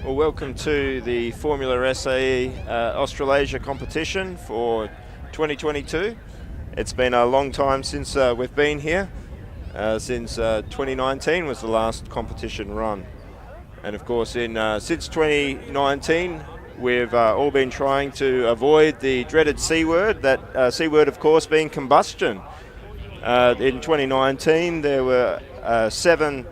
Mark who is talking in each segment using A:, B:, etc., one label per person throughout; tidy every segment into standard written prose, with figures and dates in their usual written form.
A: Well, welcome to the Formula SAE-Australasia competition for 2022. It's been a long time since we've been here. Since 2019 was the last competition run. And of course, since 2019, we've all been trying to avoid the dreaded C word, that C word of course being combustion. In 2019, there were 7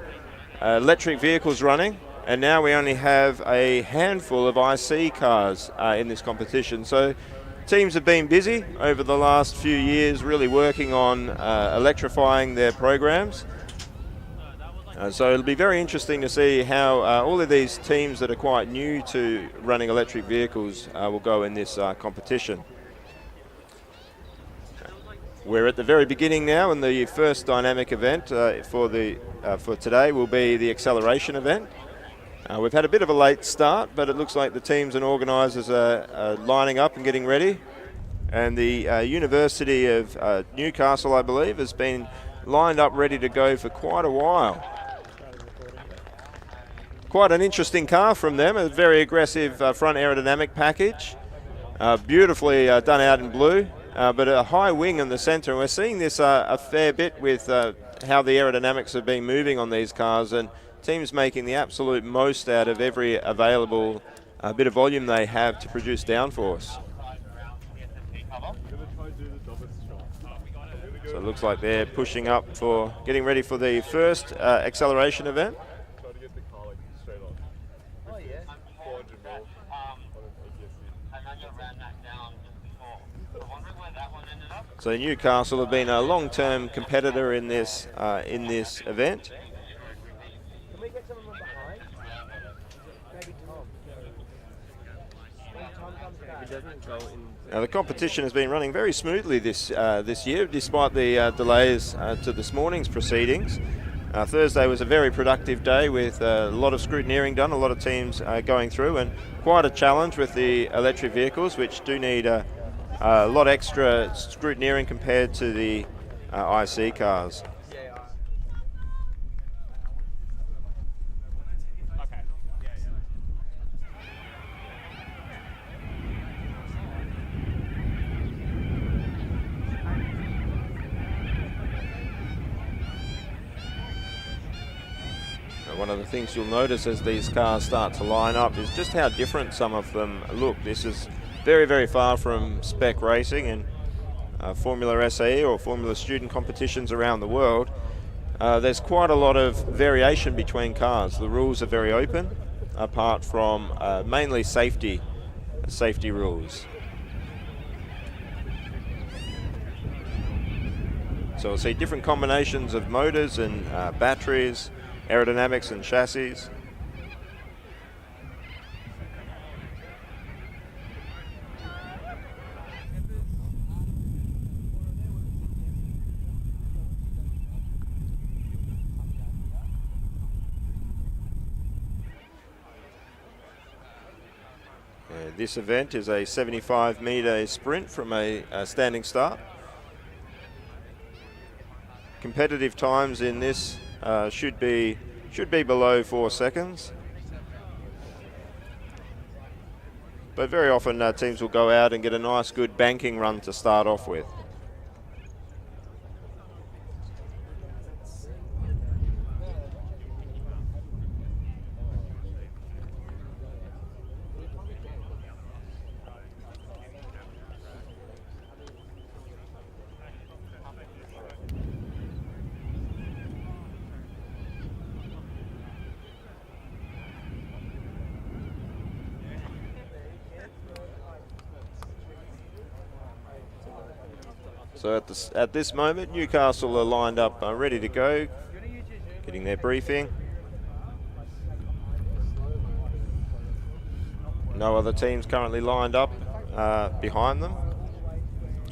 A: electric vehicles running, and now we only have a handful of IC cars in this competition. So teams have been busy over the last few years really working on electrifying their programs. So it'll be very interesting to see how all of these teams that are quite new to running electric vehicles will go in this competition. We're at the very beginning now, and the first dynamic event for today will be the acceleration event. We've had a bit of a late start, but it looks like the teams and organisers are lining up and getting ready. And the University of Newcastle, I believe, has been lined up ready to go for quite a while. Quite an interesting car from them, a very aggressive front aerodynamic package. Beautifully done out in blue, but a high wing in the centre. And we're seeing this a fair bit with how the aerodynamics have been moving on these cars, and teams making the absolute most out of every available bit of volume they have to produce downforce. So it looks like they're pushing up for getting ready for the first acceleration event. So Newcastle have been a long-term competitor in this event. Now the competition has been running very smoothly this year, despite the delays to this morning's proceedings. Thursday was a very productive day with a lot of scrutineering done, a lot of teams going through, and quite a challenge with the electric vehicles, which do need a lot extra scrutineering compared to the IC cars. One of the things you'll notice as these cars start to line up is just how different some of them look. This is very, very far from spec racing, and Formula SAE or Formula student competitions around the world. There's quite a lot of variation between cars. The rules are very open, apart from mainly safety rules. So we'll see different combinations of motors and batteries, aerodynamics and chassis. This event is a 75-metre sprint from a standing start. Competitive times in this should be below 4 seconds. But very often teams will go out and get a nice good banking run to start off with. So at this moment, Newcastle are lined up, ready to go, getting their briefing. No other teams currently lined up behind them.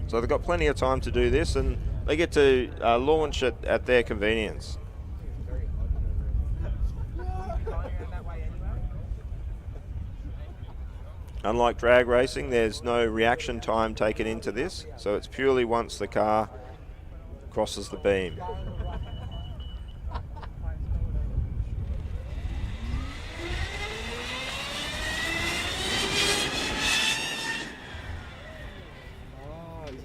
A: So they've got plenty of time to do this, and they get to launch at their convenience. Unlike drag racing, there's no reaction time taken into this, so it's purely once the car crosses the beam.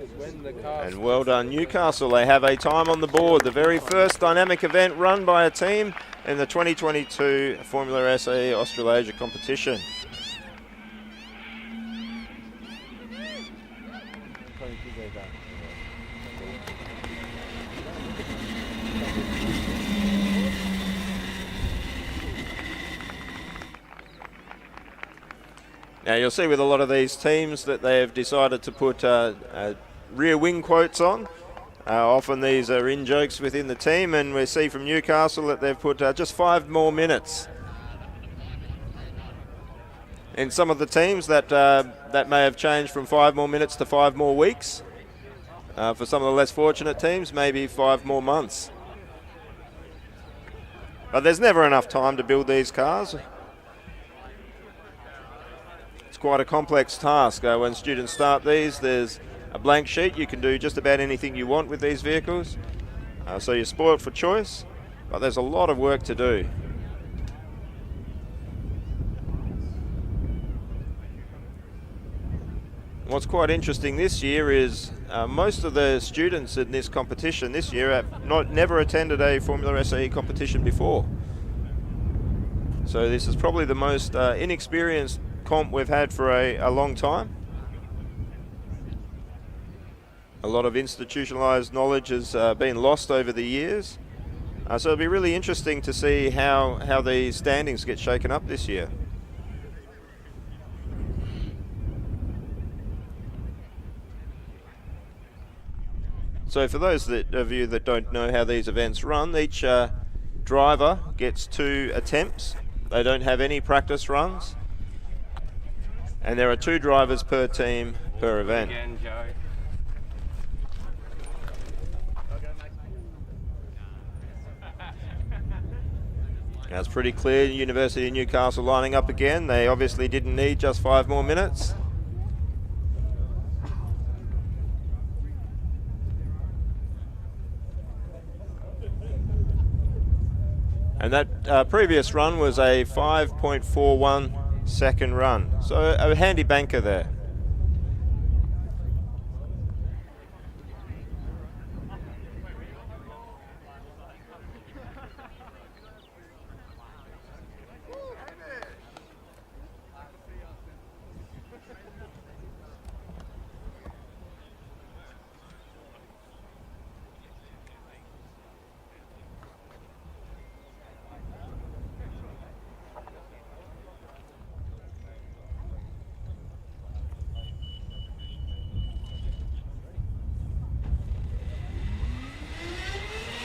A: And well done, Newcastle. They have a time on the board. The very first dynamic event run by a team in the 2022 Formula SAE-Australasia competition. Now you'll see with a lot of these teams that they have decided to put rear wing quotes on. Often these are in jokes within the team, and we see from Newcastle that they've put just 5 more minutes. In some of the teams that may have changed from 5 more minutes to 5 more weeks. For some of the less fortunate teams, maybe 5 more months. But there's never enough time to build these cars. Quite a complex task. When students start these, there's a blank sheet. You can do just about anything you want with these vehicles. So you're spoiled for choice, but there's a lot of work to do. What's quite interesting this year is most of the students in this competition this year have never attended a Formula SAE competition before. So this is probably the most inexperienced comp we've had for a long time. A lot of institutionalized knowledge has been lost over the years. So it'll be really interesting to see how the standings get shaken up this year. So for those of you that don't know how these events run, each driver gets 2 attempts. They don't have any practice runs. And there are 2 drivers per team per event. Now it's pretty clear, University of Newcastle lining up again. They obviously didn't need just 5 more minutes. And that previous run was a 5.41 second run. So a handy banker there.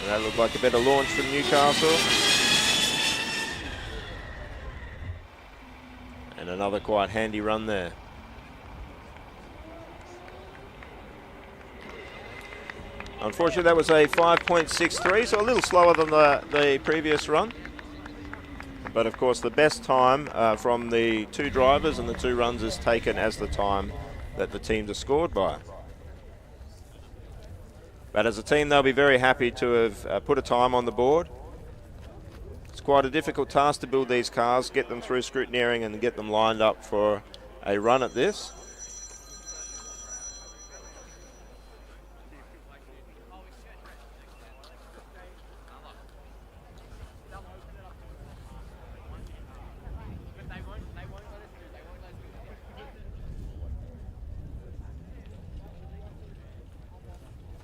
A: That looked like a better launch from Newcastle. And another quite handy run there. Unfortunately, that was a 5.63, so a little slower than the previous run. But of course, the best time from the 2 drivers and the 2 runs is taken as the time that the teams are scored by. But as a team, they'll be very happy to have put a time on the board. It's quite a difficult task to build these cars, get them through scrutineering and get them lined up for a run at this.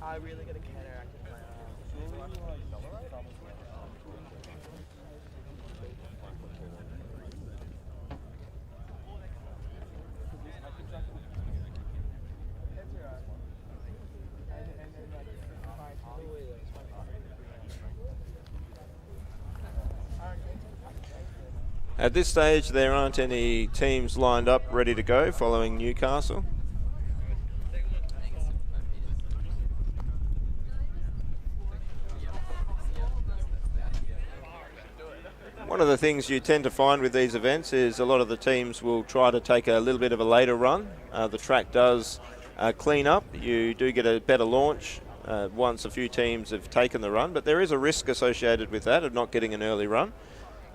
B: I really get a cataract in my
A: At this stage, there aren't any teams lined up ready to go following Newcastle. One of the things you tend to find with these events is a lot of the teams will try to take a little bit of a later run. The track does clean up. You do get a better launch once a few teams have taken the run, but there is a risk associated with that of not getting an early run.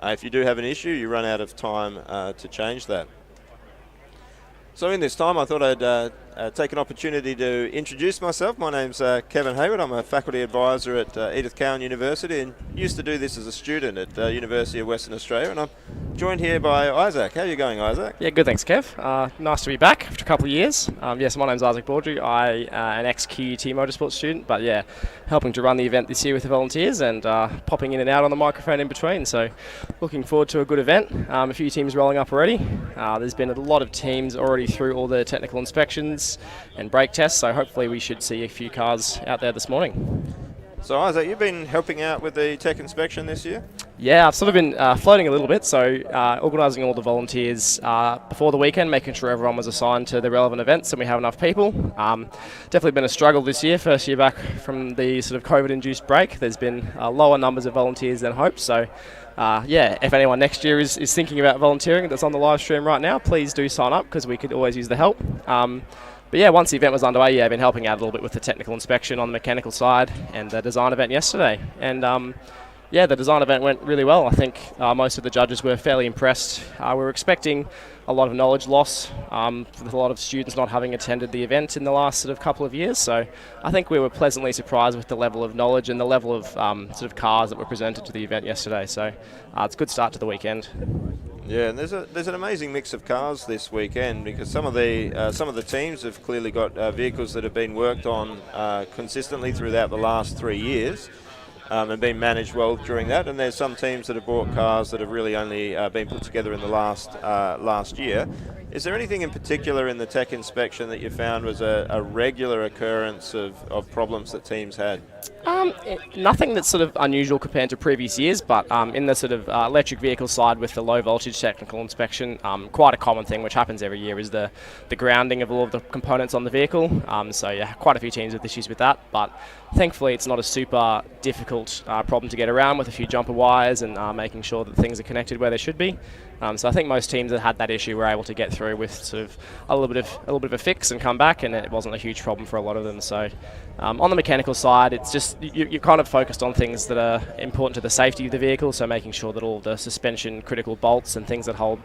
A: If you do have an issue, you run out of time to change that. So in this time, I thought I'd take an opportunity to introduce myself. My name's Kevin Hayward. I'm a faculty advisor at Edith Cowan University and used to do this as a student at University of Western Australia. And I'm joined here by Isaac. How are you going, Isaac?
C: Yeah, good, thanks, Kev. Nice to be back after a couple of years. Yes, my name's Isaac Baudry. An ex-QUT motorsport student, but yeah, helping to run the event this year with the volunteers and popping in and out on the microphone in between. So looking forward to a good event. A few teams rolling up already. There's been a lot of teams already through all the technical inspections and brake tests, so hopefully we should see a few cars out there this morning.
A: So Isaac, you've been helping out with the tech inspection this year?
C: Yeah, I've sort of been floating a little bit, so organising all the volunteers before the weekend, making sure everyone was assigned to the relevant events and we have enough people. Definitely been a struggle this year, first year back from the sort of COVID-induced break. There's been lower numbers of volunteers than hoped, so yeah, if anyone next year is thinking about volunteering that's on the live stream right now, please do sign up because we could always use the help. But yeah, once the event was underway, yeah, I've been helping out a little bit with the technical inspection on the mechanical side and the design event yesterday. And yeah, the design event went really well. I think most of the judges were fairly impressed. We were expecting a lot of knowledge loss with a lot of students not having attended the event in the last sort of couple of years. So I think we were pleasantly surprised with the level of knowledge and the level of sort of cars that were presented to the event yesterday. So it's a good start to the weekend.
A: Yeah, and there's an amazing mix of cars this weekend because some of the teams have clearly got vehicles that have been worked on consistently throughout the last 3 years and been managed well during that. And there's some teams that have bought cars that have really only been put together in the last year. Is there anything in particular in the tech inspection that you found was a regular occurrence of problems that teams had?
C: Nothing that's sort of unusual compared to previous years, but in the sort of electric vehicle side with the low voltage technical inspection, quite a common thing which happens every year is the grounding of all of the components on the vehicle. So yeah, quite a few teams with issues with that, but thankfully it's not a super difficult problem to get around with a few jumper wires and making sure that things are connected where they should be. So I think most teams that had that issue were able to get through with sort of a little bit of a fix and come back, and it wasn't a huge problem for a lot of them. So on the mechanical side, it's just you're kind of focused on things that are important to the safety of the vehicle. So making sure that all the suspension critical bolts and things that hold,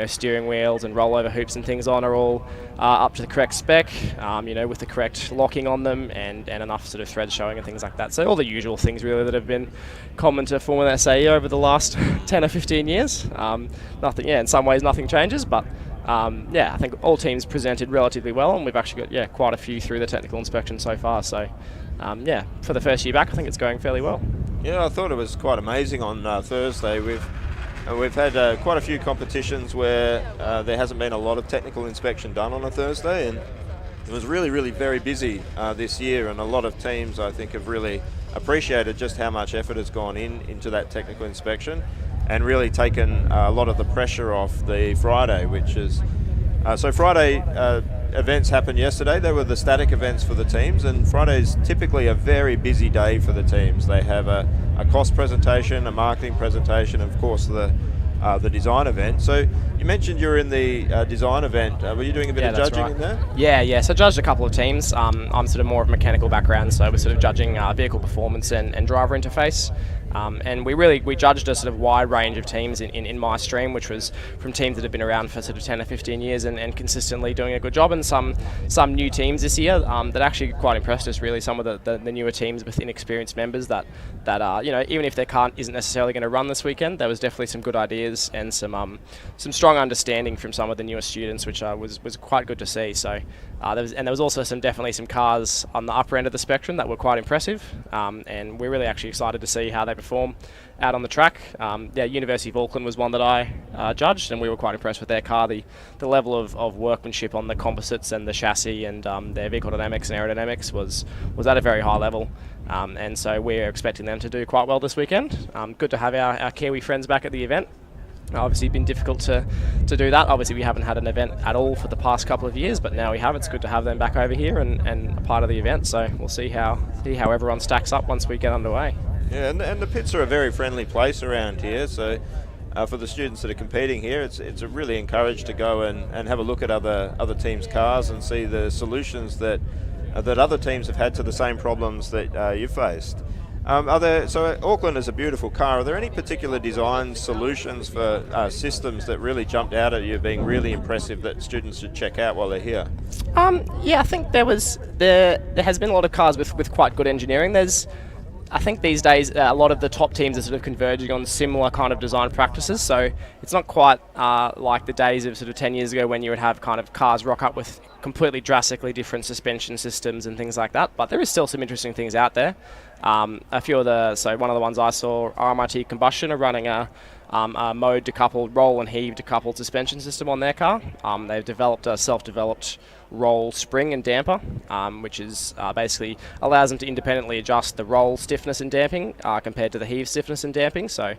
C: steering wheels and rollover hoops and things on are all up to the correct spec. With the correct locking on them and enough sort of threads showing and things like that. So all the usual things really that have been common to Formula SAE over the last 10 or 15 years. Nothing, in some ways nothing changes, but yeah, I think all teams presented relatively well, and we've actually got quite a few through the technical inspection so far. So yeah, for the first year back, I think it's going fairly well. Yeah,
A: I thought it was quite amazing on Thursday. We've had quite a few competitions where there hasn't been a lot of technical inspection done on a Thursday, and it was really very busy this year, and a lot of teams I think have really appreciated just how much effort has gone into that technical inspection and really taken a lot of the pressure off the Friday, which is so Friday events happened yesterday. They were the static events for the teams, and Friday's typically a very busy day for the teams. They have a cost presentation, a marketing presentation, and of course the design event. So you mentioned you're in the design event. Were you doing a bit of judging in there?
C: Yeah. So I judged a couple of teams. I'm sort of more of a mechanical background, so we're sort of judging vehicle performance and driver interface. And we judged a sort of wide range of teams in my stream, which was from teams that have been around for sort of 10 or 15 years and consistently doing a good job, and some new teams this year that actually quite impressed us really. Some of the newer teams with inexperienced members that even if their car isn't necessarily going to run this weekend, there was definitely some good ideas and some strong understanding from some of the newer students, which was quite good to see. So there was also definitely some cars on the upper end of the spectrum that were quite impressive, and we're really actually excited to see how they perform out on the track. University of Auckland was one that I judged, and we were quite impressed with their car. The level of workmanship on the composites and the chassis and their vehicle dynamics and aerodynamics was at a very high level, and so we're expecting them to do quite well this weekend. Good to have our Kiwi friends back at the event. Obviously been difficult to do that. Obviously we haven't had an event at all for the past couple of years, but now we have. It's good to have them back over here and a part of the event, so we'll see how everyone stacks up once we get underway.
A: Yeah, and the pits are a very friendly place around here, so for the students that are competing here, it's really encouraged to go and have a look at other teams' cars and see the solutions that other teams have had to the same problems that you've faced. So Auckland is a beautiful car. Are there any particular design solutions for systems that really jumped out at you being really impressive that students should check out while they're here?
C: Yeah, I think there has been a lot of cars with quite good engineering. I think these days a lot of the top teams are sort of converging on similar kind of design practices, so it's not quite like the days of sort of 10 years ago when you would have kind of cars rock up with completely drastically different suspension systems and things like that, but there is still some interesting things out there. One of the ones I saw, RMIT Combustion, are running a mode decoupled, roll and heave decoupled suspension system on their car. They've developed a self-developed roll spring and damper, which is basically allows them to independently adjust the roll stiffness and damping compared to the heave stiffness and damping. So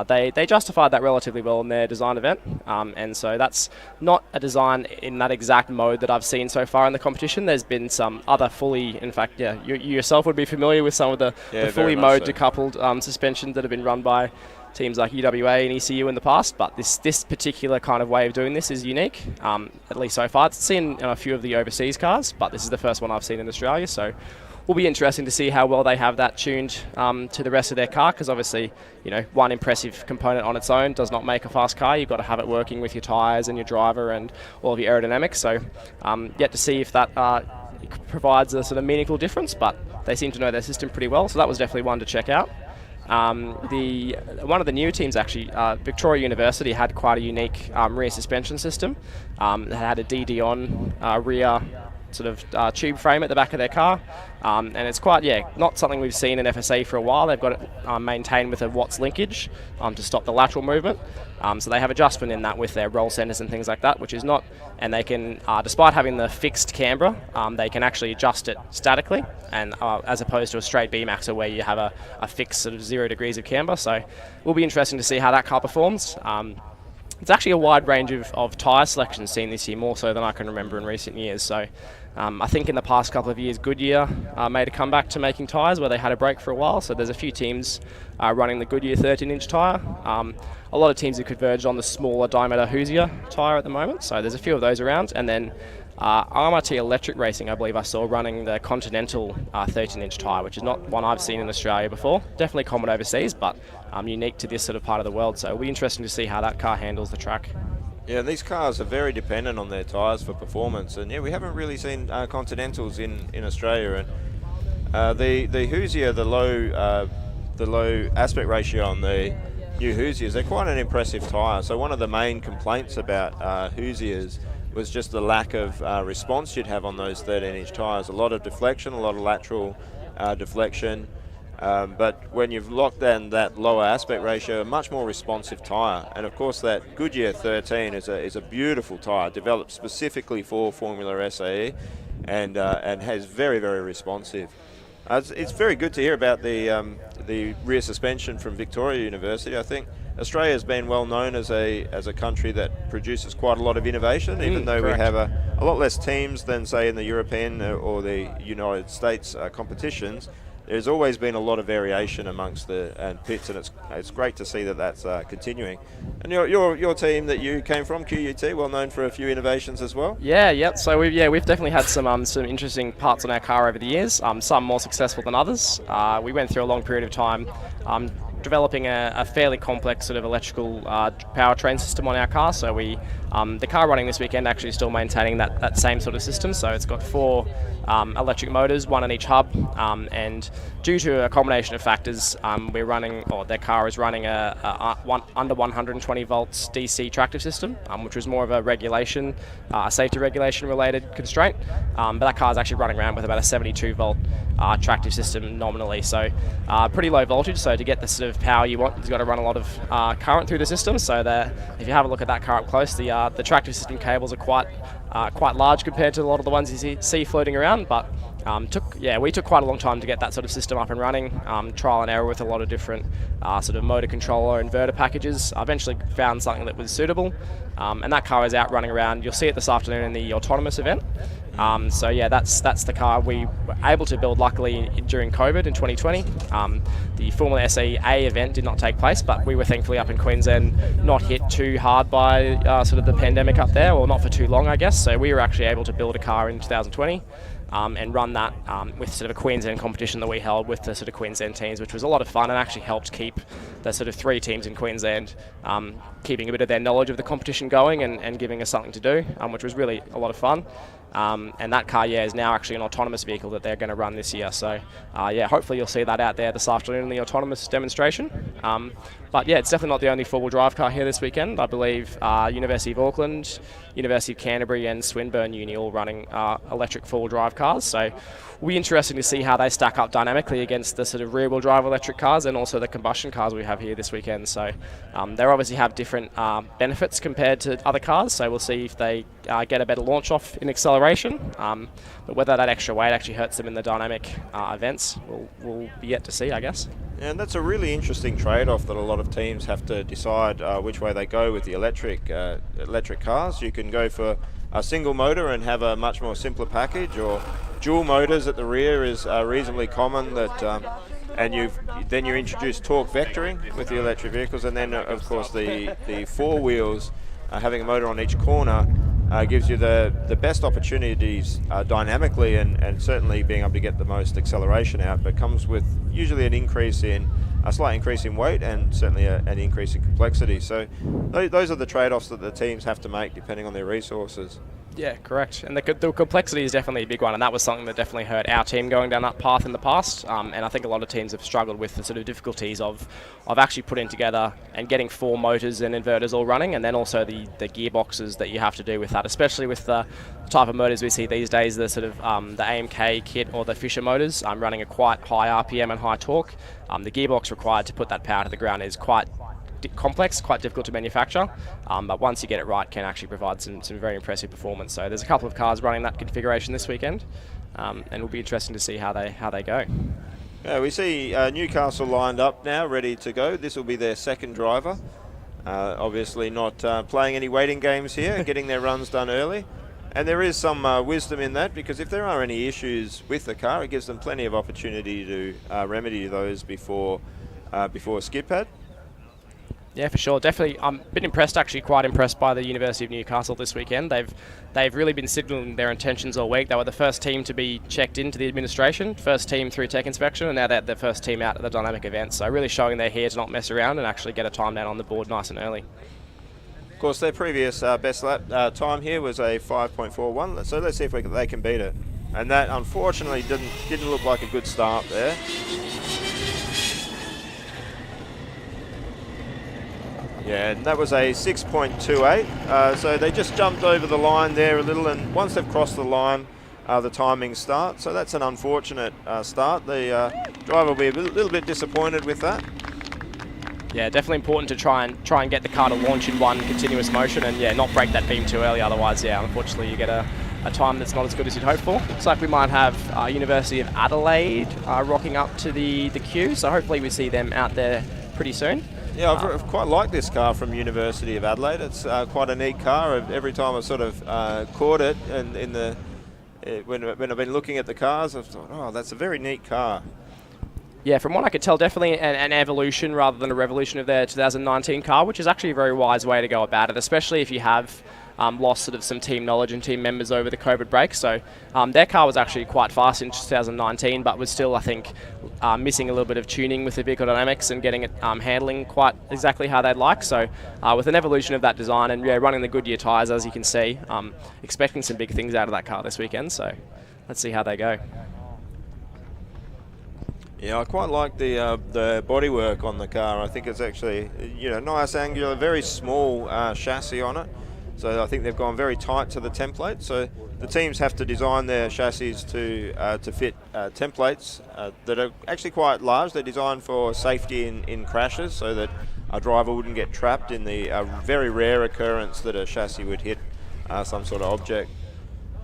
C: they justified that relatively well in their design event, and so that's not a design in that exact mode that I've seen so far in the competition. There's been some other fully, in fact, you yourself would be familiar with some of the fully mode decoupled suspensions that have been run by teams like UWA and ECU in the past, but this particular kind of way of doing this is unique, at least so far. It's seen in a few of the overseas cars, but this is the first one I've seen in Australia, so will be interesting to see how well they have that tuned to the rest of their car, because obviously, one impressive component on its own does not make a fast car. You've got to have it working with your tyres and your driver and all of your aerodynamics, so yet to see if that provides a sort of meaningful difference, but they seem to know their system pretty well, so that was definitely one to check out. One of the new teams, actually, Victoria University, had quite a unique rear suspension system. It had a DD-on rear sort of tube frame at the back of their car, and it's quite, not something we've seen in FSA for a while. They've got it maintained with a Watts linkage to stop the lateral movement. So they have adjustment in that with their roll centers and things like that, which is not, and they can, despite having the fixed camber, they can actually adjust it statically, and as opposed to a straight beam axle where you have a fixed sort of 0 degrees of camber. So it will be interesting to see how that car performs. It's actually a wide range of tyre selections seen this year, more so than I can remember in recent years. So I think in the past couple of years, Goodyear made a comeback to making tyres where they had a break for a while. So there's a few teams running the Goodyear 13-inch tyre. A lot of teams have converged on the smaller diameter Hoosier tyre at the moment. So there's a few of those around. And then RMIT Electric Racing, I believe I saw, running the Continental 13-inch tyre, which is not one I've seen in Australia before. Definitely common overseas, but unique to this sort of part of the world. So it'll be interesting to see how that car handles the track.
A: Yeah, these cars are very dependent on their tyres for performance, and we haven't really seen Continentals in Australia. And the Hoosier, the low aspect ratio on the new Hoosiers, they're quite an impressive tyre. So one of the main complaints about Hoosiers was just the lack of response you'd have on those 13-inch tyres. A lot of deflection, a lot of lateral deflection. But when you've locked down that lower aspect ratio, a much more responsive tyre. And of course that Goodyear 13 is a beautiful tyre, developed specifically for Formula SAE, and has very, very responsive. It's very good to hear about the rear suspension from Victoria University. I think Australia has been well known as a country that produces quite a lot of innovation, even though
C: correct.
A: we have a lot less teams than, say, in the European or the United States competitions. There's always been a lot of variation amongst the pits, and it's great to see that that's continuing. And your team that you came from, QUT, well known for a few innovations as well.
C: So we've definitely had some interesting parts on our car over the years. Some more successful than others. We went through a long period of time developing a fairly complex sort of electrical powertrain system on our car. So the car running this weekend actually is still maintaining that same sort of system. So it's got 4 electric motors, 1 in each hub, and due to a combination of factors, their car is running a under 120 volts DC tractive system, which was more of a regulation, safety regulation related constraint. But that car is actually running around with about a 72 volt tractive system nominally. So pretty low voltage. So to get the sort of power you want, you've got to run a lot of current through the system. So if you have a look at that car up close, the tractive system cables are quite large compared to a lot of the ones you see floating around, but we took quite a long time to get that sort of system up and running, trial and error with a lot of different sort of motor controller inverter packages. I eventually found something that was suitable, and that car is out running around. You'll see it this afternoon in the autonomous event. That's the car we were able to build, luckily, during COVID in 2020. The Formula SAE-A event did not take place, but we were thankfully up in Queensland, not hit too hard by sort of the pandemic up there, or not for too long, I guess. So we were actually able to build a car in 2020. and run that with sort of a Queensland competition that we held with the sort of Queensland teams, which was a lot of fun and actually helped keep the sort of 3 teams in Queensland keeping a bit of their knowledge of the competition going and giving us something to do, which was really a lot of fun. And that car, is now actually an autonomous vehicle that they're going to run this year. So, hopefully you'll see that out there this afternoon in the autonomous demonstration. But it's definitely not the only four-wheel drive car here this weekend. I believe University of Auckland, University of Canterbury and Swinburne Uni all running electric four-wheel drive cars. So will be interesting to see how they stack up dynamically against the sort of rear-wheel drive electric cars and also the combustion cars we have here this weekend. So they obviously have different benefits compared to other cars. So we'll see if they get a better launch off in acceleration. But whether that extra weight actually hurts them in the dynamic events, we'll be yet to see, I guess.
A: And that's a really interesting trade-off that a lot of teams have to decide which way they go with the electric cars. You can go for a single motor and have a much more simpler package, or dual motors at the rear is reasonably common. And then you introduce torque vectoring with the electric vehicles, and then of course the four wheels having a motor on each corner gives you the best opportunities dynamically and certainly being able to get the most acceleration out, but comes with usually a slight increase in weight and certainly an increase in complexity. So those are the trade-offs that the teams have to make depending on their resources.
C: Yeah, correct. And the complexity is definitely a big one, and that was something that definitely hurt our team going down that path in the past. And I think a lot of teams have struggled with the sort of difficulties of actually putting together and getting 4 motors and inverters all running, and then also the gearboxes that you have to do with that, especially with the type of motors we see these days, the sort of the AMK kit or the Fisher motors running a quite high RPM and high torque. The gearbox required to put that power to the ground is quite complex, quite difficult to manufacture, but once you get it right, can actually provide some very impressive performance. So there's a couple of cars running that configuration this weekend, and it'll be interesting to see how they go.
A: Yeah, we see Newcastle lined up now, ready to go. This will be their second driver. Obviously not playing any waiting games here, getting their runs done early. And there is some wisdom in that, because if there are any issues with the car, it gives them plenty of opportunity to remedy those before a skid pad.
C: Yeah, for sure. Definitely. I'm a bit impressed, actually quite impressed by the University of Newcastle this weekend. They've really been signalling their intentions all week. They were the first team to be checked into the administration, first team through tech inspection, and now they're the first team out at the dynamic event. So really showing they're here to not mess around and actually get a time down on the board nice and early.
A: Of course, their previous best lap time here was a 5.41, so let's see if they can beat it. And that unfortunately didn't look like a good start there. Yeah, and that was a 6.28, so they just jumped over the line there a little, and once they've crossed the line, the timing starts. So that's an unfortunate start. The driver will be a little bit disappointed with that.
C: Yeah, definitely important to try and get the car to launch in one continuous motion, and not break that beam too early. Otherwise, unfortunately you get a time that's not as good as you'd hope for. Looks like we might have University of Adelaide rocking up to the queue, so hopefully we see them out there pretty soon.
A: Yeah, I've quite liked this car from University of Adelaide. It's quite a neat car. Every time I've sort of caught it, and when I've been looking at the cars, I've thought, oh, that's a very neat car.
C: Yeah, from what I could tell, definitely an evolution rather than a revolution of their 2019 car, which is actually a very wise way to go about it, especially if you have lost sort of some team knowledge and team members over the COVID break. So their car was actually quite fast in 2019, but was still, I think, missing a little bit of tuning with the vehicle dynamics and getting it handling quite exactly how they'd like. So with an evolution of that design and running the Goodyear tyres, as you can see, expecting some big things out of that car this weekend. So let's see how they go.
A: Yeah, I quite like the bodywork on the car. I think it's actually nice, angular, very small chassis on it. So I think they've gone very tight to the template. So the teams have to design their chassis to fit templates that are actually quite large. They're designed for safety in crashes, so that a driver wouldn't get trapped in the very rare occurrence that a chassis would hit some sort of object.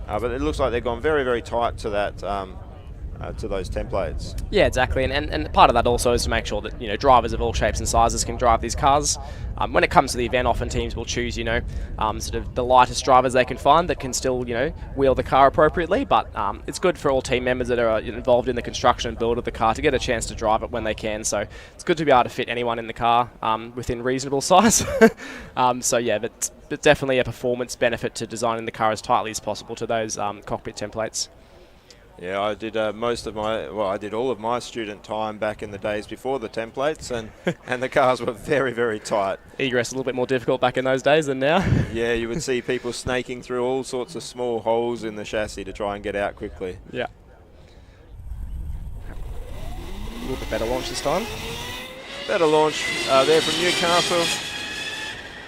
A: But it looks like they've gone very, very tight to that. To those templates. Yeah,
C: exactly, and part of that also is to make sure that drivers of all shapes and sizes can drive these cars. When it comes to the event, often teams will choose sort of the lightest drivers they can find that can still wheel the car appropriately. But it's good for all team members that are involved in the construction and build of the car to get a chance to drive it when they can. So it's good to be able to fit anyone in the car within reasonable size. But definitely a performance benefit to designing the car as tightly as possible to those cockpit templates.
A: Yeah, I did I did all of my student time back in the days before the templates, and the cars were very, very tight.
C: Egress a little bit more difficult back in those days than now.
A: Yeah, you would see people snaking through all sorts of small holes in the chassis to try and get out quickly.
C: Yeah. A little bit better launch this time.
A: Better launch there from Newcastle.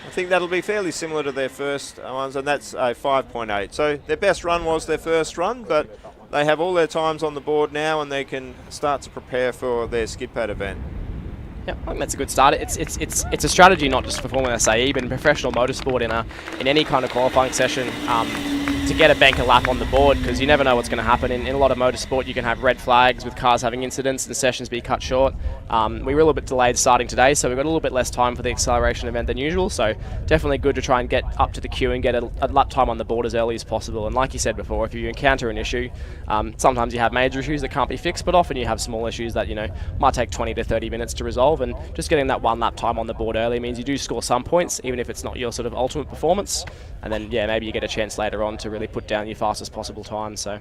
A: I think that'll be fairly similar to their first ones, and that's a 5.8. So their best run was their first run, but they have all their times on the board now, and they can start to prepare for their skid pad event.
C: Yeah, I think that's a good start. It's a strategy not just for Formula SAE, but in professional motorsport in any kind of qualifying session to get a banker lap on the board, because you never know what's going to happen. In a lot of motorsport, you can have red flags with cars having incidents and sessions be cut short. We were a little bit delayed starting today, so we've got a little bit less time for the acceleration event than usual. So definitely good to try and get up to the queue and get a lap time on the board as early as possible. And like you said before, if you encounter an issue, sometimes you have major issues that can't be fixed, but often you have small issues that might take 20 to 30 minutes to resolve. And just getting that one lap time on the board early means you do score some points, even if it's not your sort of ultimate performance. And then maybe you get a chance later on to really put down your fastest possible time. So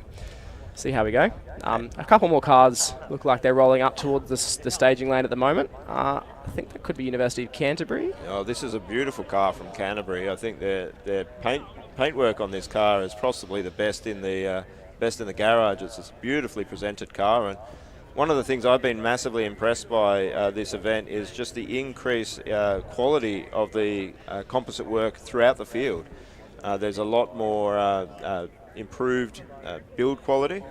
C: see how we go. A couple more cars look like they're rolling up towards the staging lane at the moment. I think that could be University of Canterbury.
A: Oh, this is a beautiful car from Canterbury. I think their paintwork on this car is possibly the best in the garage. It's a beautifully presented car, and one of the things I've been massively impressed by this event is just the increased quality of the composite work throughout the field. There's a lot more improved build quality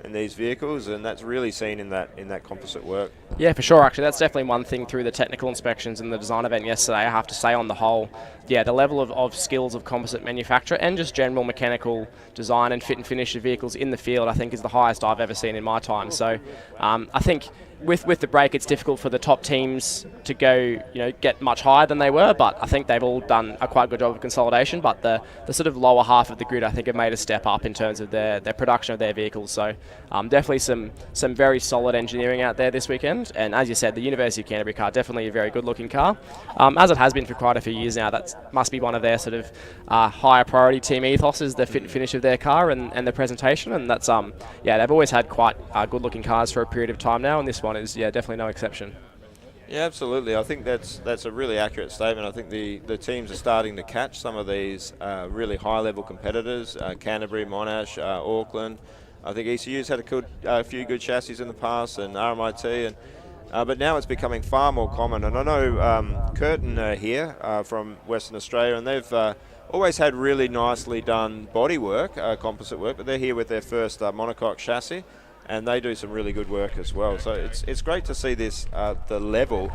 A: in these vehicles, and that's really seen in that composite work.
C: Yeah, for sure. Actually, that's definitely one thing through the technical inspections and the design event yesterday. I have to say, on the whole, the level of skills of composite manufacture and just general mechanical design and fit and finish of vehicles in the field, I think, is the highest I've ever seen in my time. So I think with the break, it's difficult for the top teams to go, get much higher than they were, but I think they've all done a quite good job of consolidation. But the sort of lower half of the grid, I think, have made a step up in terms of their production of their vehicles. So definitely some very solid engineering out there this weekend. And as you said, the University of Canterbury car, definitely a very good looking car, as it has been for quite a few years now. That must be one of their sort of higher priority team ethoses, the fit and finish of their car and the presentation. And that's they've always had quite good looking cars for a period of time now, and this one is definitely no exception.
A: Yeah, absolutely. I think that's a really accurate statement. I think the teams are starting to catch some of these really high-level competitors, Canterbury, Monash, Auckland. I think ECU's had a few good chassis in the past, and RMIT, but now it's becoming far more common. And I know Curtin are here from Western Australia, and they've always had really nicely done bodywork, composite work, but they're here with their first monocoque chassis, and they do some really good work as well. So it's great to see this the level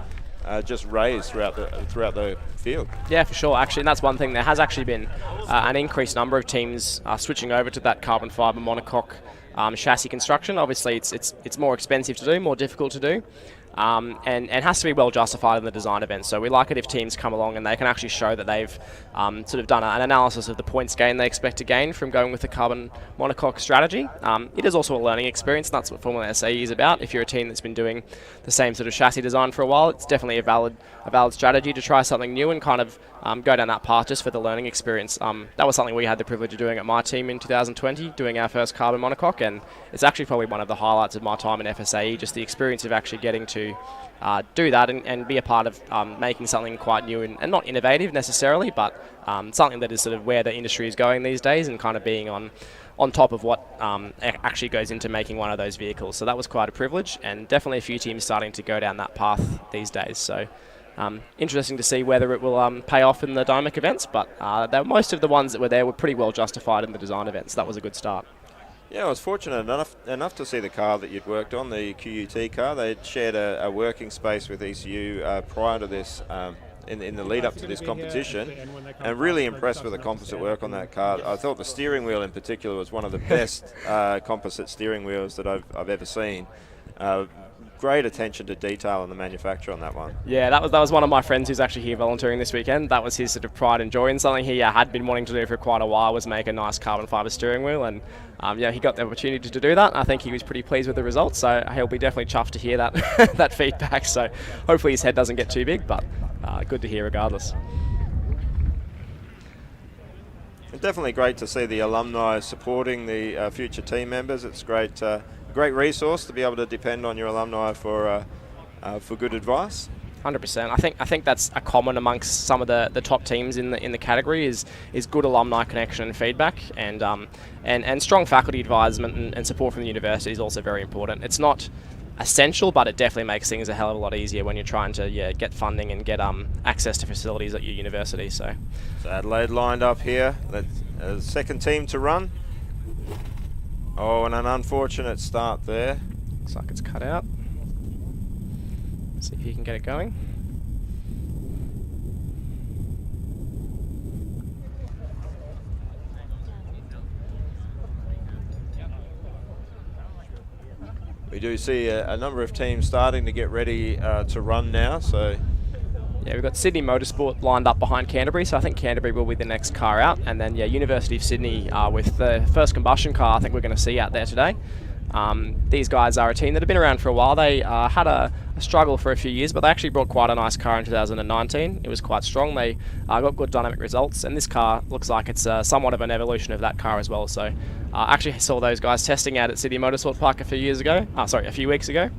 A: just raised throughout the field. Yeah,
C: for sure. Actually, and that's one thing. There has actually been an increased number of teams switching over to that carbon fibre monocoque chassis construction. Obviously, it's more expensive to do, more difficult to do. And has to be well justified in the design event. So we like it if teams come along and they can actually show that they've sort of done an analysis of the points gain they expect to gain from going with the carbon monocoque strategy. It is also a learning experience, and that's what Formula SAE is about. If you're a team that's been doing the same sort of chassis design for a while, it's definitely a valid strategy to try something new and kind of go down that path just for the learning experience. That was something we had the privilege of doing at my team in 2020, doing our first carbon monocoque, and it's actually probably one of the highlights of my time in FSAE, just the experience of actually getting to do that and be a part of making something quite new and not innovative necessarily, but something that is sort of where the industry is going these days, and kind of being on top of what actually goes into making one of those vehicles. So that was quite a privilege, and definitely a few teams starting to go down that path these days. So interesting to see whether it will pay off in the dynamic events, but most of the ones that were there were pretty well justified in the design events. So that was a good start.
A: Yeah, I was fortunate enough to see the car that you'd worked on, the QUT car. They'd shared a working space with ECU prior to this, in the lead up to this competition, and really impressed with the composite work on that car. I thought the steering wheel in particular was one of the best composite steering wheels that I've ever seen. Great attention to detail in the manufacture on that one. Yeah,
C: that was one of my friends who's actually here volunteering this weekend. That was his sort of pride and joy in something he had been wanting to do for quite a while, was make a nice carbon fibre steering wheel, and he got the opportunity to do that. I think he was pretty pleased with the results, so he'll be definitely chuffed to hear that that feedback. So hopefully his head doesn't get too big, but good to hear regardless.
A: It's definitely great to see the alumni supporting the future team members. It's great resource to be able to depend on your alumni for good advice.
C: 100%. I think that's a common amongst some of the top teams in the category is good alumni connection and feedback, and strong faculty advisement and support from the university is also very important. It's not essential, but it definitely makes things a hell of a lot easier when you're trying to get funding and get access to facilities at your university. So
A: Adelaide lined up here. That's second team to run. Oh, and an unfortunate start there.
C: Looks like it's cut out. See if you can get it going.
A: We do see a number of teams starting to get ready to run now. So
C: yeah, we've got Sydney Motorsport lined up behind Canterbury, so I think Canterbury will be the next car out, and then University of Sydney with the first combustion car I think we're going to see out there today. These guys are a team that have been around for a while. They had a struggle for a few years, but they actually brought quite a nice car in 2019. It was quite strong. They got good dynamic results, and this car looks like it's somewhat of an evolution of that car as well. So I actually saw those guys testing out at Sydney Motorsport Park a few weeks ago.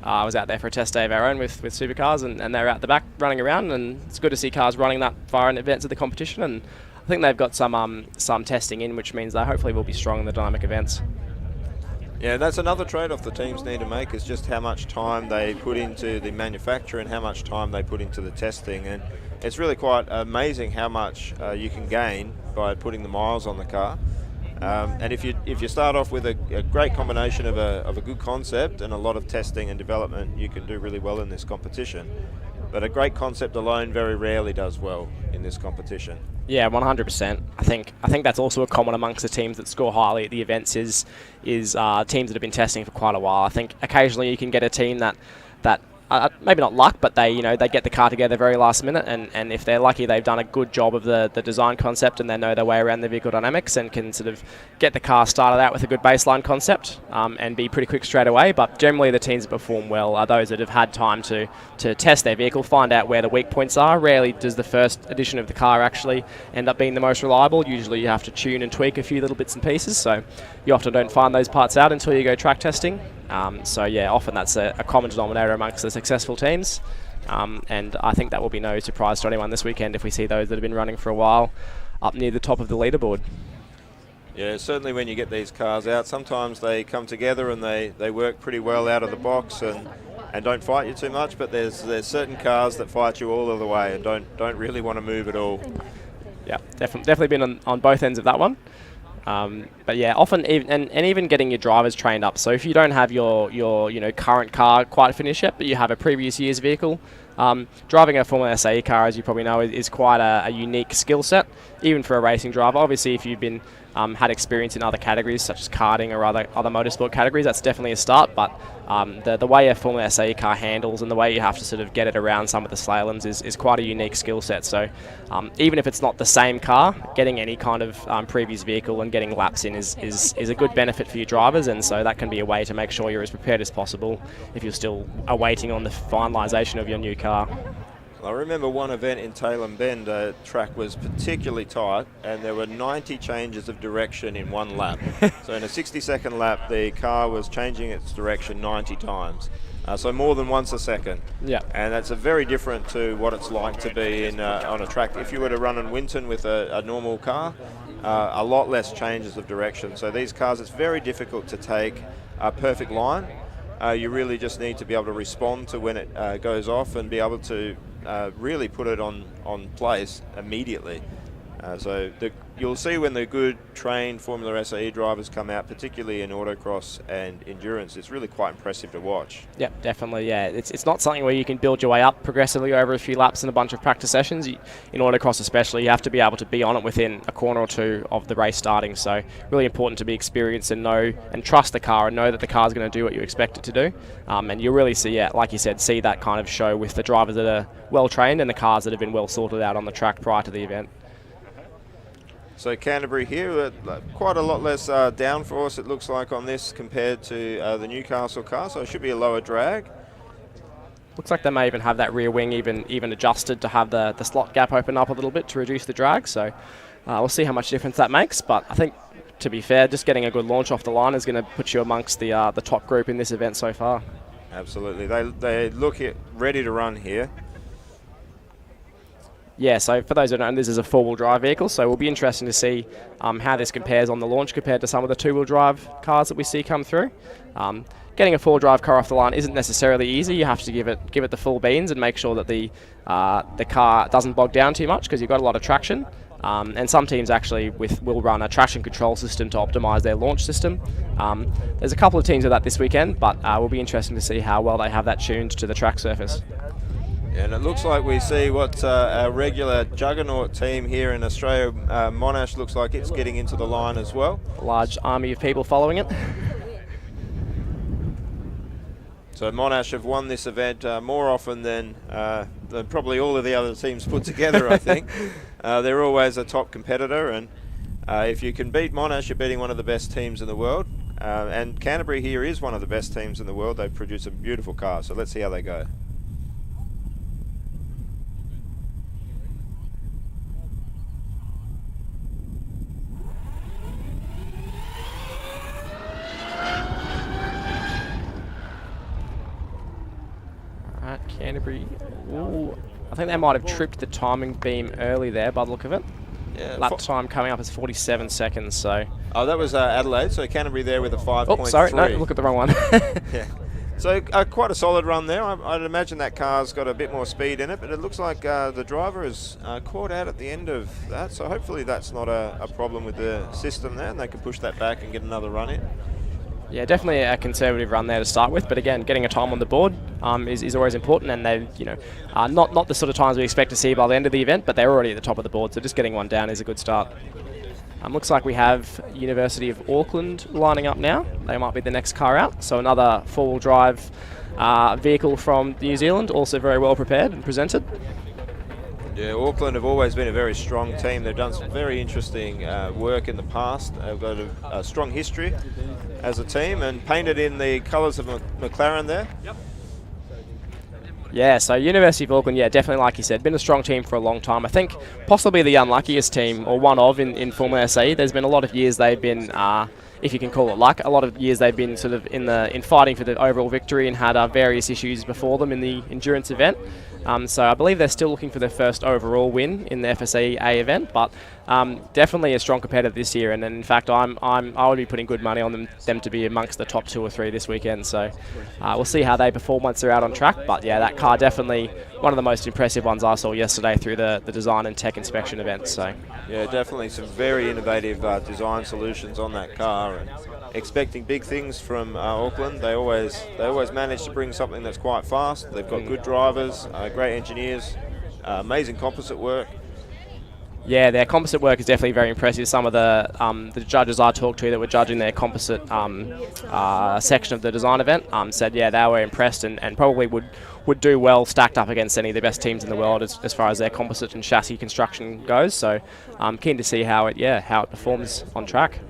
C: I was out there for a test day of our own with supercars, and they're out the back running around, and it's good to see cars running that far in advance of the competition. And I think they've got some testing in, which means they hopefully will be strong in the dynamic events.
A: yeah, that's another trade-off the teams need to make, is just how much time they put into the manufacture and how much time they put into the testing. And it's really quite amazing how much you can gain by putting the miles on the car. And if you start off with a great combination of a good concept and a lot of testing and development, you can do really well in this competition. But a great concept alone very rarely does well in this competition.
C: Yeah, 100%. I think that's also a common amongst the teams that score highly at the events is teams that have been testing for quite a while. I think occasionally you can get a team that maybe not luck, but they get the car together very last minute, and if they're lucky, they've done a good job of the design concept, and they know their way around the vehicle dynamics and can sort of get the car started out with a good baseline concept and be pretty quick straight away. But generally the teams that perform well are those that have had time to test their vehicle, find out where the weak points are. Rarely does the first edition of the car actually end up being the most reliable. Usually you have to tune and tweak a few little bits and pieces, so you often don't find those parts out until you go track testing. So yeah, often that's a common denominator amongst the successful teams, and I think that will be no surprise to anyone this weekend if we see those that have been running for a while up near the top of the leaderboard.
A: Yeah, certainly when you get these cars out, sometimes they come together and they work pretty well out of the box and don't fight you too much, but there's certain cars that fight you all of the way and don't really want to move at all.
C: Yeah, definitely been on both ends of that one. But yeah, often even getting your drivers trained up. So if you don't have your current car quite finished yet, but you have a previous year's vehicle, driving a Formula SAE car, as you probably know, is quite a unique skill set, even for a racing driver. Obviously, if you've been had experience in other categories such as karting or other motorsport categories, that's definitely a start. But the way a Formula SAE car handles and the way you have to sort of get it around some of the slaloms is quite a unique skill set. So even if it's not the same car, getting any kind of previous vehicle and getting laps in is a good benefit for your drivers, and so that can be a way to make sure you're as prepared as possible if you're still awaiting on the finalisation of your new car.
A: I remember one event in Tailem Bend, the track was particularly tight and there were 90 changes of direction in one lap. So in a 60-second lap, the car was changing its direction 90 times. So more than once a second.
C: Yeah.
A: And that's very different to what it's like to be on a track. If you were to run in Winton with a normal car, a lot less changes of direction. So these cars, it's very difficult to take a perfect line. You really just need to be able to respond to when it goes off and be able to really put it on place immediately. So you'll see when the good trained Formula SAE drivers come out, particularly in autocross and endurance, it's really quite impressive to watch.
C: Yeah, definitely. Yeah, it's not something where you can build your way up progressively over a few laps and a bunch of practice sessions. In autocross especially, you have to be able to be on it within a corner or two of the race starting. So really important to be experienced and know and trust the car and know that the car is going to do what you expect it to do. And you'll really see, like you said, see that kind of show with the drivers that are well trained and the cars that have been well sorted out on the track prior to the event.
A: So Canterbury here, quite a lot less downforce it looks like on this compared to the Newcastle car, so it should be a lower drag.
C: Looks like they may even have that rear wing even adjusted to have the slot gap open up a little bit to reduce the drag, so we'll see how much difference that makes, but I think, to be fair, just getting a good launch off the line is going to put you amongst the top group in this event so far.
A: Absolutely. They look ready to run here.
C: Yeah, so for those who don't know, this is a four-wheel drive vehicle, so it will be interesting to see how this compares on the launch compared to some of the two-wheel drive cars that we see come through. Getting a four-wheel drive car off the line isn't necessarily easy. You have to give it the full beans and make sure that the car doesn't bog down too much, because you've got a lot of traction. And some teams actually will run a traction control system to optimise their launch system. There's a couple of teams of that this weekend, but it will be interesting to see how well they have that tuned to the track surface.
A: And it looks like we see what our regular juggernaut team here in Australia, Monash, looks like it's getting into the line as well.
C: A large army of people following it.
A: So Monash have won this event more often than probably all of the other teams put together, I think. They're always a top competitor, and if you can beat Monash, you're beating one of the best teams in the world. And Canterbury here is one of the best teams in the world. They produce a beautiful car, so let's see how they go.
C: Canterbury. Ooh, I think they might have tripped the timing beam early there by the look of it.
A: Yeah,
C: lap time coming up is 47 seconds, so...
A: Oh, that was Adelaide, so Canterbury there with a 5.3.
C: Oh, sorry, no, look at the wrong one.
A: Yeah. So quite a solid run there. I'd imagine that car's got a bit more speed in it, but it looks like the driver is caught out at the end of that, so hopefully that's not a problem with the system there, and they can push that back and get another run in.
C: Yeah, definitely a conservative run there to start with, but again, getting a time on the board is always important, and they, not the sort of times we expect to see by the end of the event, but they're already at the top of the board, so just getting one down is a good start. Looks like we have University of Auckland lining up now. They might be the next car out, so another four-wheel drive vehicle from New Zealand, also very well prepared and presented.
A: Yeah, Auckland have always been a very strong team. They've done some very interesting work in the past. They've got a strong history as a team, and painted in the colours of McLaren there. Yep.
C: Yeah, so University of Auckland, yeah, definitely, like you said, been a strong team for a long time. I think possibly the unluckiest team, or one of, in Formula SAE. There's been a lot of years they've been, if you can call it luck, a lot of years they've been sort of in fighting for the overall victory and had various issues before them in the endurance event. So I believe they're still looking for their first overall win in the SAE-A event, but definitely a strong competitor this year. And in fact, I would be putting good money on them to be amongst the top 2 or 3 this weekend. So we'll see how they perform once they're out on track. But yeah, that car definitely one of the most impressive ones I saw yesterday through the design and tech inspection event. So
A: yeah, definitely some very innovative design solutions on that car. And expecting big things from Auckland. They always manage to bring something that's quite fast. They've got good drivers, great engineers, amazing composite work.
C: Yeah, their composite work is definitely very impressive. Some of the judges I talked to that were judging their composite section of the design event said, yeah, they were impressed and probably would do well stacked up against any of the best teams in the world as far as their composite and chassis construction goes. So I'm keen to see how it performs on track.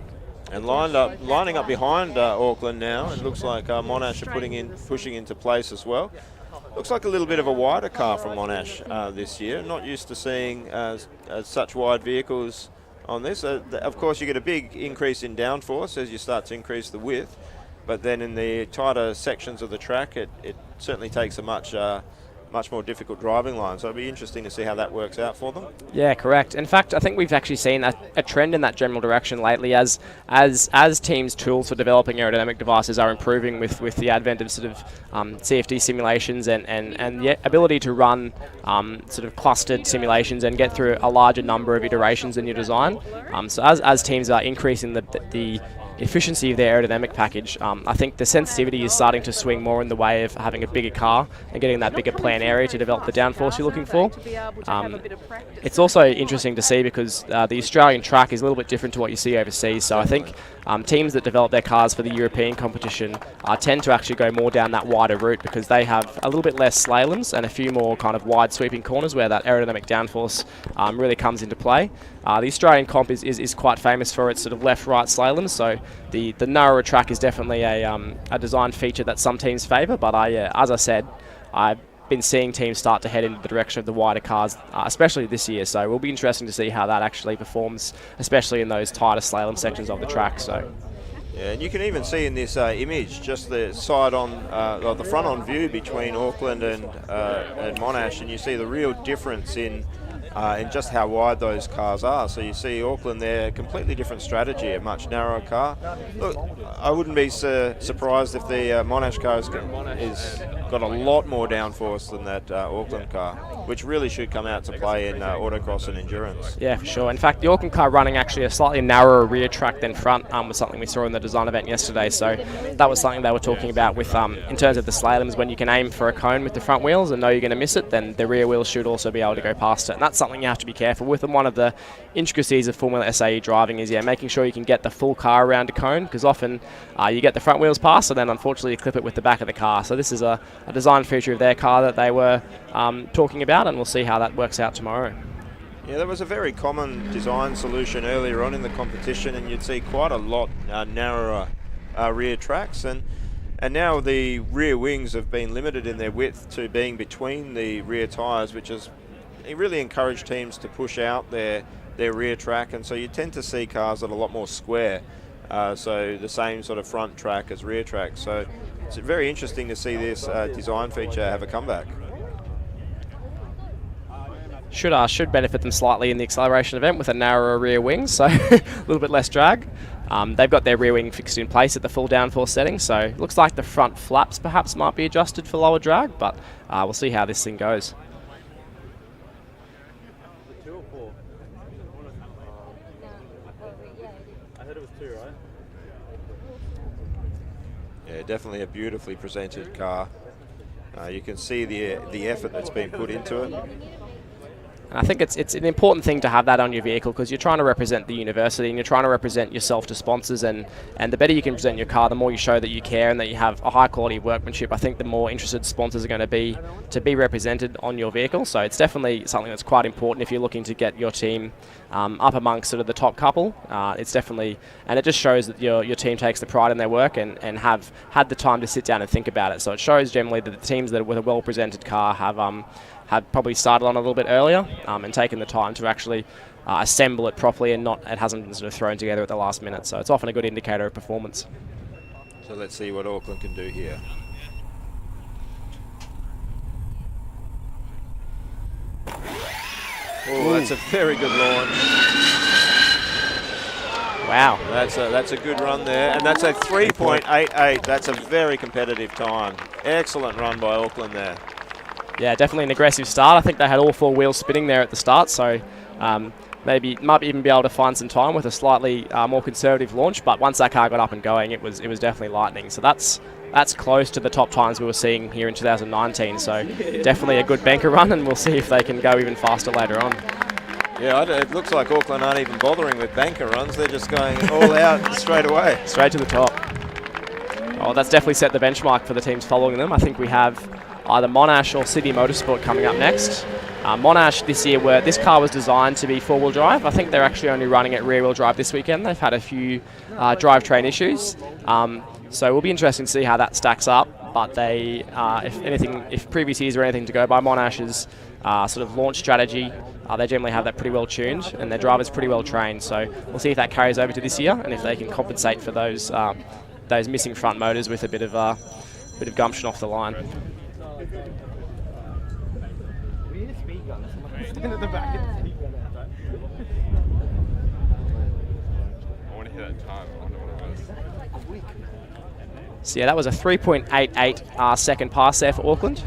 A: And lining up behind Auckland now, it looks like Monash are pushing into place as well. Looks like a little bit of a wider car from Monash this year. Not used to seeing such wide vehicles on this. Of course, you get a big increase in downforce as you start to increase the width, but then in the tighter sections of the track, it certainly takes a much more difficult driving line. So it'll be interesting to see how that works out for them. Yeah,
C: correct. In fact, I think we've actually seen a trend in that general direction lately as teams' tools for developing aerodynamic devices are improving with the advent of sort of CFD simulations and the ability to run sort of clustered simulations and get through a larger number of iterations in your design. So as teams are increasing the efficiency of their aerodynamic package, I think the sensitivity is starting to swing more in the way of having a bigger car and getting that bigger plan area to develop the downforce you're looking for. It's also interesting to see because the Australian track is a little bit different to what you see overseas, so I think teams that develop their cars for the European competition tend to actually go more down that wider route because they have a little bit less slaloms and a few more kind of wide sweeping corners where that aerodynamic downforce really comes into play. The Australian comp is quite famous for its sort of left-right slaloms, so the narrower track is definitely a design feature that some teams favour, but as I said, been seeing teams start to head into the direction of the wider cars, especially this year. So it will be interesting to see how that actually performs, especially in those tighter slalom sections of the track. So.
A: Yeah, and you can even see in this image just the side on, the front on view between Auckland and Monash, and you see the real difference in just how wide those cars are. So you see Auckland there, completely different strategy, a much narrower car. Look, I wouldn't be surprised if the Monash car is got a lot more downforce than that Auckland car, which really should come out to play in autocross and endurance.
C: Yeah, for sure. In fact, the Auckland car running actually a slightly narrower rear track than front was something we saw in the design event yesterday. So that was something they were talking about with in terms of the slaloms. When you can aim for a cone with the front wheels and know you're going to miss it, then the rear wheels should also be able to go past it. And that's something you have to be careful with. And one of the intricacies of Formula SAE driving is making sure you can get the full car around a cone, because often you get the front wheels past and then unfortunately you clip it with the back of the car. So this is a design feature of their car that they were talking about, and we'll see how that works out tomorrow.
A: Yeah, that was a very common design solution earlier on in the competition, and you'd see quite a lot narrower rear tracks, and now the rear wings have been limited in their width to being between the rear tyres, which has really encouraged teams to push out their rear track, and so you tend to see cars that are a lot more square, so the same sort of front track as rear track. So it's very interesting to see this design feature have a comeback.
C: Should benefit them slightly in the acceleration event with a narrower rear wing, so a little bit less drag. They've got their rear wing fixed in place at the full downforce setting, so it looks like the front flaps perhaps might be adjusted for lower drag, but we'll see how this thing goes.
A: Yeah, definitely a beautifully presented car. You can see the effort that's been put into it.
C: And I think it's an important thing to have that on your vehicle, because you're trying to represent the university and you're trying to represent yourself to sponsors, and the better you can present your car, the more you show that you care and that you have a high quality workmanship. I think the more interested sponsors are going to be represented on your vehicle. So it's definitely something that's quite important if you're looking to get your team up amongst sort of the top couple. It's definitely, and it just shows that your team takes the pride in their work and have had the time to sit down and think about it. So it shows generally that the teams that with a well presented car have probably started on a little bit earlier and taken the time to actually assemble it properly, and it hasn't been sort of thrown together at the last minute. So it's often a good indicator of performance.
A: So let's see what Auckland can do here. Oh, that's a very good launch.
C: Wow.
A: That's a good run there, and that's a 3.88. That's a very competitive time. Excellent run by Auckland there.
C: Yeah, definitely an aggressive start. I think they had all four wheels spinning there at the start, so maybe might even be able to find some time with a slightly more conservative launch. But once that car got up and going, it was definitely lightning. So that's close to the top times we were seeing here in 2019. So definitely a good banker run, and we'll see if they can go even faster later on.
A: Yeah, it looks like Auckland aren't even bothering with banker runs. They're just going all out straight away.
C: Straight to the top. Oh, that's definitely set the benchmark for the teams following them. I think we have either Monash or Sydney Motorsport coming up next. Monash this year, where this car was designed to be four-wheel drive, I think they're actually only running it rear-wheel drive this weekend. They've had a few drivetrain issues, so it will be interesting to see how that stacks up. But they, if previous years are anything to go by, Monash's sort of launch strategy, they generally have that pretty well tuned, and their drivers pretty well trained. So we'll see if that carries over to this year, and if they can compensate for those missing front motors with a bit of gumption off the line.
B: We need a speed gun. Stand at the back of the speed gun.
D: I want to hear that time. I wonder what it was.
C: So yeah, that was a 3.88 second pass there for Auckland.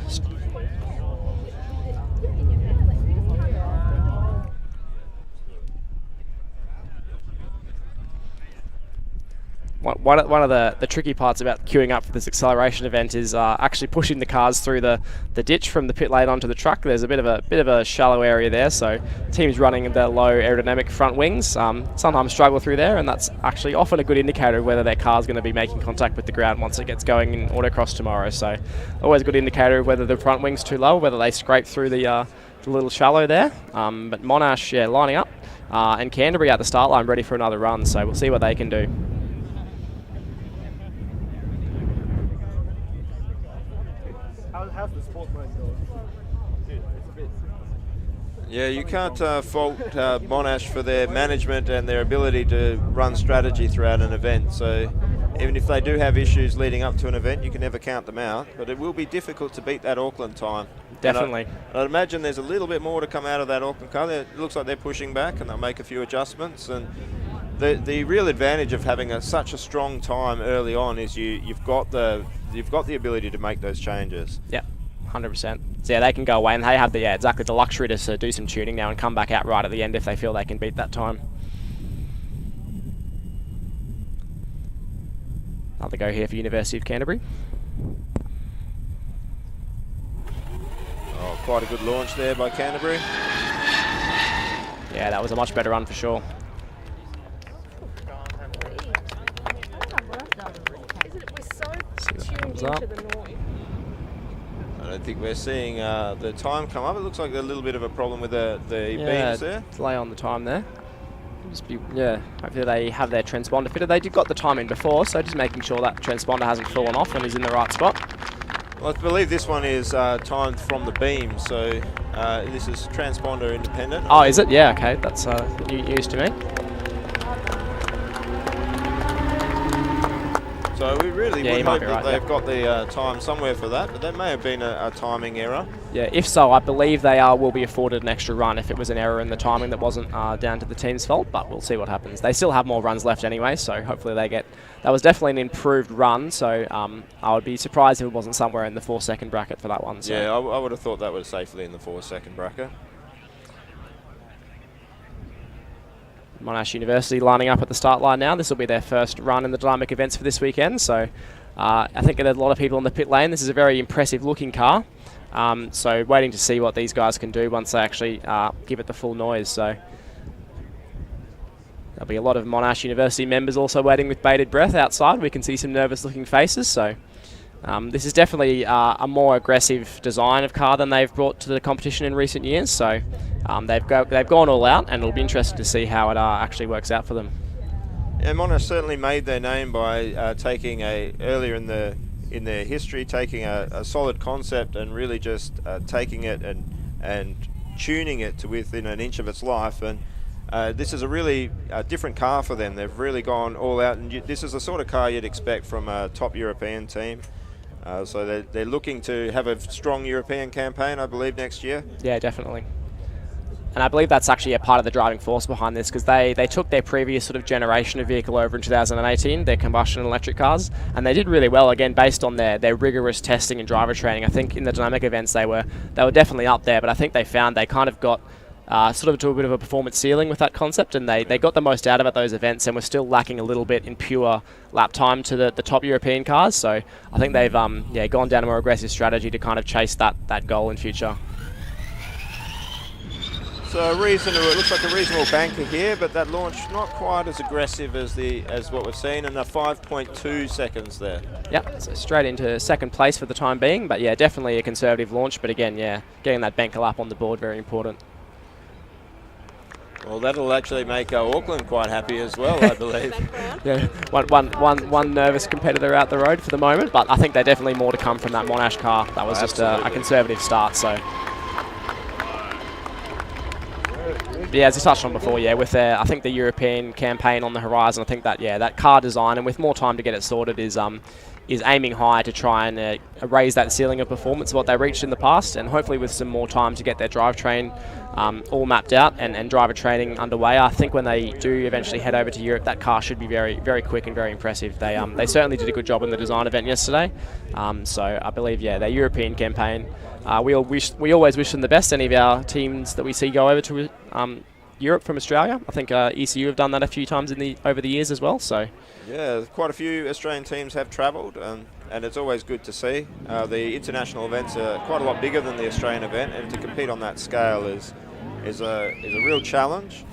C: One of the tricky parts about queuing up for this acceleration event is actually pushing the cars through the ditch from the pit lane onto the truck. There's a bit of a shallow area there, so teams running the low aerodynamic front wings sometimes struggle through there, and that's actually often a good indicator of whether their car's going to be making contact with the ground once it gets going in autocross tomorrow. So always a good indicator of whether the front wing's too low, whether they scrape through the little shallow there. But Monash, yeah, lining up, and Canterbury at the start line ready for another run, so we'll see what they can do.
B: How's the sport mode going? It's a bit.
A: Yeah, you can't fault Monash for their management and their ability to run strategy throughout an event. So even if they do have issues leading up to an event, you can never count them out. But it will be difficult to beat that Auckland time.
C: Definitely.
A: I'd imagine there's a little bit more to come out of that Auckland car. It looks like they're pushing back and they'll make a few adjustments. And the real advantage of having such a strong time early on is you've got the ability to make those changes.
C: Yeah. 100%. So yeah, they can go away and they have exactly the luxury to do some tuning now and come back out right at the end if they feel they can beat that time. Another go here for University of Canterbury.
A: Oh, quite a good launch there by Canterbury.
C: Yeah, that was a much better run for sure. Thumbs up.
A: I don't think we're seeing the time come up. It looks like a little bit of a problem with the beams there.
C: Delay on the time there. Hopefully they have their transponder fitted. They did got the time in before, so just making sure that transponder hasn't fallen off and is in the right spot.
A: Well, I believe this one is timed from the beam, so this is transponder independent.
C: Oh, is it? Yeah, okay. That's news to me.
A: So we really would
C: might
A: hope that they've got the time somewhere for that, but that may have been a timing error.
C: Yeah, if so, I believe they will be afforded an extra run if it was an error in the timing that wasn't down to the team's fault, but we'll see what happens. They still have more runs left anyway, so hopefully they get... That was definitely an improved run, so I would be surprised if it wasn't somewhere in the 4-second bracket for that one. So.
A: Yeah, I would have thought that was safely in the 4-second bracket.
C: Monash University lining up at the start line now. This will be their first run in the dynamic events for this weekend, so I think there's a lot of people in the pit lane. This is a very impressive looking car, so waiting to see what these guys can do once they actually give it the full noise. So there'll be a lot of Monash University members also waiting with bated breath outside. We can see some nervous looking faces, so this is definitely a more aggressive design of car than they've brought to the competition in recent years, so they've gone all out, and it'll be interesting to see how it actually works out for them.
A: Yeah, Monash certainly made their name by taking earlier in their history, taking a solid concept and really just taking it and tuning it to within an inch of its life. And this is a really different car for them. They've really gone all out, and this is the sort of car you'd expect from a top European team. So they're looking to have a strong European campaign, I believe, next year.
C: Yeah, definitely. And I believe that's actually a part of the driving force behind this, because they took their previous sort of generation of vehicle over in 2018, their combustion electric cars, and they did really well, again, based on their rigorous testing and driver training. I think in the dynamic events they were definitely up there, but I think they found they kind of got sort of to a bit of a performance ceiling with that concept, and they got the most out of it those events, and were still lacking a little bit in pure lap time to the top European cars. So I think they've gone down a more aggressive strategy to kind of chase that goal in future.
A: So it looks like a reasonable banker here, but that launch not quite as aggressive as what we've seen, and the 5.2 seconds there.
C: Yep, so straight into second place for the time being, but yeah, definitely a conservative launch, but again, yeah, getting that banker lap on the board, very important.
A: Well, that'll actually make Auckland quite happy as well, I believe.
C: Yeah, one nervous competitor out the road for the moment, but I think there's definitely more to come from that Monash car. That was just a conservative start, so... Yeah, as I touched on before, yeah, with I think the European campaign on the horizon, I think that that car design, and with more time to get it sorted, is aiming high to try and raise that ceiling of performance of what they reached in the past, and hopefully with some more time to get their drivetrain all mapped out and driver training underway. I think when they do eventually head over to Europe, that car should be very, very quick and very impressive. They certainly did a good job in the design event yesterday, so I believe their European campaign. We always wish them the best. Any of our teams that we see go over to Europe from Australia, I think ECU have done that a few times over the years as well. So
A: yeah, quite a few Australian teams have travelled, and it's always good to see. The international events are quite a lot bigger than the Australian event, and to compete on that scale is a real challenge.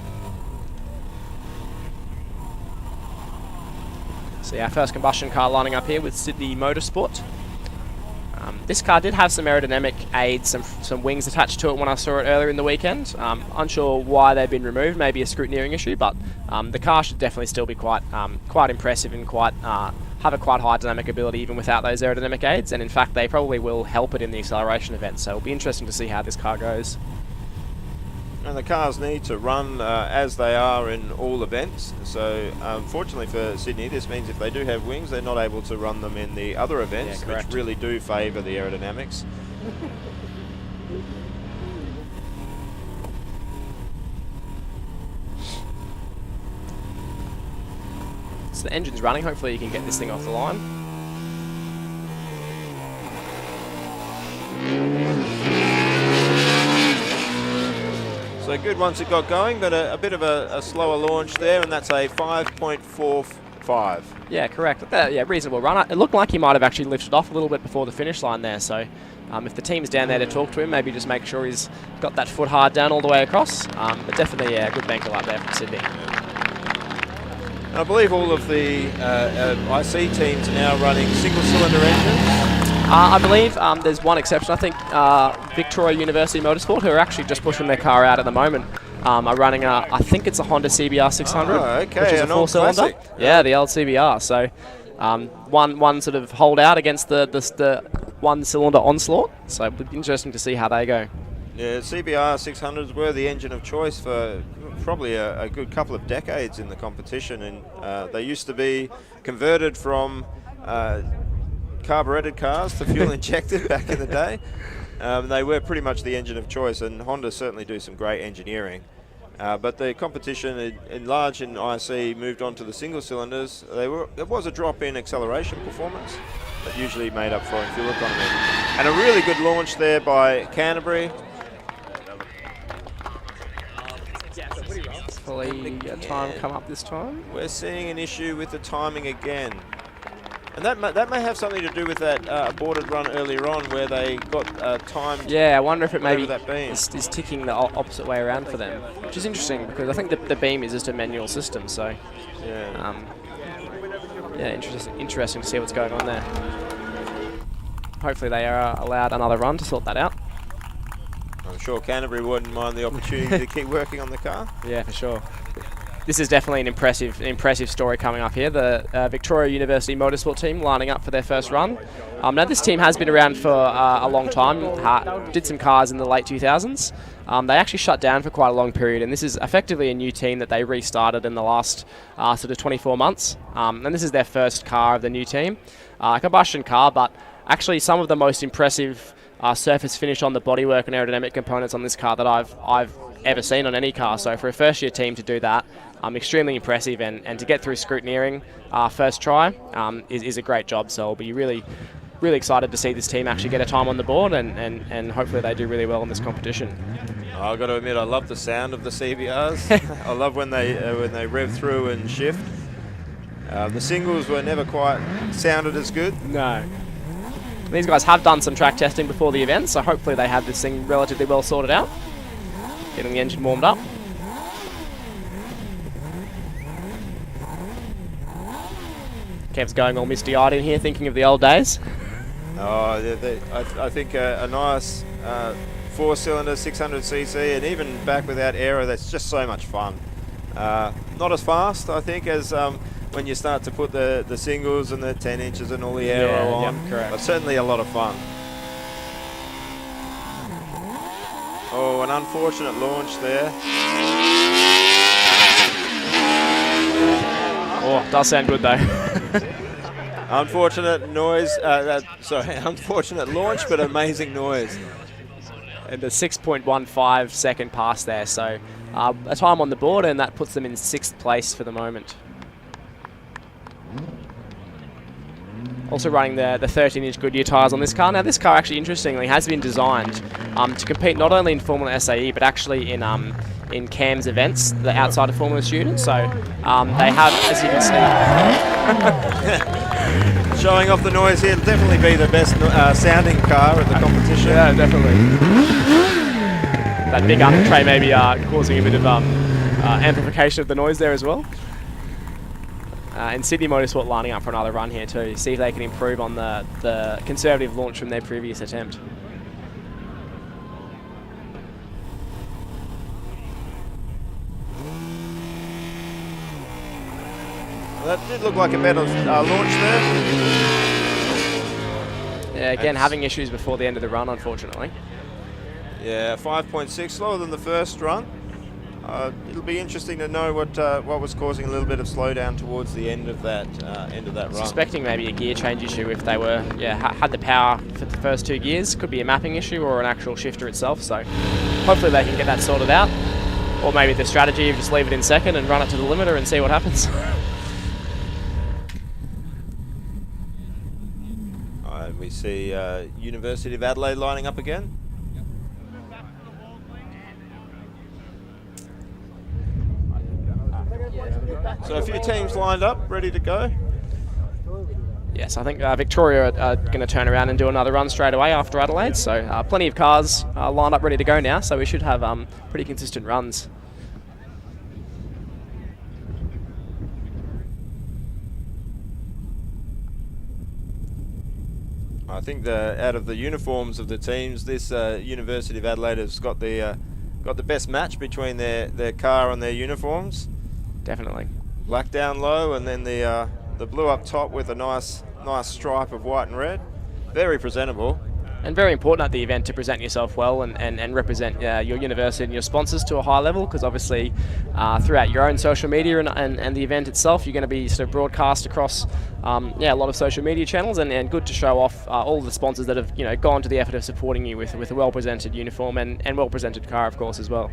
C: So our first combustion car lining up here with Sydney Motorsport. This car did have some aerodynamic aids, some wings attached to it when I saw it earlier in the weekend. Unsure why they've been removed, maybe a scrutineering issue, but the car should definitely still be quite impressive and quite have a quite high dynamic ability even without those aerodynamic aids, and in fact they probably will help it in the acceleration event, so it'll be interesting to see how this car goes.
A: And the cars need to run as they are in all events, so unfortunately for Sydney this means if they do have wings they're not able to run them in the other events, which really do favour the aerodynamics.
C: So the engine's running, hopefully you can get this thing off the line.
A: So good once it got going, but a bit of a slower launch there, and that's a 5.45.
C: Yeah, correct. Yeah, reasonable run. It looked like he might have actually lifted off a little bit before the finish line there, so if the team's down there to talk to him, maybe just make sure he's got that foot hard down all the way across. But definitely a good banker up there from Sydney.
A: I believe all of the IC teams are now running single-cylinder engines.
C: I believe there's one exception. I think Victoria University Motorsport, who are actually just pushing their car out at the moment, are running I think it's a Honda CBR 600,
A: okay,
C: which is a four-cylinder. Yeah, the old CBR. So one sort of holdout against the one-cylinder onslaught. So it'll be interesting to see how they go.
A: Yeah, CBR 600s were the engine of choice for probably a good couple of decades in the competition, and they used to be converted from carburetted cars to fuel injected back in the day. They were pretty much the engine of choice, and Honda certainly do some great engineering. But the competition in large in IC moved on to the single cylinders. There was a drop in acceleration performance that usually made up for in fuel economy. And a really good launch there by Canterbury.
C: Hopefully a time come up this time.
A: We're seeing an issue with the timing again. And that may have something to do with that aborted run earlier on where they got timed.
C: Yeah, I wonder if it maybe
A: that beam
C: is ticking the opposite way around for them, which is interesting because I think the beam is just a manual system. So
A: yeah,
C: interesting to see what's going on there. Hopefully they are allowed another run to sort that out.
A: I'm sure Canterbury wouldn't mind the opportunity to keep working on the car.
C: Yeah, for sure. This is definitely an impressive story coming up here. The Victoria University Motorsport team lining up for their first run. Now this team has been around for a long time, did some cars in the late 2000s. They actually shut down for quite a long period, and this is effectively a new team that they restarted in the last sort of 24 months. And this is their first car of the new team. A combustion car, but actually some of the most impressive surface finish on the bodywork and aerodynamic components on this car that I've ever seen on any car. So for a first year team to do that, extremely impressive, and to get through scrutineering first try is a great job. So I'll be really excited to see this team actually get a time on the board, and hopefully they do really well in this competition.
A: I've got to admit, I love the sound of the CBRs. I love when they rev through and shift. The singles were never quite sounded as good.
C: No. These guys have done some track testing before the event, so hopefully they have this thing relatively well sorted out. Getting the engine warmed up. Kev's going all misty-eyed in here, thinking of the old days.
A: Oh, I think a nice four-cylinder 600cc, and even back without aero, that's just so much fun. Not as fast, I think, as when you start to put the singles and the 10 inches and all the aero on.
C: Yep, correct.
A: But certainly a lot of fun. Oh, an unfortunate launch there.
C: Oh, does sound good though.
A: Unfortunate noise, unfortunate launch, but amazing noise.
C: And a 6.15 second pass there, so a time on the board, and that puts them in 6th place for the moment. Also running the 13-inch Goodyear tyres on this car. Now this car actually, interestingly, has been designed to compete not only in Formula SAE, but actually in CAM's events, the outside of Formula students. So they have, as you can see...
A: Showing off the noise here, it'll definitely be the best sounding car at the competition.
C: Yeah, definitely. That big tray maybe causing a bit of amplification of the noise there as well. And Sydney Motorsport lining up for another run here too, see if they can improve on the conservative launch from their previous attempt.
A: That did look like a better launch there.
C: Yeah, again, having issues before the end of the run, unfortunately.
A: Yeah, 5.6, slower than the first run. It'll be interesting to know what was causing a little bit of slowdown towards the end of that run.
C: Suspecting maybe a gear change issue if they were, had the power for the first 2 gears. Could be a mapping issue or an actual shifter itself. So hopefully they can get that sorted out. Or maybe the strategy of just leave it in second and run it to the limiter and see what happens.
A: We see University of Adelaide lining up again. So a few teams lined up, ready to go.
C: Yes, I think Victoria are going to turn around and do another run straight away after Adelaide. So plenty of cars lined up ready to go now. So we should have pretty consistent runs.
A: I think out of the uniforms of the teams, this University of Adelaide has got the best match between their car and their uniforms.
C: Definitely.
A: Black down low, and then the blue up top with a nice stripe of white and red. Very presentable.
C: And very important at the event to present yourself well and represent your university and your sponsors to a high level, because obviously throughout your own social media and the event itself, you're going to be sort of broadcast across a lot of social media channels, and good to show off all the sponsors that have gone to the effort of supporting you with a well-presented uniform and well-presented car, of course, as well.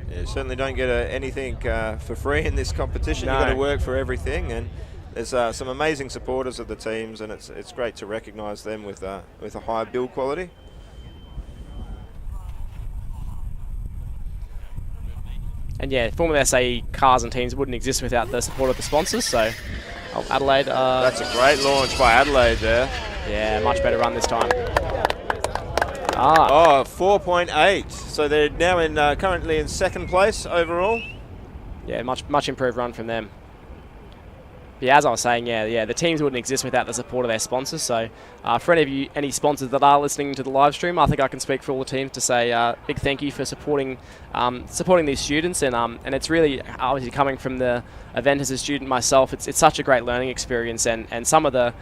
A: Yeah, you certainly don't get anything for free in this competition.
C: No.
A: You've got to work for everything, and there's some amazing supporters of the teams, and it's great to recognise them with a high build quality.
C: And yeah, Formula SAE cars and teams wouldn't exist without the support of the sponsors. So Adelaide.
A: That's a great launch by Adelaide there.
C: Yeah, much better run this time.
A: 4.8. So they're now currently in second place overall.
C: Yeah, much improved run from them. Yeah, as I was saying, the teams wouldn't exist without the support of their sponsors. So for any sponsors that are listening to the live stream, I think I can speak for all the teams to say big thank you for supporting these students. And it's really, obviously coming from the event as a student myself, it's such a great learning experience. And some of the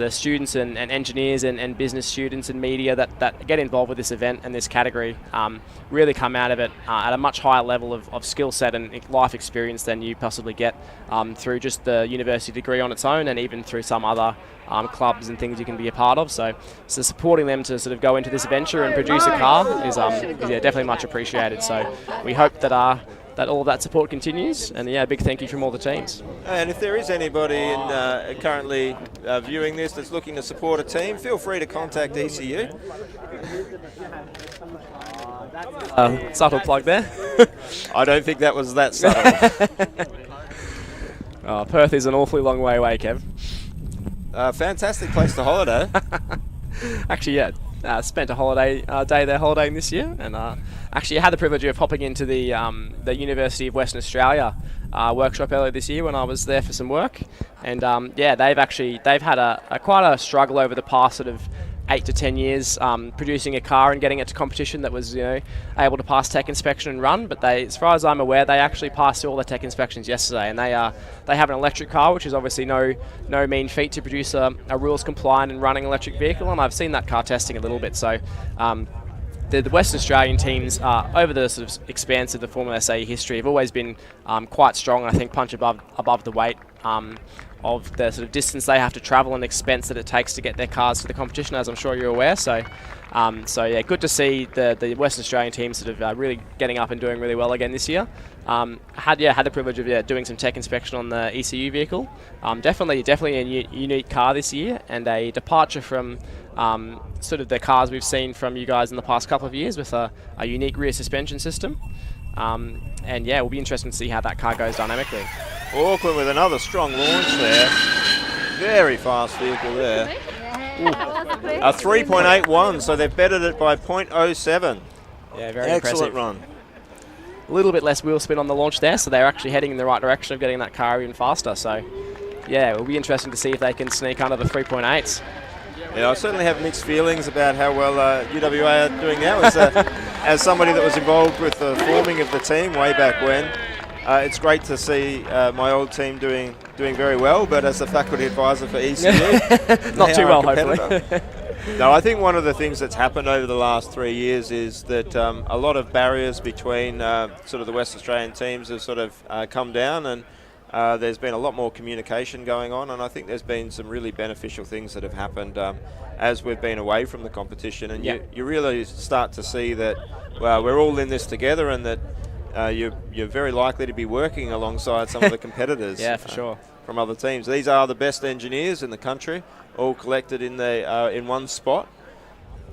C: students and engineers and business students and media that get involved with this event and this category really come out of it at a much higher level of skill set and life experience than you possibly get through just the university degree on its own, and even through some other clubs and things you can be a part of. So supporting them to sort of go into this venture and produce a car is definitely much appreciated. So we hope that all of that support continues, and big thank you from all the teams. And
A: if there is anybody currently viewing this that's looking to support a team, feel free to contact ECU.
C: Subtle plug there.
A: I don't think that was that subtle.
C: Perth is an awfully long way away, Kev.
A: Fantastic place to holiday.
C: Actually, spent a holiday day there holidaying this year, and actually had the privilege of hopping into the University of Western Australia workshop earlier this year when I was there for some work, and they've had quite a struggle over the past sort of 8 to 10 years producing a car and getting it to competition that was able to pass tech inspection and run. But as far as I'm aware, they actually passed all the tech inspections yesterday, and they have an electric car, which is obviously no mean feat to produce a rules compliant and running electric vehicle. And I've seen that car testing a little bit. So the Western Australian teams over the sort of expanse of the Formula SAE history have always been quite strong, and I think punch above the weight of the sort of distance they have to travel and expense that it takes to get their cars to the competition, as I'm sure you're aware. So good to see the Western Australian team sort of really getting up and doing really well again this year. Had the privilege of doing some tech inspection on the ECU vehicle. Definitely a unique car this year, and a departure from sort of the cars we've seen from you guys in the past couple of years, with a unique rear suspension system. We'll be interested to see how that car goes dynamically.
A: Auckland with another strong launch there. Very fast vehicle there. A 3.81, so they've bettered it by 0.07.
C: Yeah, very
A: excellent
C: impressive
A: run.
C: A little bit less wheel spin on the launch there, so they're actually heading in the right direction of getting that car even faster. So, it'll be interesting to see if they can sneak under the 3.8s.
A: Yeah, I certainly have mixed feelings about how well UWA are doing now. As somebody that was involved with the forming of the team way back when, it's great to see my old team doing doing very well, but as the faculty advisor for ECU,
C: not too well,
A: hopefully.
C: hopefully.
A: No, I think one of the things that's happened over the last 3 years is that a lot of barriers between sort of the West Australian teams have sort of come down, and there's been a lot more communication going on, and I think there's been some really beneficial things that have happened as we've been away from the competition, and you really start to see that, well, we're all in this together, and that you're very likely to be working alongside some of the competitors.
C: Yeah, for sure.
A: From other teams. These are the best engineers in the country, all collected in one spot.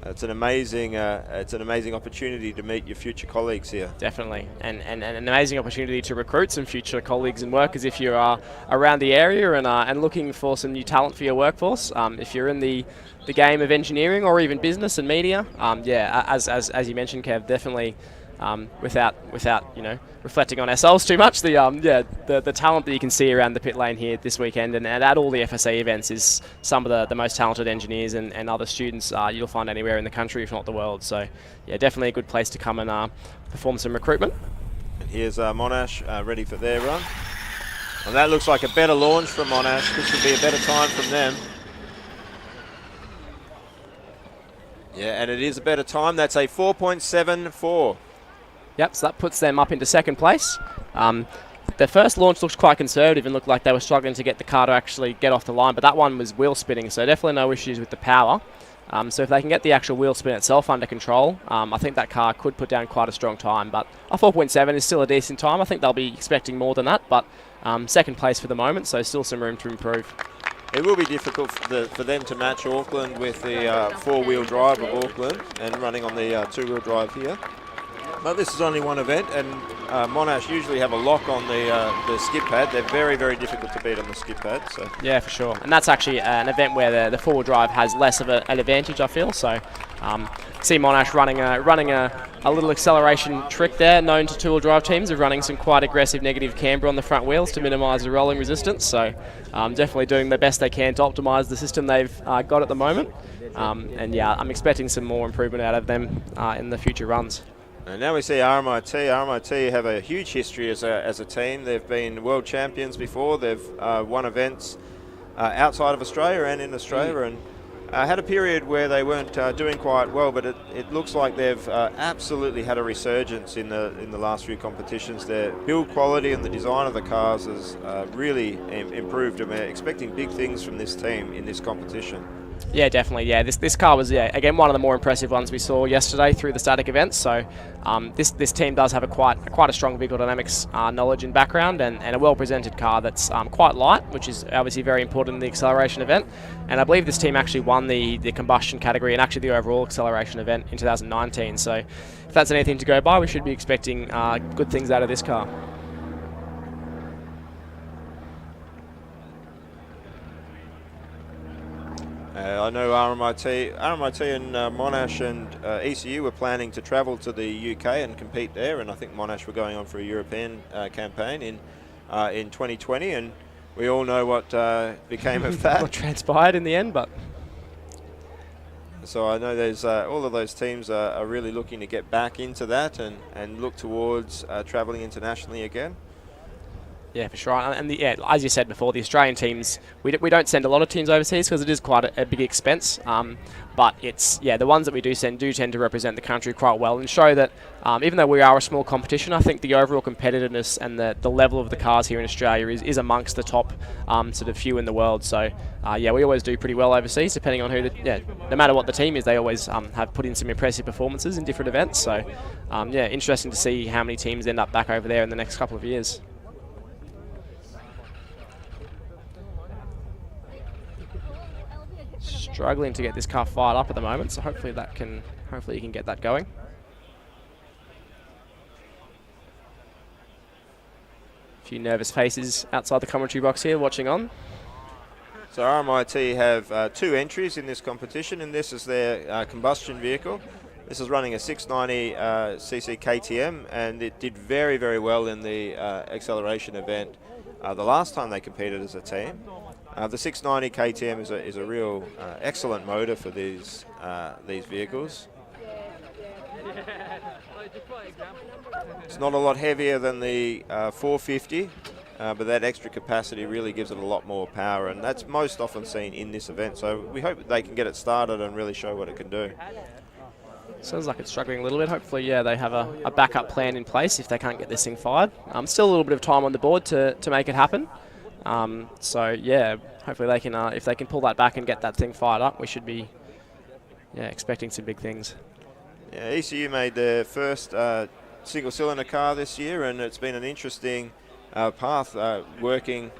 A: It's an amazing opportunity to meet your future colleagues here.
C: Definitely, and an amazing opportunity to recruit some future colleagues and workers if you are around the area and looking for some new talent for your workforce. If you're in the game of engineering or even business and media, as you mentioned, Kev, definitely. Without reflecting on ourselves too much, the talent that you can see around the pit lane here this weekend and at all the FSA events is some of the most talented engineers and other students you'll find anywhere in the country, if not the world. So yeah, definitely a good place to come and perform some recruitment.
A: And here's Monash ready for their run. And that looks like a better launch from Monash. This would be a better time from them. Yeah, and it is a better time. That's a 4.74.
C: Yep, so that puts them up into second place. Their first launch looks quite conservative and looked like they were struggling to get the car to actually get off the line, but that one was wheel spinning, so definitely no issues with the power. So if they can get the actual wheel spin itself under control, I think that car could put down quite a strong time, but a 4.7 is still a decent time. I think they'll be expecting more than that, but second place for the moment, so still some room to improve.
A: It will be difficult for them to match Auckland with the four-wheel drive of Auckland and running on the two-wheel drive here. But this is only one event, and Monash usually have a lock on the skid pad. They're very, very difficult to beat on the skid pad. So.
C: Yeah, for sure. And that's actually an event where the four-wheel drive has less of an advantage, I feel. So see Monash running a little acceleration trick there, known to two-wheel drive teams of running some quite aggressive negative camber on the front wheels to minimise the rolling resistance. So definitely doing the best they can to optimise the system they've got at the moment. And yeah, I'm expecting some more improvement out of them in the future runs.
A: And now we see RMIT. RMIT have a huge history as a team. They've been world champions before. They've won events outside of Australia and in Australia, and had a period where they weren't doing quite well. But it looks like they've absolutely had a resurgence in the last few competitions. Their build quality and the design of the cars has really improved, and we're expecting big things from this team in this competition.
C: Yeah, definitely. Yeah, this car was again one of the more impressive ones we saw yesterday through the static events. So this team does have quite a strong vehicle dynamics knowledge and background, and a well presented car that's quite light, which is obviously very important in the acceleration event. And I believe this team actually won the combustion category and actually the overall acceleration event in 2019. So if that's anything to go by, we should be expecting good things out of this car.
A: I know RMIT and Monash and ECU were planning to travel to the UK and compete there, and I think Monash were going on for a European campaign in 2020, and we all know what became of that.
C: What transpired in the end, but...
A: So I know there's all of those teams are really looking to get back into that and look towards travelling internationally again.
C: Yeah, for sure. And as you said before, the Australian teams, we don't send a lot of teams overseas because it is quite a big expense. But it's the ones that we do send do tend to represent the country quite well and show that even though we are a small competition, I think the overall competitiveness and the level of the cars here in Australia is amongst the top sort of few in the world. So we always do pretty well overseas, depending on who no matter what the team is, they always have put in some impressive performances in different events. So interesting to see how many teams end up back over there in the next couple of years. Struggling to get this car fired up at the moment, so hopefully you can get that going. A few nervous faces outside the commentary box here watching on.
A: So RMIT have two entries in this competition, and this is their combustion vehicle. This is running a 690cc KTM, and it did very, very well in the acceleration event the last time they competed as a team. The 690 KTM is a real excellent motor for these vehicles. It's not a lot heavier than the 450, but that extra capacity really gives it a lot more power, and that's most often seen in this event. So we hope that they can get it started and really show what it can do.
C: Sounds like it's struggling a little bit. Hopefully, yeah, they have a backup plan in place if they can't get this thing fired. Still a little bit of time on the board to make it happen. So yeah, hopefully they can if they can pull that back and get that thing fired up, we should be expecting some big things.
A: Yeah, ECU made their first single-cylinder car this year, and it's been an interesting path, moving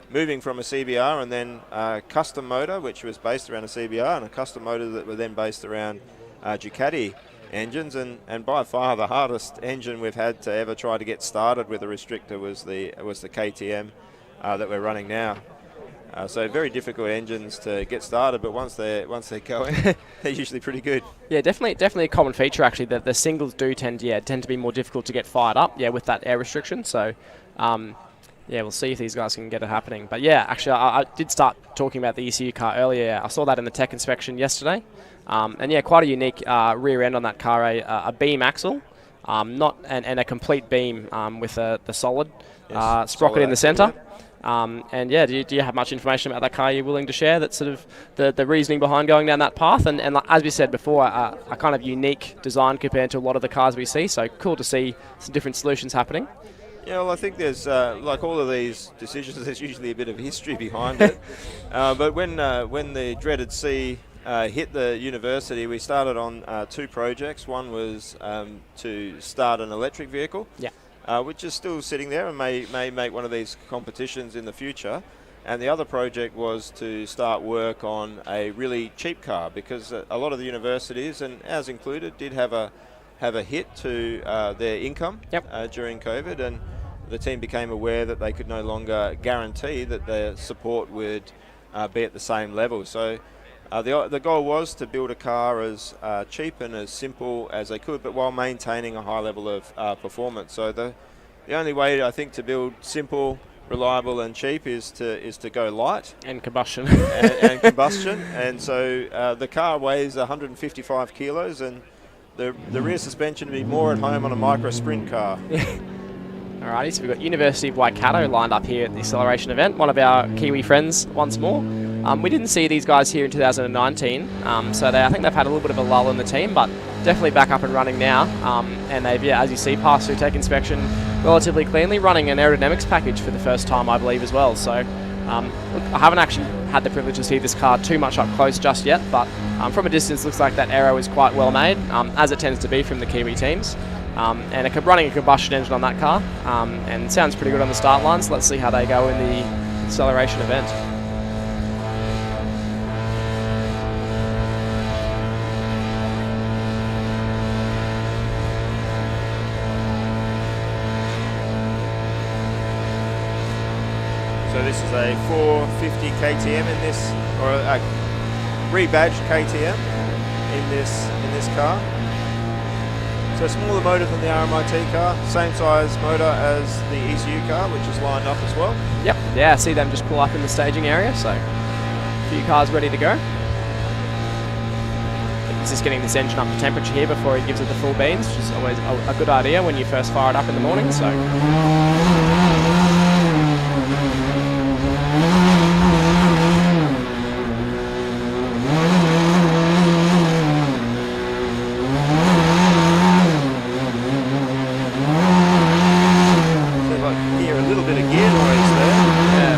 A: from a CBR and then a custom motor, which was based around a CBR, and a custom motor that were then based around Ducati engines, and by far the hardest engine we've had to ever try to get started with a restrictor was the KTM that we're running now. So very difficult engines to get started, but once they're going, they're usually pretty good. Yeah,
C: definitely a common feature actually, that the singles do tend to be more difficult to get fired up. Yeah, with that air restriction. So. Yeah, we'll see if these guys can get it happening. But yeah, actually, I did start talking about the ECU car earlier. I saw that in the tech inspection yesterday. And yeah, quite a unique rear end on that car, a beam axle, and a complete beam with the solid sprocket in the centre. And yeah, do you have much information about that car you're willing to share? That's sort of the reasoning behind going down that path. And as we said before, a kind of unique design compared to a lot of the cars we see. So cool to see some different solutions happening.
A: Yeah, well, I think there's, like all of these decisions, there's usually a bit of history behind it. But when the dreaded C hit the university, we started on 2 projects. One was to start an electric vehicle, which is still sitting there and may make one of these competitions in the future. And the other project was to start work on a really cheap car, because a lot of the universities, and ours included, did have a hit to their income during COVID, and the team became aware that they could no longer guarantee that their support would be at the same level. So the goal was to build a car as cheap and as simple as they could, but while maintaining a high level of performance. So the only way, I think, to build simple, reliable and cheap is to go light.
C: And combustion.
A: and combustion. And so the car weighs 155 kilos, and the rear suspension would be more at home on a micro sprint car.
C: Alrighty, so we've got University of Waikato lined up here at the acceleration event, one of our Kiwi friends once more. We didn't see these guys here in 2019, so I think they've had a little bit of a lull in the team, but definitely back up and running now. And they've, as you see, passed through tech inspection relatively cleanly, running an aerodynamics package for the first time, I believe, as well. So look, I haven't actually had the privilege to see this car too much up close just yet, but from a distance looks like that aero is quite well made, as it tends to be from the Kiwi teams. And running a combustion engine on that car, and sounds pretty good on the start line, so let's see how they go in the acceleration event.
A: So this is a 450 KTM in this, or a rebadged KTM in this car. So smaller motor than the RMIT car, same size motor as the ECU car, which is lined up as well.
C: Yep, yeah, I see them just pull up in the staging area, so a few cars ready to go. He's just getting this engine up to temperature here before he gives it the full beans, which is always a good idea when you first fire it up in the morning. So.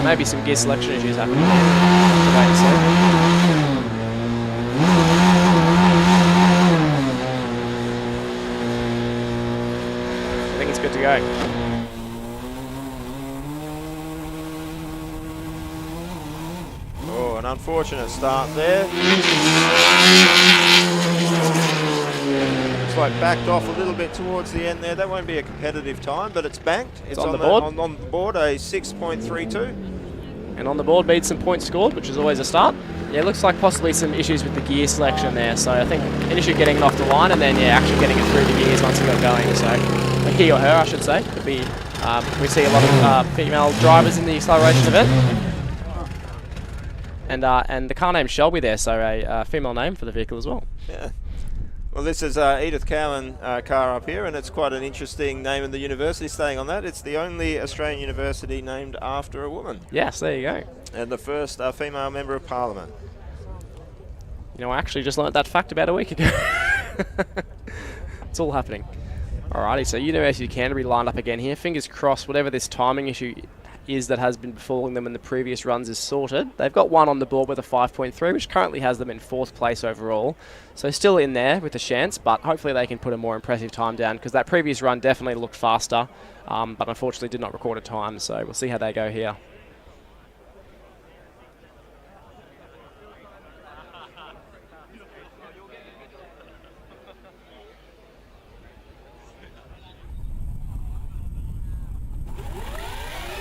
C: Maybe some gear selection issues happening there. Wait and see. I think it's good to go.
A: Oh, an unfortunate start there. Looks like backed off a little bit towards the end there. That won't be a competitive time, but it's banked. It's
C: on the board.
A: On the board, a 6.32.
C: And on the board beats some points scored, which is always a start. Yeah, it looks like possibly some issues with the gear selection there. So I think initially getting it off the line, and then actually getting it through the gears once it got going. So he or her, I should say, could be. We see a lot of female drivers in the acceleration event. And the car name's Shelby there, so a female name for the vehicle as well.
A: Yeah. Well, this is Edith Cowan car up here, and it's quite an interesting name in the university, staying on that. It's the only Australian university named after a woman.
C: Yes, there you go.
A: And the first female member of parliament.
C: You know, I actually just learnt that fact about a week ago. It's all happening. Alrighty, so University of Canterbury lined up again here. Fingers crossed, whatever this timing issue is that has been befalling them in the previous runs is sorted. They've got one on the board with a 5.3, which currently has them in 4th place overall. So still in there with a chance, but hopefully they can put a more impressive time down, because that previous run definitely looked faster, but unfortunately did not record a time. So we'll see how they go here.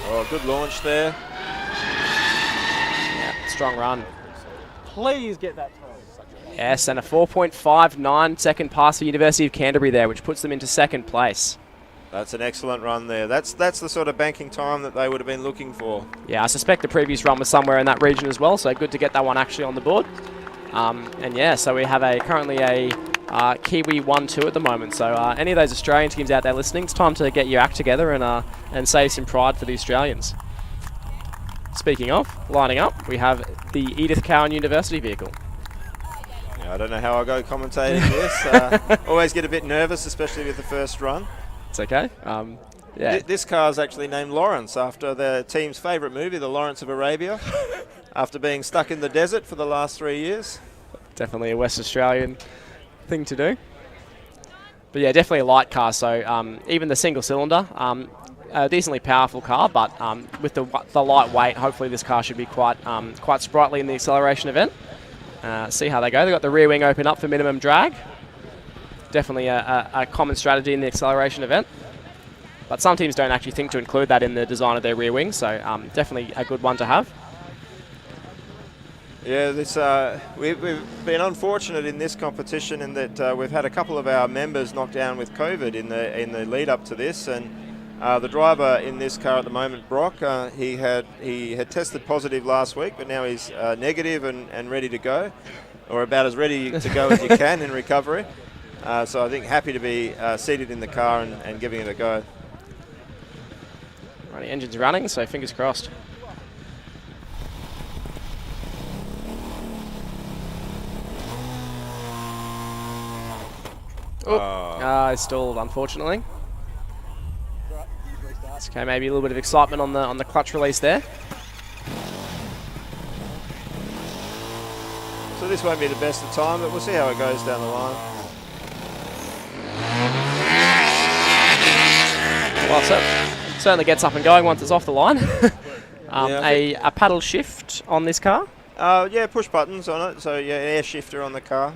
A: Oh, good launch there.
C: Yeah, strong run.
B: Please get that time.
C: Yes, and a 4.59 second pass for University of Canterbury there, which puts them into 2nd place.
A: That's an excellent run there. That's the sort of banking time that they would have been looking for.
C: Yeah, I suspect the previous run was somewhere in that region as well, so good to get that one actually on the board. And yeah, so we have currently a Kiwi 1-2 at the moment. So any of those Australian teams out there listening, it's time to get your act together and save some pride for the Australians. Speaking of, lining up, we have the Edith Cowan University vehicle.
A: Yeah, I don't know how I go commentating this. Always get a bit nervous, especially with the first run.
C: It's okay. Yeah.
A: This car is actually named Lawrence after the team's favourite movie, The Lawrence of Arabia, after being stuck in the desert for the last 3 years.
C: Definitely a West Australian thing to do. But yeah, definitely a light car. So even the single cylinder, a decently powerful car, but with the light weight, hopefully this car should be quite sprightly in the acceleration event. See how they go. They've got the rear wing open up for minimum drag. Definitely a common strategy in the acceleration event. But some teams don't actually think to include that in the design of their rear wing, so definitely a good one to have.
A: Yeah, we've been unfortunate in this competition in that we've had a couple of our members knocked down with COVID in the lead up to this, and the driver in this car at the moment, Brock, he had tested positive last week, but now he's negative and ready to go, or about as ready to go as you can in recovery. So I think happy to be seated in the car and giving it a go.
C: Right, engine's running, so fingers crossed. Oh, stalled, unfortunately. Okay, maybe a little bit of excitement on the clutch release there.
A: So this won't be the best of time, but we'll see how it goes down the line.
C: Well, so certainly gets up and going once it's off the line. A paddle shift on this car?
A: Yeah, push buttons on it. So yeah, air shifter on the car.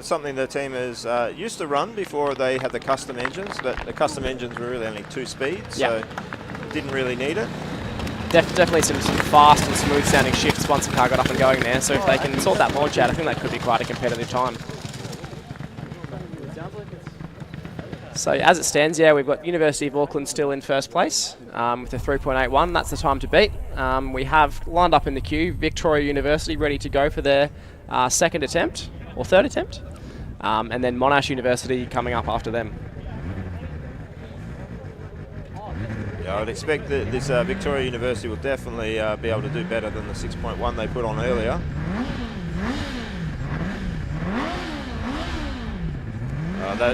A: Something the team has used to run before they had the custom engines, but the custom engines were really only 2 speeds, so didn't really need it.
C: Definitely some fast and smooth sounding shifts once the car got up and going there, so if they can sort that launch out, I think that could be quite a competitive time. So as it stands, yeah, we've got University of Auckland still in first place with a 3.81. That's the time to beat. We have lined up in the queue Victoria University ready to go for their 2nd attempt, or 3rd attempt, and then Monash University coming up after them.
A: Yeah, I'd expect that this Victoria University will definitely be able to do better than the 6.1 they put on earlier.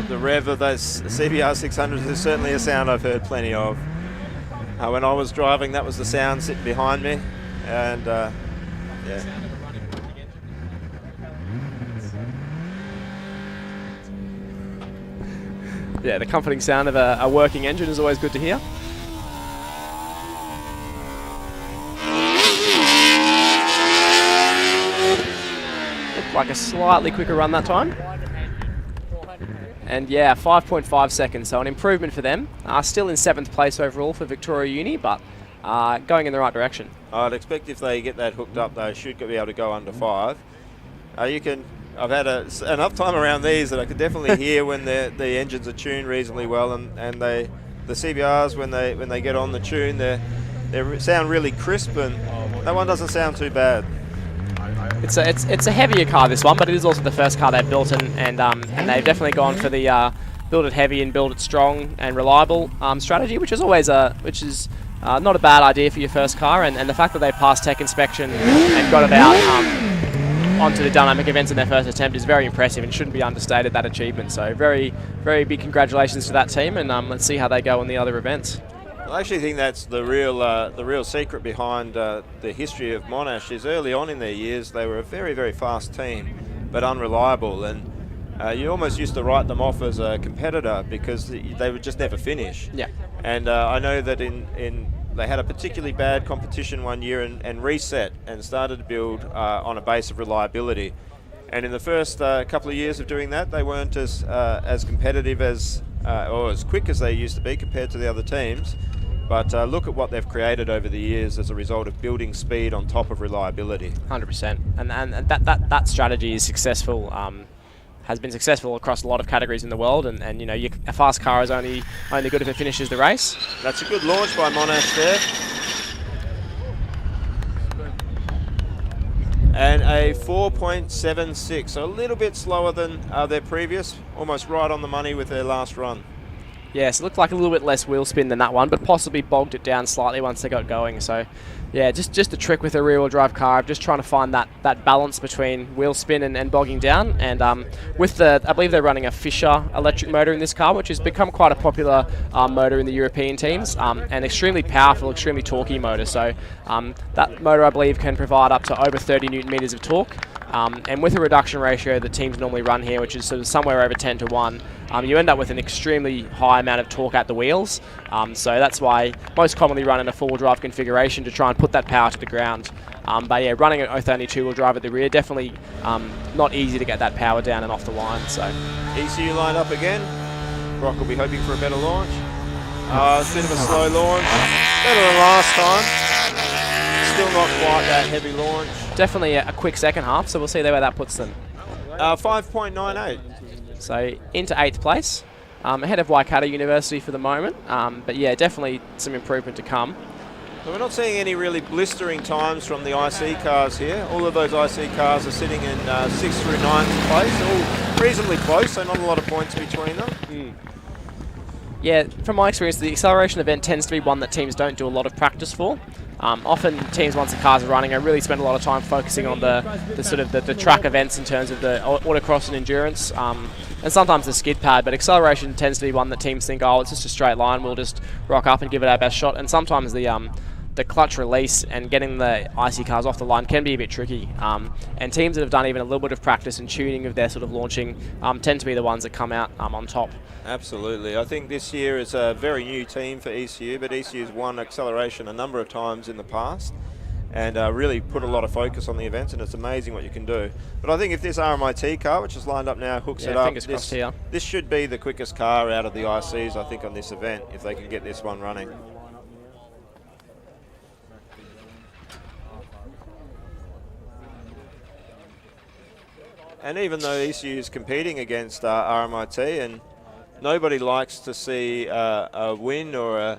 A: The rev of those CBR 600s is certainly a sound I've heard plenty of. When I was driving, that was the sound sitting behind me, and yeah.
C: Yeah, the comforting sound of a working engine is always good to hear. Looked like a slightly quicker run that time. And yeah, 5.5 seconds, so an improvement for them. Still in 7th place overall for Victoria Uni, but going in the right direction.
A: I'd expect if they get that hooked up, they should be able to go under 5. I've had enough time around these that I could definitely hear when the engines are tuned reasonably well, and the CBRs when they get on the tune, they sound really crisp, and that one doesn't sound too bad.
C: it's a heavier car, this one, but it is also the first car they've built, and they've definitely gone for the build it heavy and build it strong and reliable strategy, which is always not a bad idea for your first car, and the fact that they passed tech inspection and got it out onto the dynamic events in their first attempt is very impressive and shouldn't be understated, that achievement. So very, very big congratulations to that team, and let's see how they go in the other events.
A: I actually think that's the real secret behind the history of Monash. Is early on in their years they were a very, very fast team, but unreliable, and you almost used to write them off as a competitor because they would just never finish.
C: Yeah.
A: And I know that they had a particularly bad competition one year and reset and started to build on a base of reliability. And in the first couple of years of doing that, they weren't as competitive or as quick as they used to be compared to the other teams. But look at what they've created over the years as a result of building speed on top of reliability.
C: 100%. And that strategy is successful. Has been successful across a lot of categories in the world, and you know, a fast car is only good if it finishes the race.
A: That's a good launch by Monash there. And a 4.76, so a little bit slower than their previous, almost right on the money with their last run.
C: Yes, it looked like a little bit less wheel spin than that one, but possibly bogged it down slightly once they got going. So, yeah, just a trick with a rear-wheel drive car, just trying to find that balance between wheel spin and bogging down. And with I believe they're running a Fisher electric motor in this car, which has become quite a popular motor in the European teams, and extremely powerful, extremely torquey motor. So that motor, I believe, can provide up to over 30 Newton meters of torque. And with a reduction ratio that teams normally run here, which is sort of somewhere over 10 to 1, you end up with an extremely high amount of torque at the wheels. So that's why most commonly run in a four-wheel drive configuration to try and put that power to the ground. But yeah, running it with only two-wheel drive at the rear, definitely not easy to get that power down and off the line. So
A: ECU lined up again. Brock will be hoping for a better launch. It's a bit of a slow launch. Better than last time. Still not quite that heavy launch.
C: Definitely a quick second half, so we'll see where that puts them.
A: 5.98.
C: So into 8th place, ahead of Waikato University for the moment. But yeah, definitely some improvement to come.
A: So we're not seeing any really blistering times from the IC cars here. All of those IC cars are sitting in 6th through 9th place, all reasonably close, so not a lot of points between them.
C: Yeah, from my experience, the acceleration event tends to be one that teams don't do a lot of practice for. Often teams, once the cars are running, really spend a lot of time focusing on the track events in terms of the autocross and endurance, and sometimes the skid pad, but acceleration tends to be one that teams think, oh, it's just a straight line, we'll just rock up and give it our best shot, and sometimes the clutch release and getting the IC cars off the line can be a bit tricky. And teams that have done even a little bit of practice and tuning of their sort of launching tend to be the ones that come out on top.
A: Absolutely. I think this year is a very new team for ECU, but ECU's won acceleration a number of times in the past and really put a lot of focus on the events, and it's amazing what you can do. But I think if this RMIT car, which is lined up now, hooks it up, this should be the quickest car out of the ICs, I think, on this event, if they can get this one running. And even though ECU is competing against RMIT, and nobody likes to see a win or a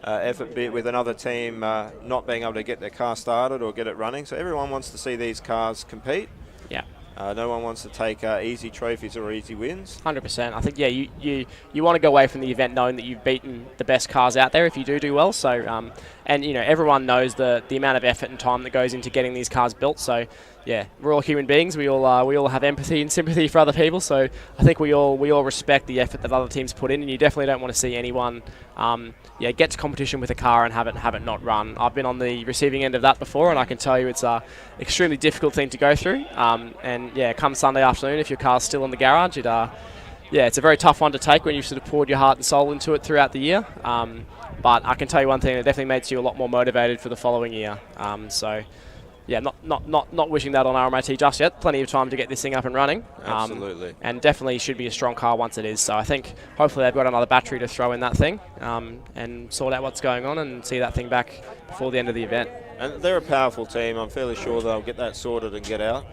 A: effort with another team not being able to get their car started or get it running, so everyone wants to see these cars compete.
C: Yeah.
A: No one wants to take easy trophies or easy wins.
C: 100%. I think, yeah, you want to go away from the event knowing that you've beaten the best cars out there if you do well. So, and you know, everyone knows the amount of effort and time that goes into getting these cars built. So, yeah, we're all human beings. We all have empathy and sympathy for other people. So I think we all respect the effort that other teams put in, and you definitely don't want to see anyone get to competition with a car and have it not run. I've been on the receiving end of that before, and I can tell you it's a extremely difficult thing to go through. And yeah, come Sunday afternoon, if your car's still in the garage, it's a very tough one to take when you've sort of poured your heart and soul into it throughout the year. But I can tell you one thing, it definitely makes you a lot more motivated for the following year. So. Yeah, not wishing that on RMIT just yet. Plenty of time to get this thing up and running.
A: Absolutely.
C: And definitely should be a strong car once it is. So I think hopefully they've got another battery to throw in that thing and sort out what's going on and see that thing back before the end of the event. And
A: they're a powerful team. I'm fairly sure they'll get that sorted and get out.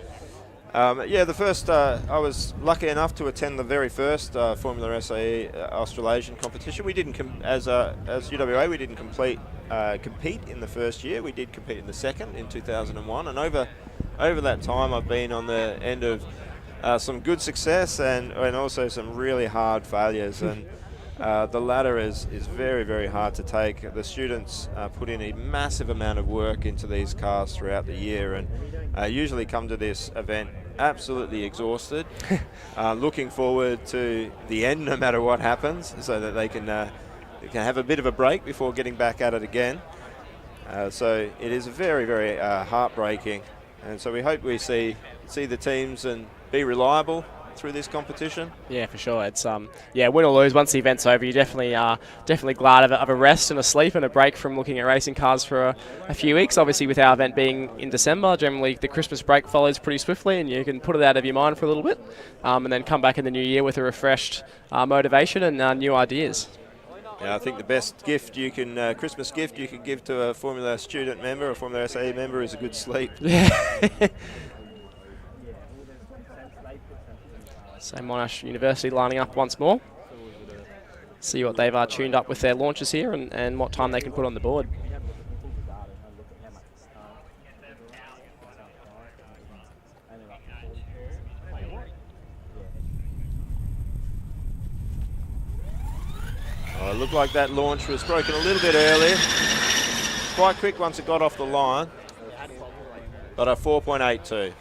A: The first, I was lucky enough to attend the very first Formula SAE-Australasian competition. We didn't, as UWA, we didn't compete in the first year. We did compete in the second in 2001, and over over that time, I've been on the end of some good success and also some really hard failures. And the latter is very, very hard to take. The students put in a massive amount of work into these cars throughout the year, and usually come to this event absolutely exhausted, looking forward to the end no matter what happens, so that they can have a bit of a break before getting back at it again. So it is very, very heartbreaking, and so we hope we see the teams and be reliable through this competition.
C: Yeah, for sure. It's win or lose, once the event's over, you're definitely glad of a rest and a sleep and a break from looking at racing cars for a few weeks. Obviously, with our event being in December, generally the Christmas break follows pretty swiftly, and you can put it out of your mind for a little bit, and then come back in the new year with a refreshed motivation and new ideas.
A: Yeah, I think the best gift you can, Christmas gift you can give to a Formula student member, a Formula SAE member, is a good sleep.
C: Yeah. So Monash University lining up once more. See what they've tuned up with their launches here and what time they can put on the board.
A: It looked like that launch was broken a little bit earlier. Quite quick once it got off the line, but a 4.82.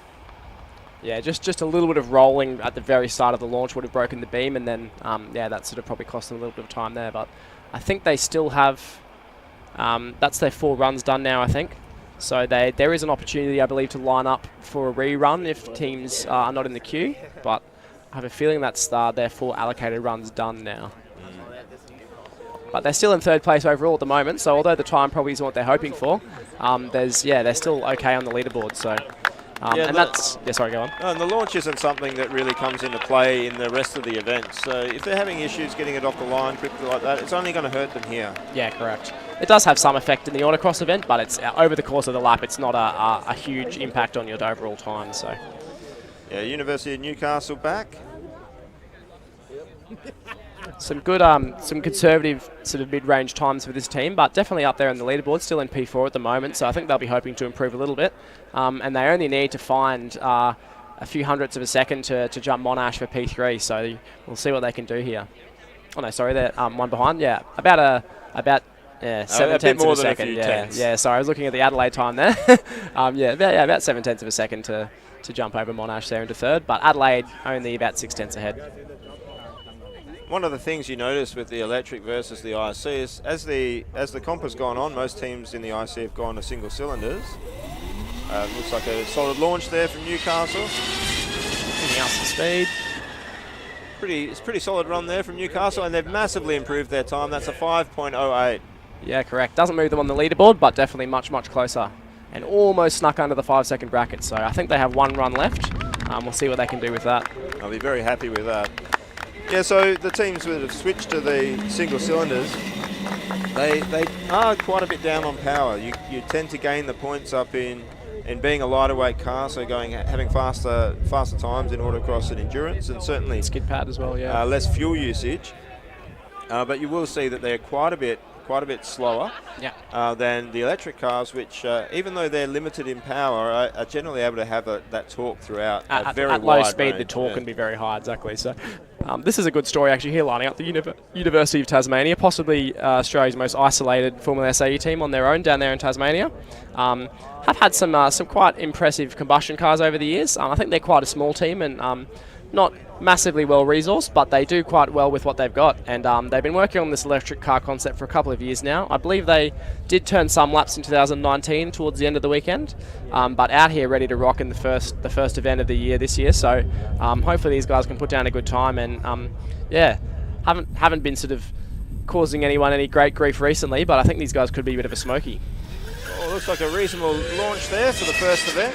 C: Yeah, just a little bit of rolling at the very start of the launch would have broken the beam, and then that sort of probably cost them a little bit of time there. But I think they still have that's their 4 runs done now, I think. So there is an opportunity, I believe, to line up for a rerun if teams are not in the queue. But I have a feeling that's their 4 allocated runs done now. But they're still in 3rd place overall at the moment. So although the time probably isn't what they're hoping for, they're still okay on the leaderboard. So. Sorry, go on.
A: And the launch isn't something that really comes into play in the rest of the event. So if they're having issues getting it off the line quickly like that, it's only going to hurt them here.
C: Yeah, correct. It does have some effect in the autocross event, but it's over the course of the lap. It's not a huge impact on your overall time. So.
A: Yeah, University of Newcastle back.
C: Some good, some conservative sort of mid-range times for this team, but definitely up there in the leaderboard, still in P4 at the moment, so I think they'll be hoping to improve a little bit. And they only need to find a few hundredths of a second to jump Monash for P3, so we'll see what they can do here. Oh no, sorry, they're one behind. Yeah, about 7/10 of a second. Yeah, sorry, I was looking at the Adelaide time there. about 7/10 of a second to jump over Monash there into 3rd, but Adelaide only about 6/10 ahead.
A: One of the things you notice with the electric versus the IC is as the comp has gone on, most teams in the IC have gone to single cylinders. Looks like a solid launch there from Newcastle.
C: Getting out some speed.
A: It's pretty solid run there from Newcastle, and they've massively improved their time. That's a 5.08.
C: Yeah, correct. Doesn't move them on the leaderboard, but definitely much, much closer. And almost snuck under the 5-second bracket. So I think they have 1 run left. We'll see what they can do with that.
A: I'll be very happy with that. Yeah, so the teams that have switched to the single cylinders, they are quite a bit down on power. You tend to gain the points up in being a lighter weight car, so having faster times in autocross and endurance, and certainly
C: skid pad as well. Yeah,
A: less fuel usage. But you will see that they're quite a bit slower than the electric cars, which even though they're limited in power, are generally able to have that torque throughout.
C: At low speed, the torque can be very high. Exactly. So this is a good story actually here, lining up the University of Tasmania, possibly Australia's most isolated Formula SAE team on their own down there in Tasmania. Have had some quite impressive combustion cars over the years. I think they're quite a small team and not massively well resourced, but they do quite well with what they've got, and they've been working on this electric car concept for a couple of years now. I believe they did turn some laps in 2019 towards the end of the weekend, but out here ready to rock in the first event of the year this year. So hopefully these guys can put down a good time, and haven't been sort of causing anyone any great grief recently, but I think these guys could be a bit of a smoky.
A: Oh, looks like a reasonable launch there for the first event.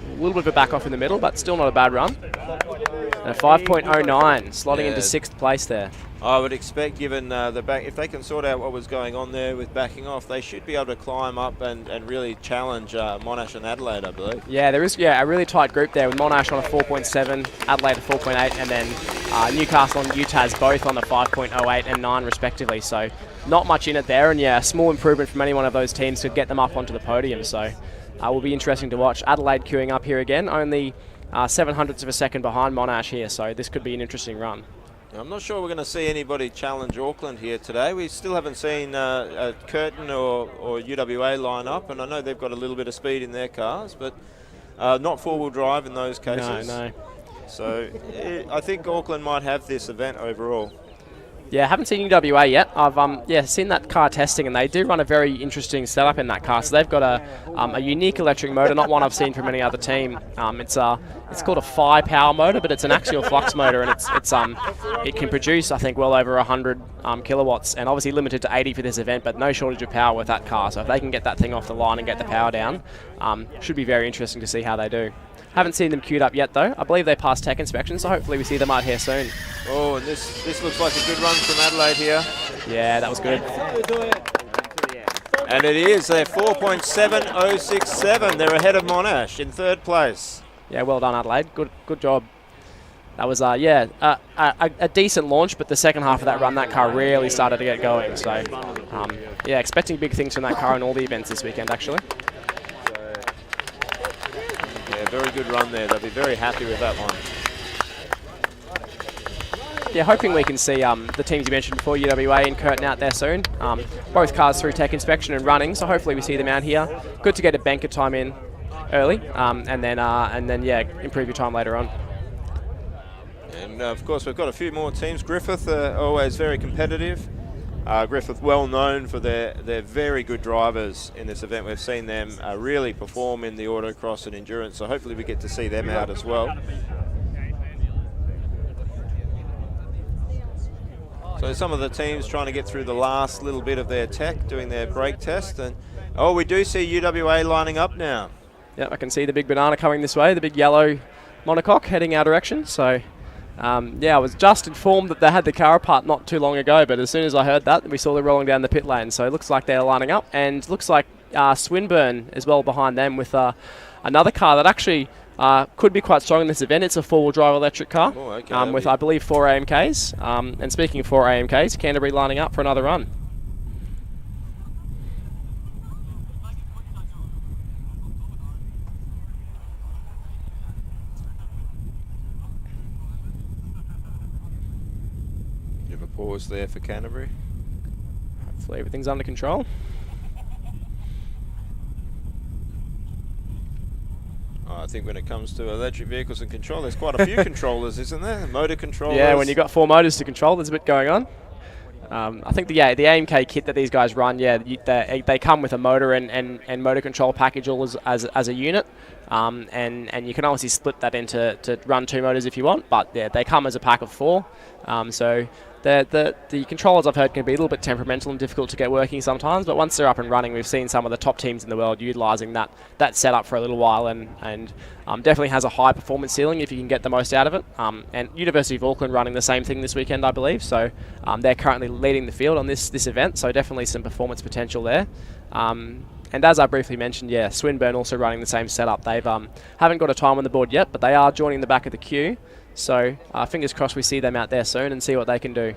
C: A little bit of a back off in the middle, but still not a bad run. And a 5.09, slotting into 6th place there.
A: I would expect, given the back, if they can sort out what was going on there with backing off, they should be able to climb up and really challenge Monash and Adelaide, I believe.
C: Yeah, there is a really tight group there with Monash on a 4.7, Adelaide a 4.8, and then Newcastle and UTAS both on the 5.08 and 9 respectively. So not much in it there, and a small improvement from any one of those teams could get them up onto the podium. So will be interesting to watch. Adelaide queuing up here again, only 700ths of a second behind Monash here, so this could be an interesting run.
A: I'm not sure we're going to see anybody challenge Auckland here today. We still haven't seen Curtin or UWA line up, and I know they've got a little bit of speed in their cars, but not four-wheel drive in those cases.
C: No.
A: So I think Auckland might have this event overall.
C: Yeah, haven't seen UWA yet. I've seen that car testing, and they do run a very interesting setup in that car. So they've got a unique electric motor, not one I've seen from any other team. It's called a Phi power motor, but it's an axial flux motor, and it can produce, I think, well over 100 kilowatts, and obviously limited to 80 for this event, but no shortage of power with that car. So if they can get that thing off the line and get the power down, should be very interesting to see how they do. Haven't seen them queued up yet, though. I believe they passed tech inspection, so hopefully we see them out here soon.
A: Oh, and this looks like a good run from Adelaide here.
C: Yeah, that was good.
A: And it is. They're 4.7067. They're ahead of Monash in third place.
C: Yeah, well done, Adelaide. Good job. That was, a decent launch, but the second half of that run, that car really started to get going. So, yeah, expecting big things from that car in all the events this weekend, actually.
A: Yeah, very good run there. They'll be very happy with that one.
C: Yeah, hoping we can see the teams you mentioned before, UWA and Curtin, out there soon. Both cars through tech inspection and running, so hopefully we see them out here. Good to get a banker time in early, and then improve your time later on.
A: And of course, we've got a few more teams. Griffith are always very competitive. Griffith well known for their very good drivers in this event. We've seen them really perform in the autocross and endurance, so hopefully we get to see them out as well. So some of the teams trying to get through the last little bit of their tech, doing their brake test, and we do see UWA lining up now.
C: Yeah, I can see the big banana coming this way, the big yellow monocoque heading our direction. So I was just informed that they had the car apart not too long ago, but as soon as I heard that, we saw them rolling down the pit lane. So it looks like they're lining up, and looks like Swinburne as well behind them with another car that actually could be quite strong in this event. It's a four-wheel drive electric car with, I believe, 4 AMKs. And speaking of 4 AMKs, Canterbury lining up for another run.
A: Pause there for Canterbury.
C: Hopefully everything's under control.
A: I think when it comes to electric vehicles and control, there's quite a few controllers, isn't there? Motor controllers.
C: Yeah, when you've got 4 motors to control, there's a bit going on. I think the AMK kit that these guys run, they come with a motor and motor control package all as a unit, and you can obviously split that to run 2 motors if you want, but yeah, they come as a pack of 4. So the controllers, I've heard, can be a little bit temperamental and difficult to get working sometimes, but once they're up and running, we've seen some of the top teams in the world utilising that setup for a little while, and definitely has a high performance ceiling if you can get the most out of it. And University of Auckland running the same thing this weekend, I believe, so they're currently leading the field on this event, so definitely some performance potential there. And as I briefly mentioned, Swinburne also running the same setup. They've haven't got a time on the board yet, but they are joining the back of the queue. So fingers crossed we see them out there soon and see what they can do.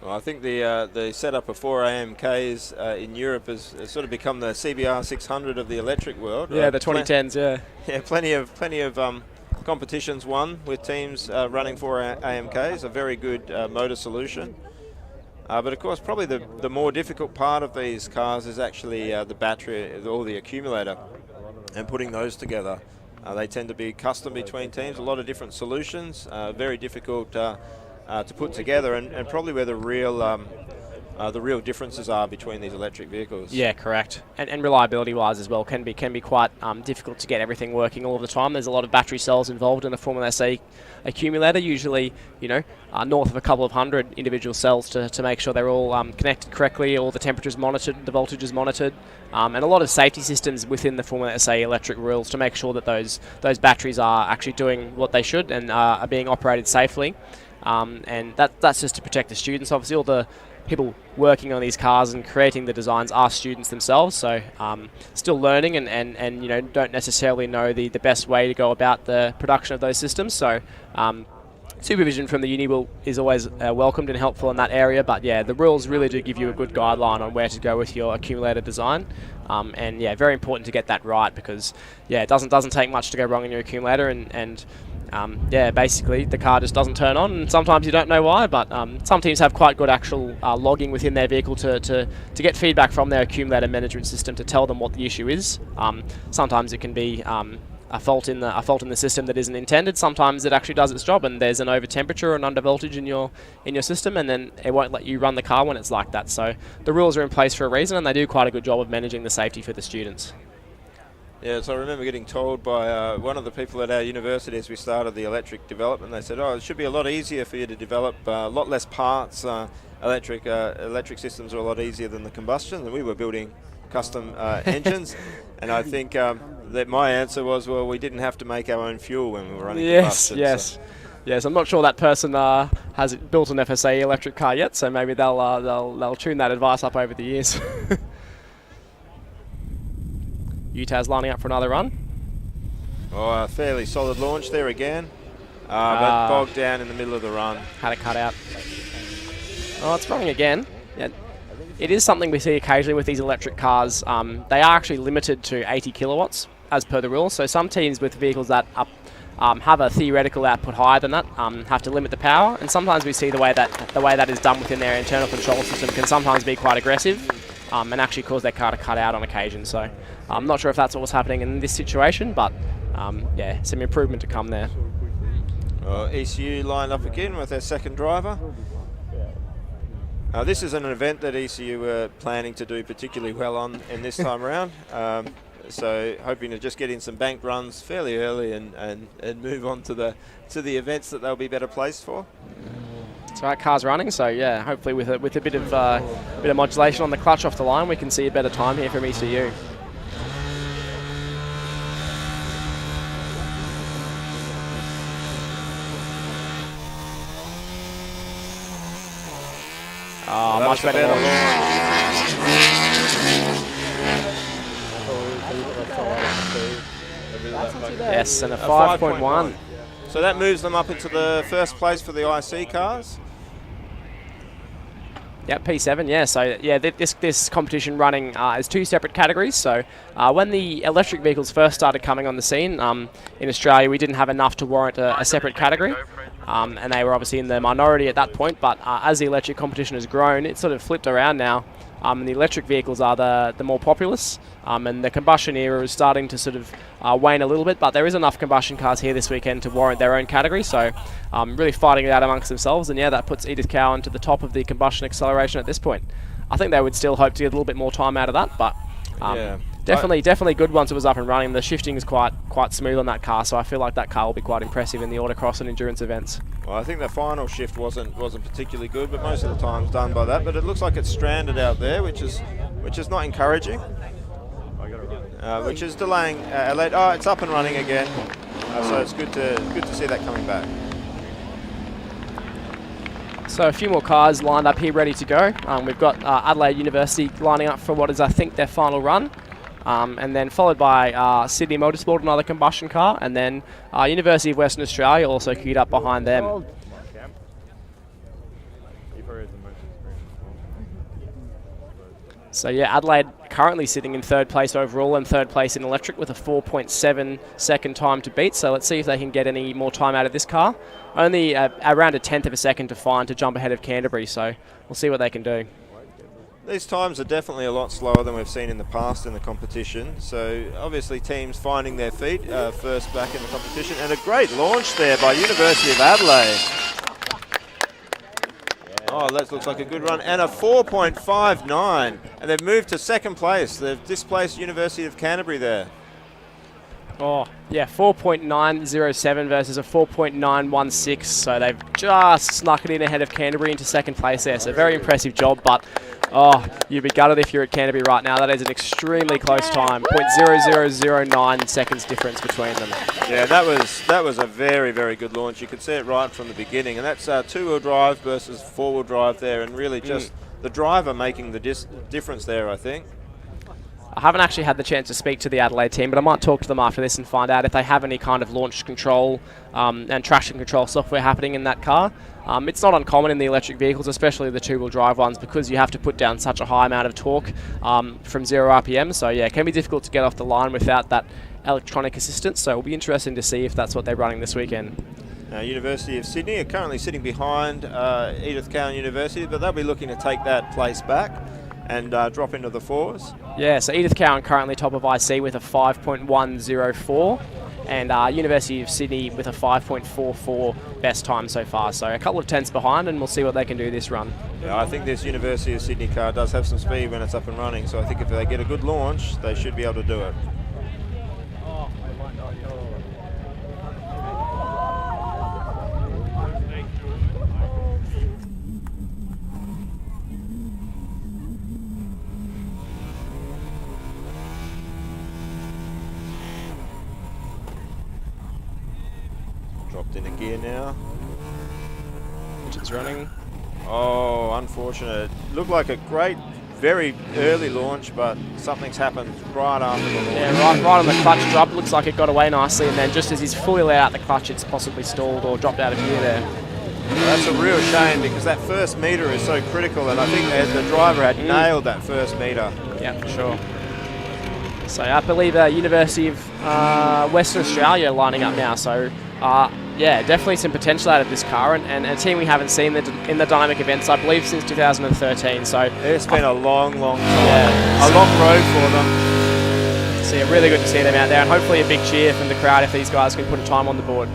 A: Well, I think the setup of 4 AMKs in Europe has sort of become the CBR 600 of the electric world.
C: Yeah, the 2010s.
A: Yeah, plenty of competitions won with teams running 4 AMKs. A very good motor solution. But of course, probably the more difficult part of these cars is actually the battery or the accumulator, and putting those together. They tend to be custom between teams, a lot of different solutions, very difficult to put together, and probably where the real differences are between these electric vehicles.
C: Yeah, correct. And reliability-wise as well, can be quite difficult to get everything working all of the time. There's a lot of battery cells involved in a Formula SAE accumulator, usually north of a couple of hundred individual cells to make sure they're all connected correctly, all the temperatures monitored, the voltages monitored, and a lot of safety systems within the Formula SAE electric rules to make sure that those batteries are actually doing what they should and are being operated safely. And that's just to protect the students. Obviously, all the people working on these cars and creating the designs are students themselves, so still learning and don't necessarily know the best way to go about the production of those systems. So supervision from the uni is always welcomed and helpful in that area, but yeah, the rules really do give you a good guideline on where to go with your accumulator design, and yeah, very important to get that right, because yeah, it doesn't take much to go wrong in your accumulator, and yeah, basically the car just doesn't turn on, and sometimes you don't know why, but some teams have quite good actual logging within their vehicle to get feedback from their accumulator management system to tell them what the issue is. Sometimes it can be a fault in the system that isn't intended. Sometimes it actually does its job, and there's an over temperature or an under voltage in your system, and then it won't let you run the car when it's like that. So the rules are in place for a reason, and they do quite a good job of managing the safety for the students.
A: Yeah, so I remember getting told by one of the people at our university as we started the electric development. They said, "Oh, it should be a lot easier for you to develop, a lot less parts. Electric systems are a lot easier than the combustion." And we were building custom engines, and I think that my answer was, well, we didn't have to make our own fuel when we were running combustion.
C: Yes. I'm not sure that person has built an FSAE electric car yet, so maybe they'll tune that advice up over the years. Utah's lining up for another run.
A: Oh, a fairly solid launch there again, but bogged down in the middle of the run.
C: Had it cut out. Oh, it's running again. Yeah. It is something we see occasionally with these electric cars. They are actually limited to 80 kilowatts as per the rules. So some teams with vehicles that have a theoretical output higher than that have to limit the power. And sometimes we see the way that is done within their internal control system can sometimes be quite aggressive and actually cause their car to cut out on occasion. So I'm not sure if that's what was happening in this situation, but yeah, some improvement to come there.
A: ECU lined up again with their second driver. This is an event that ECU were planning to do particularly well on in this time around. So hoping to just get in some bank runs fairly early and move on to the events that they'll be better placed for.
C: So that car's running, so yeah, hopefully with a bit of modulation on the clutch off the line, we can see a better time here from ECU. Oh, much better Yes, and a 5.1.
A: So that moves them up into the first place for the IC cars.
C: Yep, P7, yeah. So yeah, this competition running is two separate categories. So when the electric vehicles first started coming on the scene in Australia, we didn't have enough to warrant a separate category. And they were obviously in the minority at that point, but as the electric competition has grown, it's sort of flipped around now. And the electric vehicles are the more populous, and the combustion era is starting to sort of wane a little bit, but there is enough combustion cars here this weekend to warrant their own category, so really fighting it out amongst themselves, and yeah, that puts Edith Cowan to the top of the combustion acceleration at this point. I think they would still hope to get a little bit more time out of that, but
A: yeah.
C: Definitely good once it was up and running. The shifting is quite smooth on that car, so I feel like that car will be quite impressive in the autocross and endurance events.
A: Well, I think the final shift wasn't particularly good, but most of the time it's done by that. But it looks like it's stranded out there, which is not encouraging. Which is delaying. It's up and running again, so it's good to see that coming back.
C: So a few more cars lined up here, ready to go. We've got Adelaide University lining up for what is, I think, their final run. And then followed by Sydney Motorsport, another combustion car, and then University of Western Australia also queued up behind them. So yeah, Adelaide currently sitting in third place overall and third place in electric with a 4.7 second time to beat. So let's see if they can get any more time out of this car. Only around a tenth of a second to find to jump ahead of Canterbury, so we'll see what they can do.
A: These times are definitely a lot slower than we've seen in the past in the competition. So obviously teams finding their feet first back in the competition. And a great launch there by University of Adelaide. Oh, that looks like a good run. And a 4.59. And they've moved to second place. They've displaced University of Canterbury there.
C: Oh, yeah, 4.907 versus a 4.916. So they've just snuck it in ahead of Canterbury into second place there. So very impressive job, but oh, you'd be gutted if you're at Canterbury right now. That is an extremely close time. 0.0009 seconds difference between them.
A: Yeah, that was a very, very good launch. You could see it right from the beginning. And that's two-wheel drive versus four-wheel drive there. And really just the driver making the difference there, I think.
C: I haven't actually had the chance to speak to the Adelaide team, but I might talk to them after this and find out if they have any kind of launch control and traction control software happening in that car. It's not uncommon in the electric vehicles, especially the two-wheel drive ones, because you have to put down such a high amount of torque from 0 RPM. So yeah, it can be difficult to get off the line without that electronic assistance. So it'll be interesting to see if that's what they're running this weekend.
A: University of Sydney are currently sitting behind Edith Cowan University, but they'll be looking to take that place back and drop into the 4s.
C: Yeah, so Edith Cowan currently top of IC with a 5.104, and University of Sydney with a 5.44 best time so far. So a couple of tenths behind, and we'll see what they can do this run.
A: Yeah, I think this University of Sydney car does have some speed when it's up and running, so I think if they get a good launch, they should be able to do it. Dropped into gear now.
C: Engine's running.
A: Oh, unfortunate. Looked like a great, very early launch, but something's happened right after the launch.
C: Yeah, right on the clutch drop. Looks like it got away nicely, and then just as he's fully let out the clutch, it's possibly stalled or dropped out of gear there.
A: Well, that's a real shame because that first metre is so critical, and I think the driver had nailed that first metre.
C: Yeah, for sure. So I believe University of Western Australia lining up now. So yeah, definitely some potential out of this car, and a team we haven't seen in the dynamic events, I believe, since 2013. So
A: it's been a long, long time.
C: Yeah,
A: a long road for them.
C: So yeah, really good to see them out there, and hopefully a big cheer from the crowd if these guys can put a time on the board.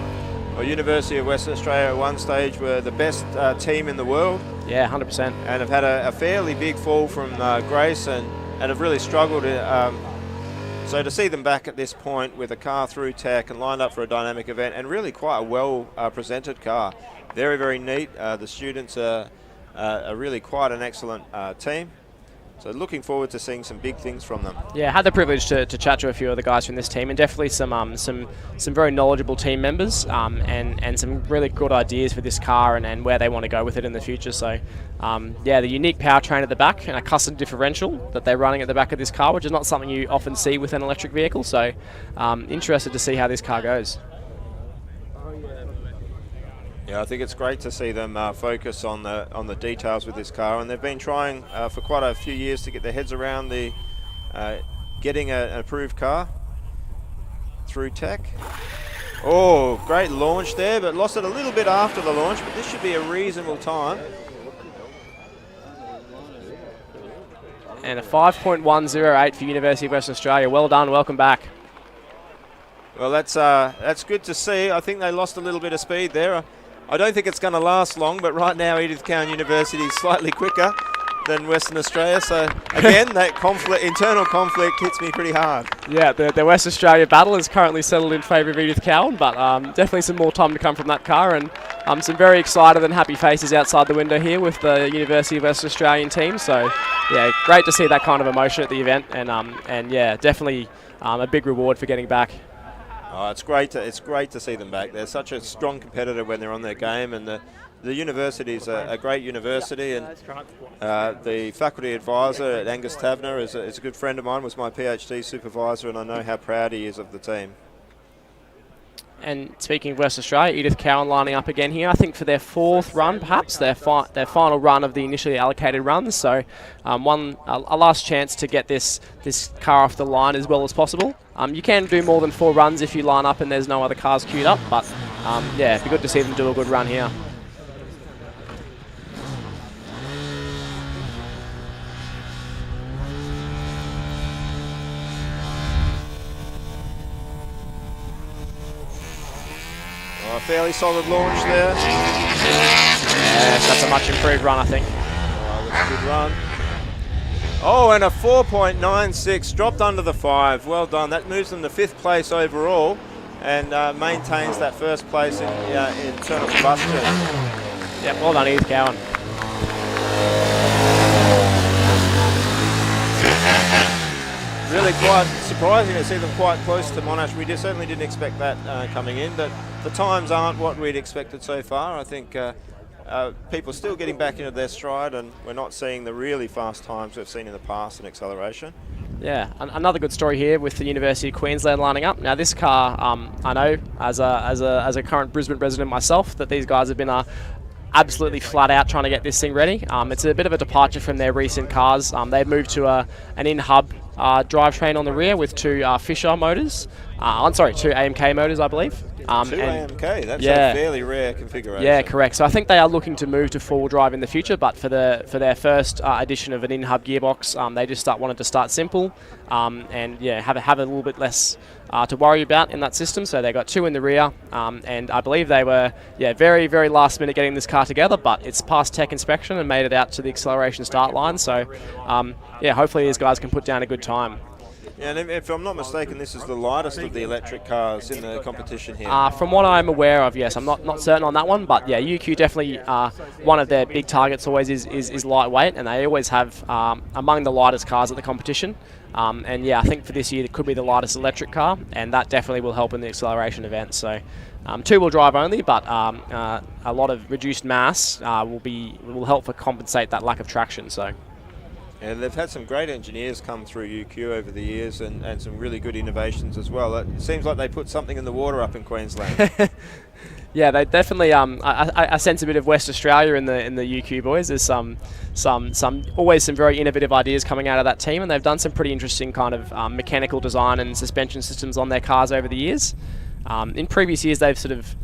A: Well, University of Western Australia at one stage were the best team in the world.
C: Yeah, 100%.
A: And have had a fairly big fall from grace and have really struggled. So to see them back at this point with a car through tech and lined up for a dynamic event, and really quite a well presented car. Very, very neat. The students are really quite an excellent team. So looking forward to seeing some big things from them.
C: Yeah, had the privilege to chat to a few of the guys from this team, and definitely some very knowledgeable team members, and some really good ideas for this car and where they want to go with it in the future. So yeah, the unique powertrain at the back and a custom differential that they're running at the back of this car, which is not something you often see with an electric vehicle. So interested to see how this car goes.
A: Yeah, I think it's great to see them focus on the details with this car, and they've been trying for quite a few years to get their heads around the getting an approved car through tech. Oh, great launch there, but lost it a little bit after the launch, but this should be a reasonable time.
C: And a 5.108 for University of Western Australia. Well done, welcome back.
A: Well, that's good to see. I think they lost a little bit of speed there. I don't think it's going to last long, but right now Edith Cowan University is slightly quicker than Western Australia. So again, that internal conflict hits me pretty hard. Yeah,
C: the West Australia battle is currently settled in favour of Edith Cowan, but definitely some more time to come from that car, and some very excited and happy faces outside the window here with the University of Western Australian team. So yeah, great to see that kind of emotion at the event, and yeah, definitely a big reward for getting back.
A: Oh, it's great to see them back. They're such a strong competitor when they're on their game, and the university is a great university, and the faculty advisor at Angus Taverner is a good friend of mine, was my PhD supervisor, and I know how proud he is of the team.
C: And speaking of West Australia, Edith Cowan lining up again here, I think for their fourth run, perhaps their final run of the initially allocated runs. So a last chance to get this car off the line as well as possible. You can do more than 4 runs if you line up and there's no other cars queued up, but yeah, it'd be good to see them do a good run here.
A: A fairly solid launch there.
C: Yes, that's a much improved run, I think.
A: Oh, that's a good run. Oh, and a 4.96, dropped under the 5. Well done. That moves them to 5th place overall, and maintains that first place in internal combustion.
C: Yeah, well done, Edith Cowan.
A: Really quite surprising to see them quite close to Monash. We certainly didn't expect that coming in, but the times aren't what we'd expected so far. I think people are still getting back into their stride, and we're not seeing the really fast times we've seen in the past in acceleration.
C: Yeah, another good story here with the University of Queensland lining up. Now this car, I know as a current Brisbane resident myself, that these guys have been absolutely flat out trying to get this thing ready. It's a bit of a departure from their recent cars. They've moved to an in-hub drivetrain on the rear with two Fisher motors. Two AMK motors, I believe.
A: Two AMK, that's a fairly rare configuration.
C: Yeah, correct. So I think they are looking to move to four-wheel drive in the future, but for their first edition of an in-hub gearbox, they just wanted to start simple and have a little bit less to worry about in that system. So they got two in the rear, and I believe they were very, very last minute getting this car together, but it's passed tech inspection and made it out to the acceleration start line. So hopefully these guys can put down a good time.
A: Yeah, and if I'm not mistaken, this is the lightest of the electric cars in the competition here.
C: From what I'm aware of, yes. I'm not certain on that one, but yeah, UQ definitely one of their big targets always is lightweight, and they always have among the lightest cars at the competition. And yeah, I think for this year it could be the lightest electric car, and that definitely will help in the acceleration event. So two-wheel drive only, but a lot of reduced mass will help to compensate that lack of traction. So.
A: And they've had some great engineers come through UQ over the years, and some really good innovations as well. It seems like they put something in the water up in Queensland.
C: Yeah, they definitely. I sense a bit of West Australia in the UQ boys. There's always some very innovative ideas coming out of that team, and they've done some pretty interesting kind of mechanical design and suspension systems on their cars over the years. In previous years, they've sort of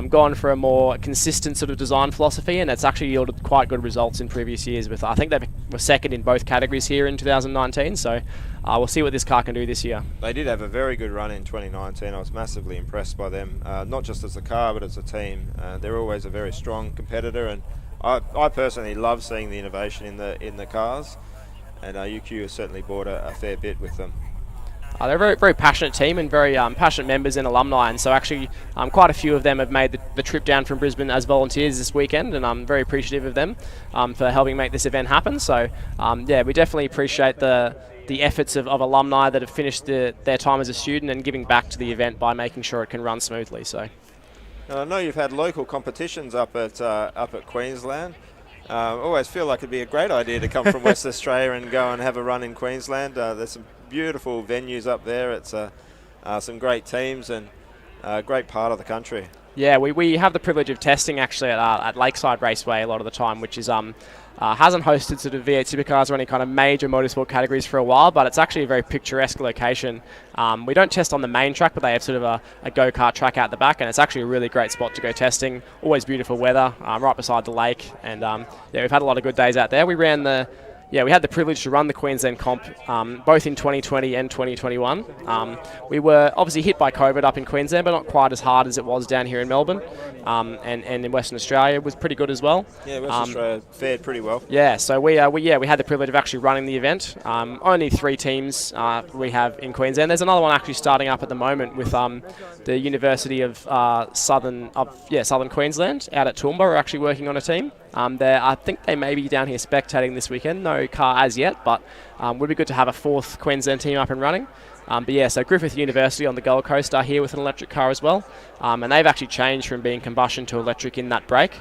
C: gone for a more consistent sort of design philosophy, and it's actually yielded quite good results in previous years. I think they were second in both categories here in 2019, so we'll see what this car can do this year.
A: They did have a very good run in 2019. I was massively impressed by them, not just as a car but as a team. They're always a very strong competitor, and I personally love seeing the innovation in the cars, and UQ has certainly bought a fair bit with them.
C: They're a very, very passionate team and very passionate members and alumni, and so actually quite a few of them have made the trip down from Brisbane as volunteers this weekend, and I'm very appreciative of them for helping make this event happen. So we definitely appreciate the efforts of alumni that have finished their time as a student and giving back to the event by making sure it can run smoothly. So
A: I know you've had local competitions up at Queensland. I always feel like it'd be a great idea to come from West Australia and go and have a run in Queensland. There's some beautiful venues up there. It's some great teams and a great part of the country. Yeah,
C: we have the privilege of testing actually at Lakeside Raceway a lot of the time, which is hasn't hosted sort of V8 supercars or any kind of major motorsport categories for a while, but it's actually a very picturesque location. We don't test on the main track, but they have sort of a go-kart track out the back, and it's actually a really great spot to go testing. Always beautiful weather, right beside the lake, and we've had a lot of good days out there. We had the privilege to run the Queensland comp both in 2020 and 2021. We were obviously hit by COVID up in Queensland, but not quite as hard as it was down here in Melbourne. And in Western Australia was pretty good as well.
A: Yeah, Western Australia fared pretty well.
C: Yeah, so we had the privilege of actually running the event. Only 3 teams we have in Queensland. There's another one actually starting up at the moment with the University of Southern Queensland out at Toowoomba. We're actually working on a team. I think they may be down here spectating this weekend. No car as yet, but would be good to have a 4th Queensland team up and running. So Griffith University on the Gold Coast are here with an electric car as well, and they've actually changed from being combustion to electric in that break.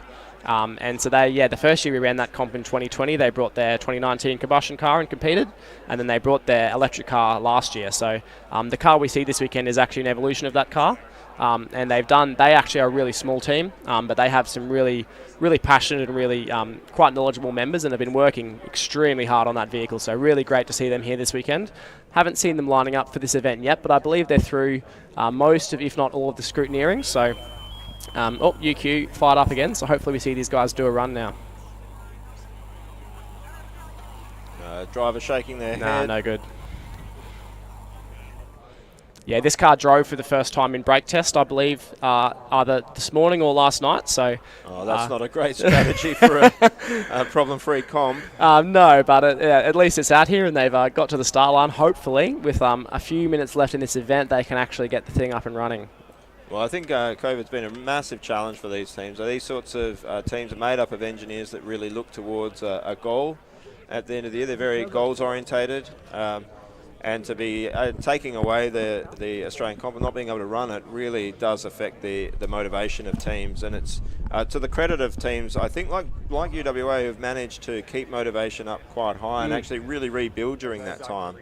C: And so the first year we ran that comp in 2020, they brought their 2019 combustion car and competed, and then they brought their electric car last year. So the car we see this weekend is actually an evolution of that car. And they actually are a really small team, but they have some really, really passionate and really quite knowledgeable members, and have been working extremely hard on that vehicle. So really great to see them here this weekend. Haven't seen them lining up for this event yet, but I believe they're through most of, if not all of the scrutineering. So, UQ fired up again, so hopefully we see these guys do a run now.
A: Driver shaking their head.
C: No good. Yeah, this car drove for the first time in brake test, I believe, either this morning or last night. So,
A: that's not a great strategy for a problem-free comp.
C: No, but at least it's out here, and they've got to the start line. Hopefully, with a few minutes left in this event, they can actually get the thing up and running.
A: Well, I think COVID's been a massive challenge for these teams. These sorts of teams are made up of engineers that really look towards a goal at the end of the year. They're very goals-orientated. And to be taking away the Australian comp and not being able to run it really does affect the motivation of teams. And it's to the credit of teams, I think, like UWA, who've managed to keep motivation up quite high and actually really rebuild during that time.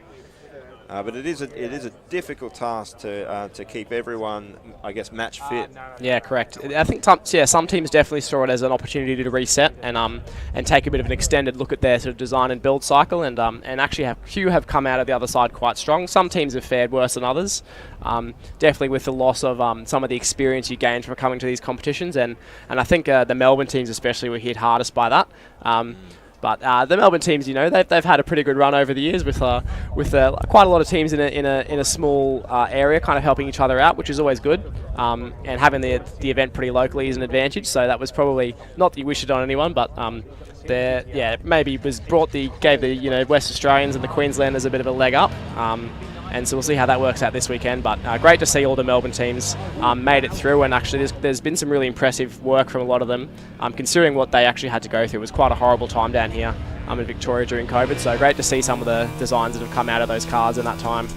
A: But it is a difficult task to keep everyone, I guess, match fit.
C: Yeah, correct. I think some teams definitely saw it as an opportunity to reset and take a bit of an extended look at their sort of design and build cycle, and actually few have come out of the other side quite strong. Some teams have fared worse than others. Definitely with the loss of some of the experience you gained from coming to these competitions, and I think the Melbourne teams especially were hit hardest by that. But the Melbourne teams, they've had a pretty good run over the years with quite a lot of teams in a small area, kind of helping each other out, which is always good. And having the event pretty locally is an advantage. So that was probably not that you wish it on anyone, but maybe gave the West Australians and the Queenslanders a bit of a leg up. And so we'll see how that works out this weekend. But great to see all the Melbourne teams made it through, and actually there's been some really impressive work from a lot of them, considering what they actually had to go through. It was quite a horrible time down here in Victoria during COVID, so great to see some of the designs that have come out of those cars in that time.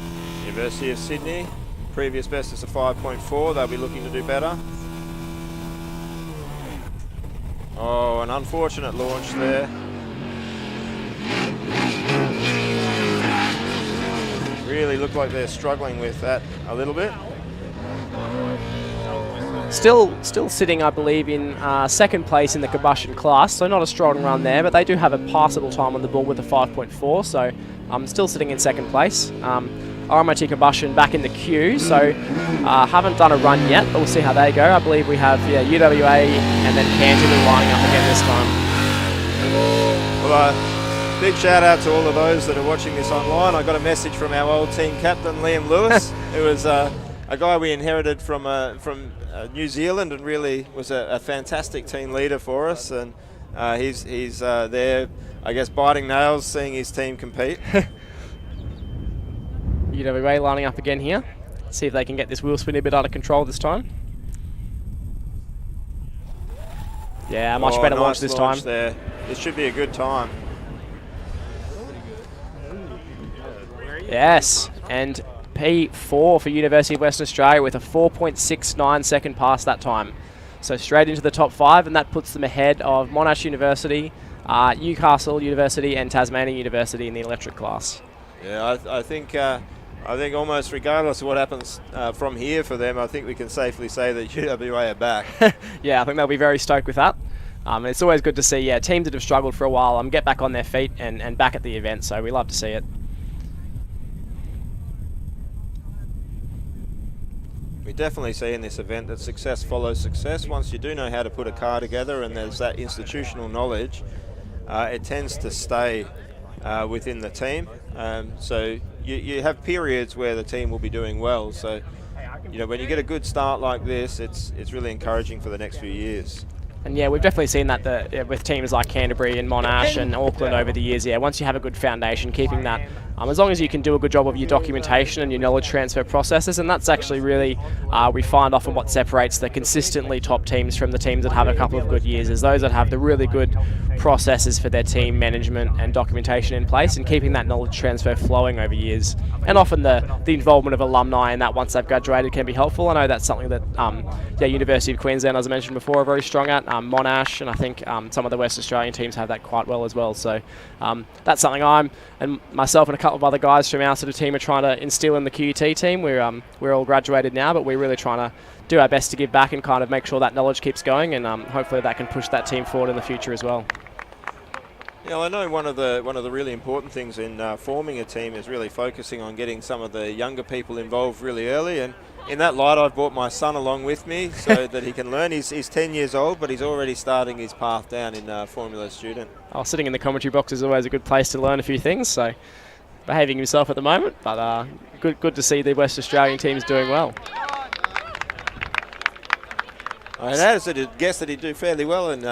A: University of Sydney, previous best is a 5.4, they'll be looking to do better. Oh, an unfortunate launch there. Really look like they're struggling with that a little bit.
C: Still sitting, I believe, in second place in the combustion class, so not a strong run there, but they do have a passable time on the board with a 5.4, so still sitting in second place. RMIT Combustion back in the queue, so haven't done a run yet, but we'll see how they go. I believe we have UWA and then Canterbury lining up again this time.
A: Well, big shout out to all of those that are watching this online. I got a message from our old team captain, Liam Lewis, who was a guy we inherited from New Zealand and really was a fantastic team leader for us. And he's there, I guess, biting nails, seeing his team compete.
C: UWA lining up again here. See if they can get this wheel spin a bit out of control this time. Yeah, much better launch this time.
A: There. This should be a good time.
C: Yes, and P4 for University of Western Australia with a 4.69 second pass that time. So straight into the top 5, and that puts them ahead of Monash University, Newcastle University and Tasmania University in the electric class.
A: Yeah, I think almost regardless of what happens from here for them, I think we can safely say that UWA are back.
C: Yeah, I think they'll be very stoked with that. It's always good to see teams that have struggled for a while get back on their feet and back at the event, so we love to see it.
A: We definitely see in this event that success follows success. Once you do know how to put a car together and there's that institutional knowledge, it tends to stay within the team. So you have periods where the team will be doing well. So when you get a good start like this, it's really encouraging for the next few years.
C: And yeah, we've definitely seen that with teams like Canterbury and Monash and Auckland over the years. Yeah, once you have a good foundation, keeping that, as long as you can do a good job of your documentation and your knowledge transfer processes, and that's actually really, we find often what separates the consistently top teams from the teams that have a couple of good years, is those that have the really good processes for their team management and documentation in place, and keeping that knowledge transfer flowing over years. And often the involvement of alumni in that once they've graduated can be helpful. I know that's something that University of Queensland, as I mentioned before, are very strong at. Monash, and I think some of the West Australian teams have that quite well as well. So that's something and myself and a couple of other guys from our sort of team are trying to instill in the QUT team. We're all graduated now, but we're really trying to do our best to give back and kind of make sure that knowledge keeps going, and hopefully that can push that team forward in the future as well.
A: Yeah, I know one of the really important things in forming a team is really focusing on getting some of the younger people involved really early, and in that light I've brought my son along with me so that he can learn. He's 10 years old, but he's already starting his path down in Formula Student.
C: Sitting in the commentary box is always a good place to learn a few things, so behaving himself at the moment, but good to see the West Australian teams doing well.
A: I'd guess that he'd do fairly well in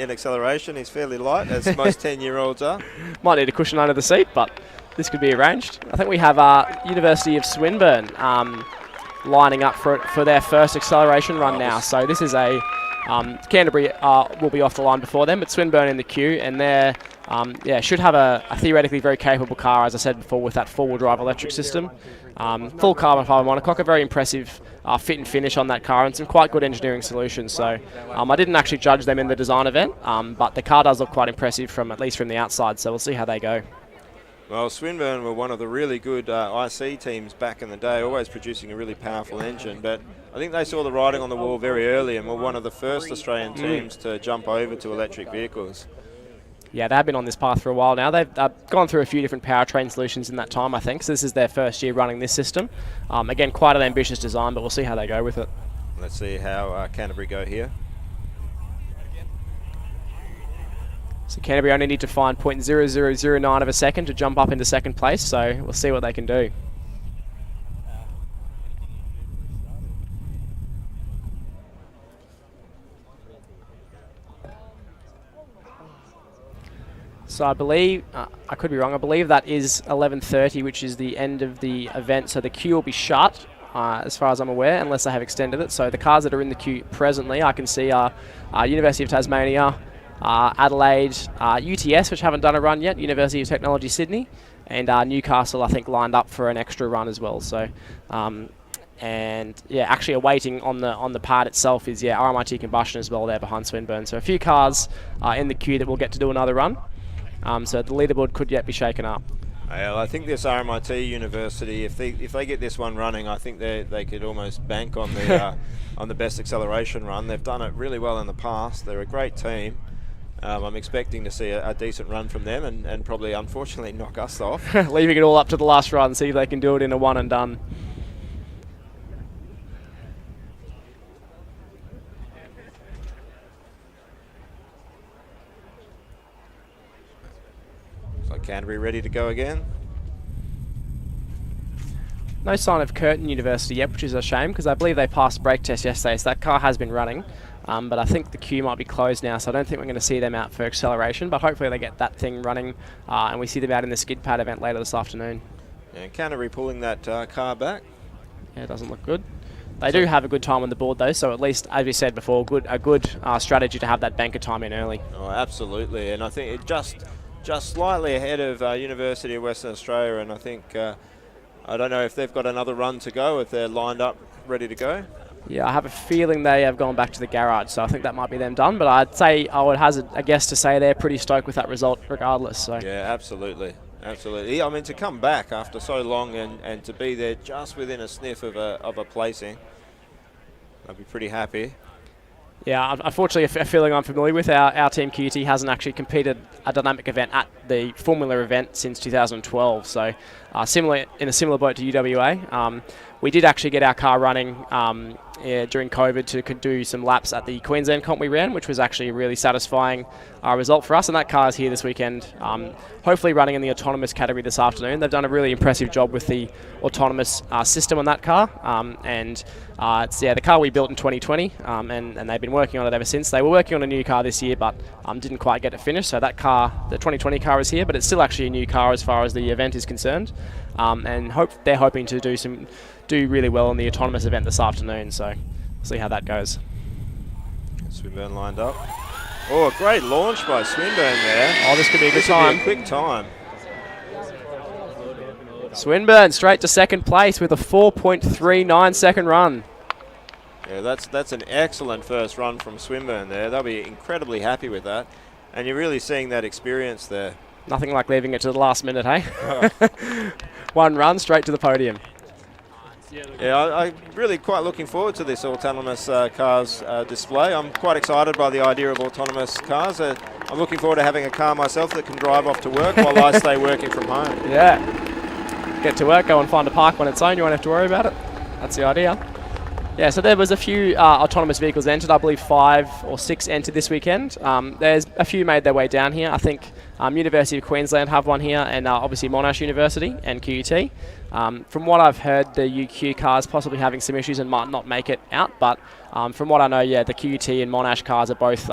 A: acceleration. He's fairly light, as most 10-year-olds are.
C: Might need a cushion under the seat, but this could be arranged. I think we have University of Swinburne lining up for their first acceleration run now. So this is a Canterbury will be off the line before them, but Swinburne in the queue, and they're should have a theoretically very capable car, as I said before, with that four-wheel drive electric system. Full carbon fibre monocoque, a very impressive fit and finish on that car, and some quite good engineering solutions. So I didn't actually judge them in the design event, but the car does look quite impressive at least from the outside, so we'll see how they go.
A: Well, Swinburne were one of the really good IC teams back in the day, always producing a really powerful engine, but I think they saw the writing on the wall very early and were one of the first Australian teams to jump over to electric vehicles.
C: Yeah, they've been on this path for a while now. They've gone through a few different powertrain solutions in that time, I think, so this is their first year running this system. Again, quite an ambitious design, but we'll see how they go with it.
A: Let's see how Canterbury go here.
C: So Canterbury only need to find 0.0009 of a second to jump up into second place, so we'll see what they can do. So I believe, I could be wrong, I believe that is 11:30, which is the end of the event, so the queue will be shut, as far as I'm aware, unless they have extended it. So the cars that are in the queue presently, I can see are University of Tasmania, Adelaide, UTS, which haven't done a run yet, University of Technology Sydney, and Newcastle, I think, lined up for an extra run as well. So, and yeah, actually awaiting on the part itself is RMIT Combustion as well there behind Swinburne. So a few cars in the queue that will get to do another run. So the leaderboard could yet be shaken up.
A: Well, I think this RMIT University, if they get this one running, I think they could almost bank on the on the best acceleration run. They've done it really well in the past. They're a great team. I'm expecting to see a decent run from them and probably, unfortunately, knock us off.
C: Leaving it all up to the last run, see if they can do it in a one and done.
A: So Canterbury ready to go again.
C: No sign of Curtin University yet, which is a shame because I believe they passed brake test yesterday, so that car has been running. But I think the queue might be closed now, so I don't think we're going to see them out for acceleration, but hopefully they get that thing running and we see them out in the skid pad event later this afternoon.
A: Yeah, Canterbury pulling that car back.
C: Yeah, it doesn't look good. They do have a good time on the board though, so at least, as we said before, a good strategy to have that banker time in early.
A: Oh, absolutely, and I think it just slightly ahead of University of Western Australia, and I think, I don't know if they've got another run to go, if they're lined up, ready to go.
C: Yeah, I have a feeling they have gone back to the garage, so I think that might be them done. But I'd say I would hazard a guess to say they're pretty stoked with that result regardless. So.
A: Yeah, absolutely. Absolutely. I mean, to come back after so long and to be there just within a sniff of a placing, I'd be pretty happy.
C: Yeah, unfortunately, a feeling I'm familiar with. Our team QT hasn't actually competed a dynamic event at the Formula event since 2012. So in a similar boat to UWA. We did actually get our car running during COVID to do some laps at the Queensland comp we ran, which was actually a really satisfying result for us. And that car is here this weekend, hopefully running in the autonomous category this afternoon. They've done a really impressive job with the autonomous system on that car. It's the car we built in 2020, and they've been working on it ever since. They were working on a new car this year, but didn't quite get it finished. So that car, the 2020 car, is here, but it's still actually a new car as far as the event is concerned. And they're hoping to do really well in the autonomous event this afternoon. So we'll see how that goes.
A: Swinburne lined up. Oh, a great launch by Swinburne there.
C: Oh, this could be a good time.
A: Quick time.
C: Swinburne straight to second place with a 4.39 second run.
A: Yeah, that's an excellent first run from Swinburne there. They'll be incredibly happy with that. And you're really seeing that experience there.
C: Nothing like leaving it to the last minute, hey? One run straight to the podium.
A: Yeah, I'm really quite looking forward to this autonomous cars display. I'm quite excited by the idea of autonomous cars. I'm looking forward to having a car myself that can drive off to work while I stay working from home.
C: Yeah. Get to work, go and find a park on its own. You won't have to worry about it. That's the idea. Yeah, so there was a few autonomous vehicles entered. I believe 5 or 6 entered this weekend. There's a few made their way down here. I think University of Queensland have one here, and obviously Monash University and QUT. From what I've heard, the UQ cars possibly having some issues and might not make it out, but from what I know, yeah, the QUT and Monash cars are both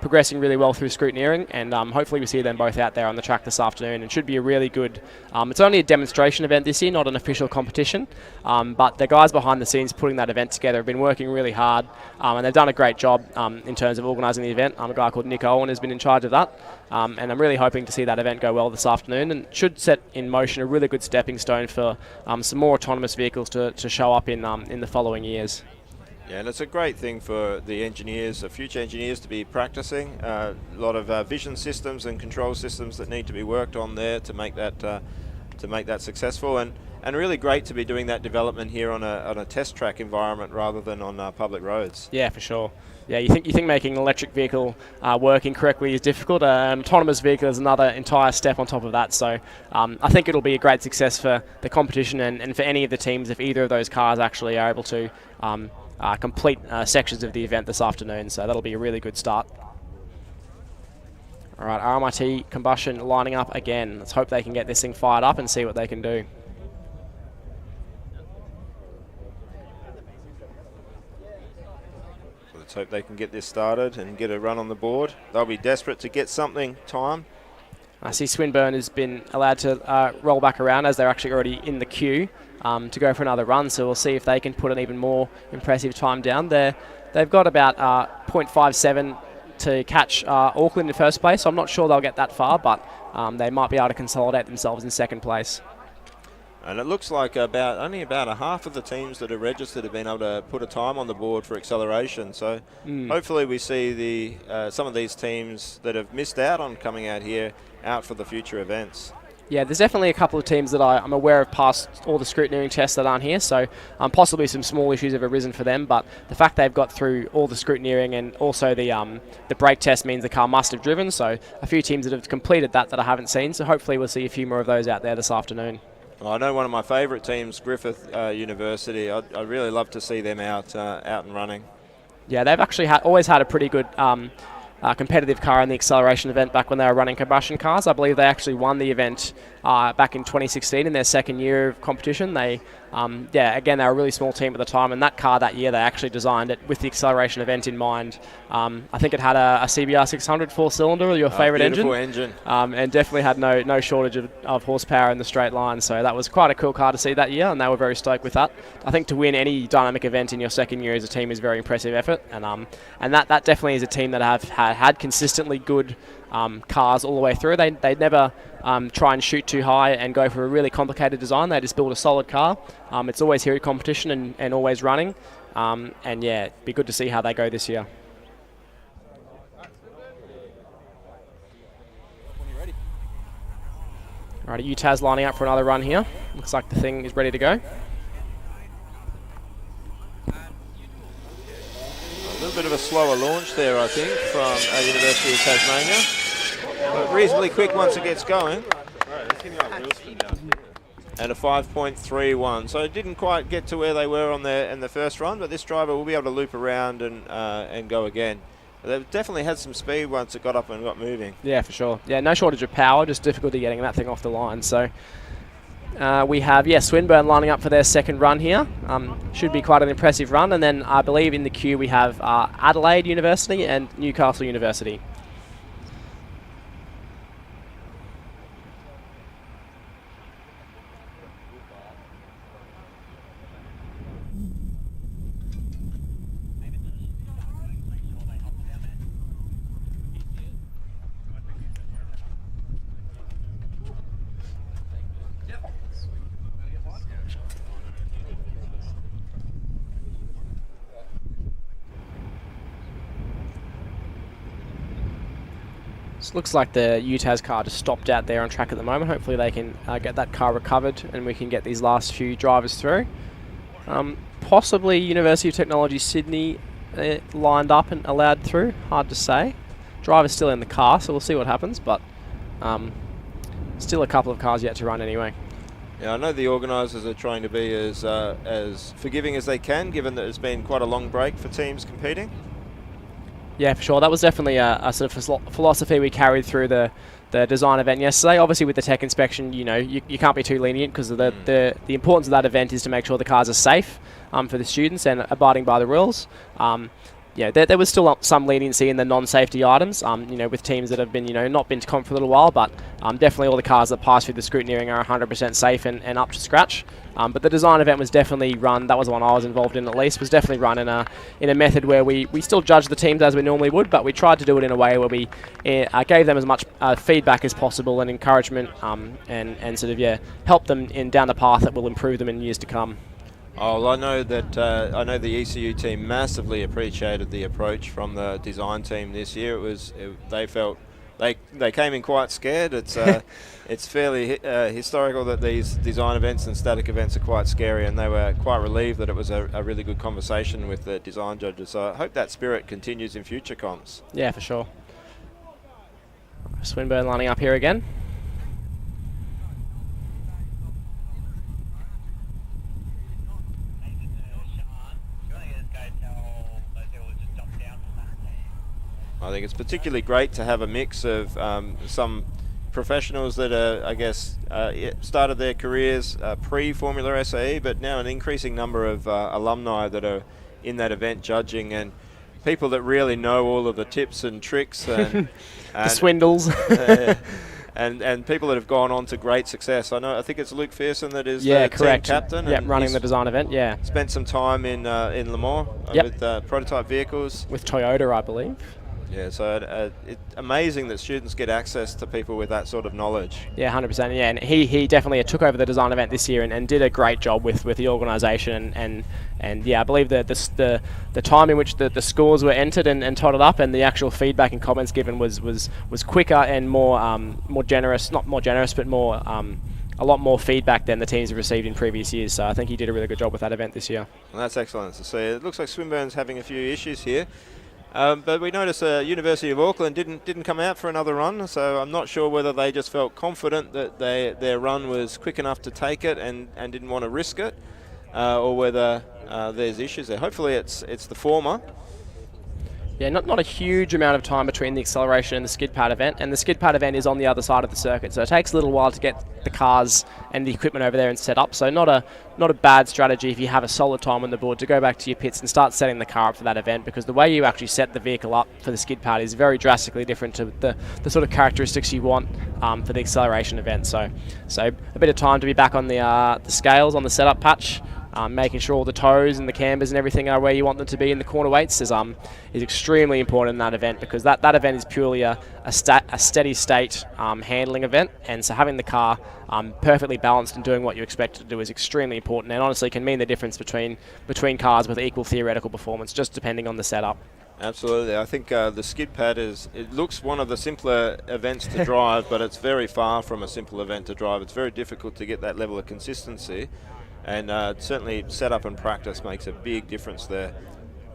C: progressing really well through scrutineering, and hopefully we see them both out there on the track this afternoon, and should be a really good... it's only a demonstration event this year, not an official competition, but the guys behind the scenes putting that event together have been working really hard, and they've done a great job in terms of organising the event. A guy called Nick Owen has been in charge of that, and I'm really hoping to see that event go well this afternoon, and should set in motion a really good stepping stone for some more autonomous vehicles to show up in the following years.
A: Yeah, and it's a great thing for the engineers, the future engineers, to be practicing. A lot of vision systems and control systems that need to be worked on there to make that successful, and really great to be doing that development here on a test track environment rather than on public roads.
C: Yeah, for sure. Yeah, you think making an electric vehicle working correctly is difficult. An autonomous vehicle is another entire step on top of that. So I think it'll be a great success for the competition and for any of the teams if either of those cars actually are able to complete sections of the event this afternoon. So that'll be a really good start. All right, RMIT Combustion lining up again. Let's hope they can get this thing fired up and see what they can do.
A: Let's hope they can get this started and get a run on the board. They'll be desperate to get something time.
C: I see Swinburne has been allowed to roll back around as they're actually already in the queue to go for another run. So we'll see if they can put an even more impressive time down there. They've got about 0.57 to catch Auckland in first place. So I'm not sure they'll get that far, but they might be able to consolidate themselves in second place.
A: And it looks like only about a half of the teams that are registered have been able to put a time on the board for acceleration. So hopefully we see some of these teams that have missed out on coming out here out for the future events.
C: Yeah, there's definitely a couple of teams that I'm aware of past all the scrutineering tests that aren't here, so possibly some small issues have arisen for them, but the fact they've got through all the scrutineering and also the brake test means the car must have driven, so a few teams that have completed that I haven't seen, so hopefully we'll see a few more of those out there this afternoon.
A: Well, I know one of my favourite teams, Griffith University. I'd really love to see them out and running.
C: Yeah, they've actually always had a pretty good competitive car in the acceleration event back when they were running combustion cars. I believe they actually won the event back in 2016 in their second year of competition. They, again, they were a really small team at the time, and that car that year they actually designed it with the acceleration event in mind. I think it had a CBR 600 four-cylinder, your favourite engine.
A: Beautiful engine.
C: And definitely had no shortage of horsepower in the straight line. So that was quite a cool car to see that year, and they were very stoked with that. I think to win any dynamic event in your second year as a team is a very impressive effort, and that definitely is a team that have had consistently good cars all the way through. They never try and shoot too high and go for a really complicated design. They just build a solid car. It's always here at competition and always running. And yeah, it'd be good to see how they go this year. All right, Utah's lining up for another run here. Looks like the thing is ready to go.
A: A little bit of a slower launch there, I think, from University of Tasmania. But reasonably quick once it gets going. And a 5.31. So it didn't quite get to where they were in the first run, but this driver will be able to loop around and go again. They've definitely had some speed once it got up and got moving. Yeah, for sure. Yeah, no shortage of power, just difficulty getting that thing off the line. So we have, Swinburne lining up for their second run here. Should be quite an impressive run. And then I believe in the queue we have Adelaide University and Newcastle University. Looks like the Utah's car just stopped out there on track at the moment. Hopefully they can get that car recovered and we can get these last few drivers through. Possibly University of Technology Sydney lined up and allowed through. Hard to say. Driver's still in the car, so we'll see what happens, but still a couple of cars yet to run anyway. Yeah, I know the organisers are trying to be as forgiving as they can, given that it's been quite a long break for teams competing.
C: Yeah, for sure. That was definitely a sort of philosophy we carried through the design event yesterday. Obviously, with the tech inspection, you can't be too lenient because the importance of that event is to make sure the cars are safe for the students and abiding by the rules. There was still some leniency in the non-safety items, with teams that have been, not been to comp for a little while, but definitely all the cars that pass through the scrutineering are 100% safe and up to scratch. But the design event was definitely run, that was the one I was involved in at least, was definitely run in a method where we still judged the teams as we normally would, but we tried to do it in a way where we gave them as much feedback as possible and encouragement and sort of, help them down the path that will improve them in years to come.
A: Oh, well, I know that the ECU team massively appreciated the approach from the design team this year. They felt they came in quite scared. It's fairly historical that these design events and static events are quite scary, and they were quite relieved that it was a really good conversation with the design judges. So I hope that spirit continues in future comps.
C: Yeah, for sure. Swinburne lining up here again.
A: I think it's particularly great to have a mix of some professionals that are, I guess, started their careers pre-Formula SAE, but now an increasing number of alumni that are in that event judging, and people that really know all of the tips and tricks and
C: the swindles.
A: And people that have gone on to great success. I think it's Luke Pearson that is
C: the
A: correct. Team captain.
C: Yeah, running the design event. Yeah,
A: spent some time in Le Mans with prototype vehicles
C: with Toyota, I believe.
A: Yeah, so it's amazing that students get access to people with that sort of knowledge.
C: Yeah, 100%. Yeah, and he definitely took over the design event this year and did a great job with the organisation and yeah, I believe the time in which the scores were entered and totted up, and the actual feedback and comments given was quicker and more generous. Not more generous, but more a lot more feedback than the teams have received in previous years. So I think he did a really good job with that event this year.
A: Well, that's excellent to see. It looks like Swinburne's having a few issues here. But we noticed University of Auckland didn't come out for another run, so I'm not sure whether they just felt confident that their run was quick enough to take it and didn't want to risk it, or whether there's issues there. Hopefully it's the former.
C: Yeah, not a huge amount of time between the acceleration and the skid pad event, and the skid pad event is on the other side of the circuit, so it takes a little while to get the cars and the equipment over there and set up. So not a bad strategy if you have a solid time on the board to go back to your pits and start setting the car up for that event, because the way you actually set the vehicle up for the skid pad is very drastically different to the sort of characteristics you want for the acceleration event. So a bit of time to be back on the scales on the setup patch. Making sure all the toes and the cambers and everything are where you want them to be in the corner weights is extremely important in that event, because that event is purely a steady state handling event, and so having the car perfectly balanced and doing what you expect it to do is extremely important, and honestly can mean the difference between cars with equal theoretical performance, just depending on the setup.
A: Absolutely. I think the skid pad it looks one of the simpler events to drive, but it's very far from a simple event to drive. It's very difficult to get that level of consistency. And certainly setup and practice makes a big difference there.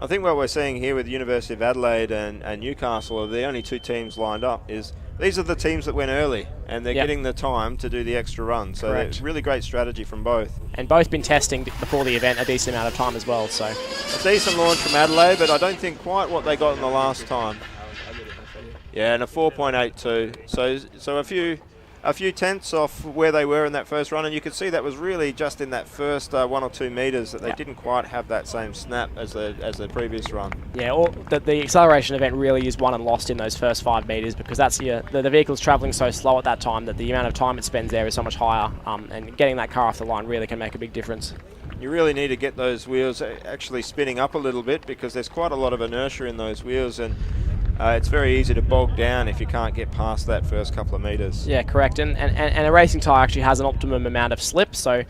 A: I think what we're seeing here with University of Adelaide and Newcastle are the only two teams lined up. These are the teams that went early, and they're getting the time to do the extra run. So it's really great strategy from both. And
C: both been testing before the event a decent amount of time as well. So
A: a decent launch from Adelaide, but I don't think quite what they got in the last time. Yeah, and a 4.82. So a few tenths off where they were in that first run, and you could see that was really just in that first 1 or 2 metres that they didn't quite have that same snap as the previous run.
C: Yeah, the acceleration event really is won and lost in those first 5 metres, because that's the vehicle's travelling so slow at that time that the amount of time it spends there is so much higher, and getting that car off the line really can make a big difference.
A: You really need to get those wheels actually spinning up a little bit, because there's quite a lot of inertia in those wheels, and it's very easy to bog down if you can't get past that first couple of metres.
C: Yeah, correct. And a racing tyre actually has an optimum amount of slip, so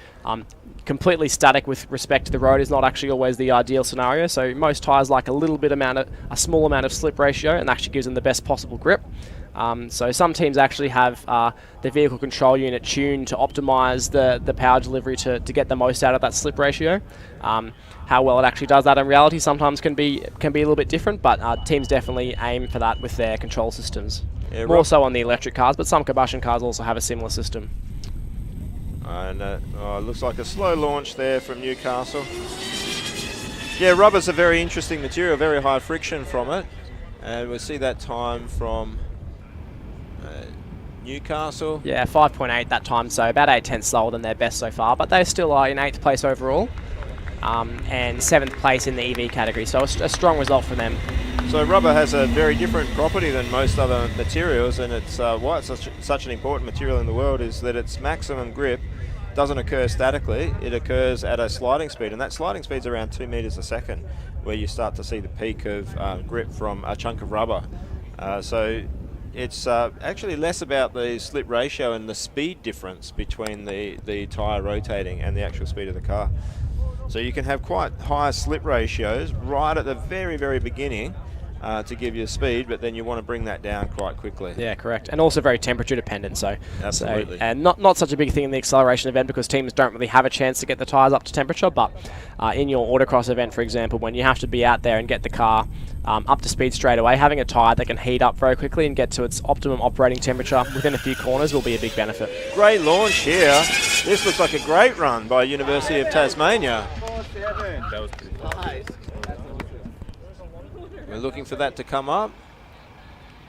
C: completely static with respect to the road is not actually always the ideal scenario. So most tyres like a small amount of slip ratio, and actually gives them the best possible grip. So some teams actually have the vehicle control unit tuned to optimise the power delivery to get the most out of that slip ratio. How well it actually does that in reality sometimes can be a little bit different, but teams definitely aim for that with their control systems. Yeah, more so on the electric cars, but some combustion cars also have a similar system.
A: And it looks like a slow launch there from Newcastle. Yeah, rubber's a very interesting material, very high friction from it, and we'll see that time from Newcastle.
C: Yeah, 5.8 that time, so about 8 tenths slower than their best so far, but they still are in 8th place overall. And 7th place in the EV category, so a strong result for them.
A: So rubber has a very different property than most other materials, and it's why it's such an important material in the world is that its maximum grip doesn't occur statically, it occurs at a sliding speed, and that sliding speed is around 2 metres a second, where you start to see the peak of grip from a chunk of rubber. So it's actually less about the slip ratio and the speed difference between the tyre rotating and the actual speed of the car. So you can have quite high slip ratios right at the very, very beginning to give you speed, but then you want to bring that down quite quickly.
C: Yeah, correct. And also very temperature dependent. So
A: absolutely.
C: And not such a big thing in the acceleration event because teams don't really have a chance to get the tyres up to temperature. But in your autocross event, for example, when you have to be out there and get the car up to speed straight away, having a tyre that can heat up very quickly and get to its optimum operating temperature within a few corners will be a big benefit.
A: Great launch here. This looks like a great run by University of Tasmania.
D: That was pretty fast.
A: We're looking for that to come up.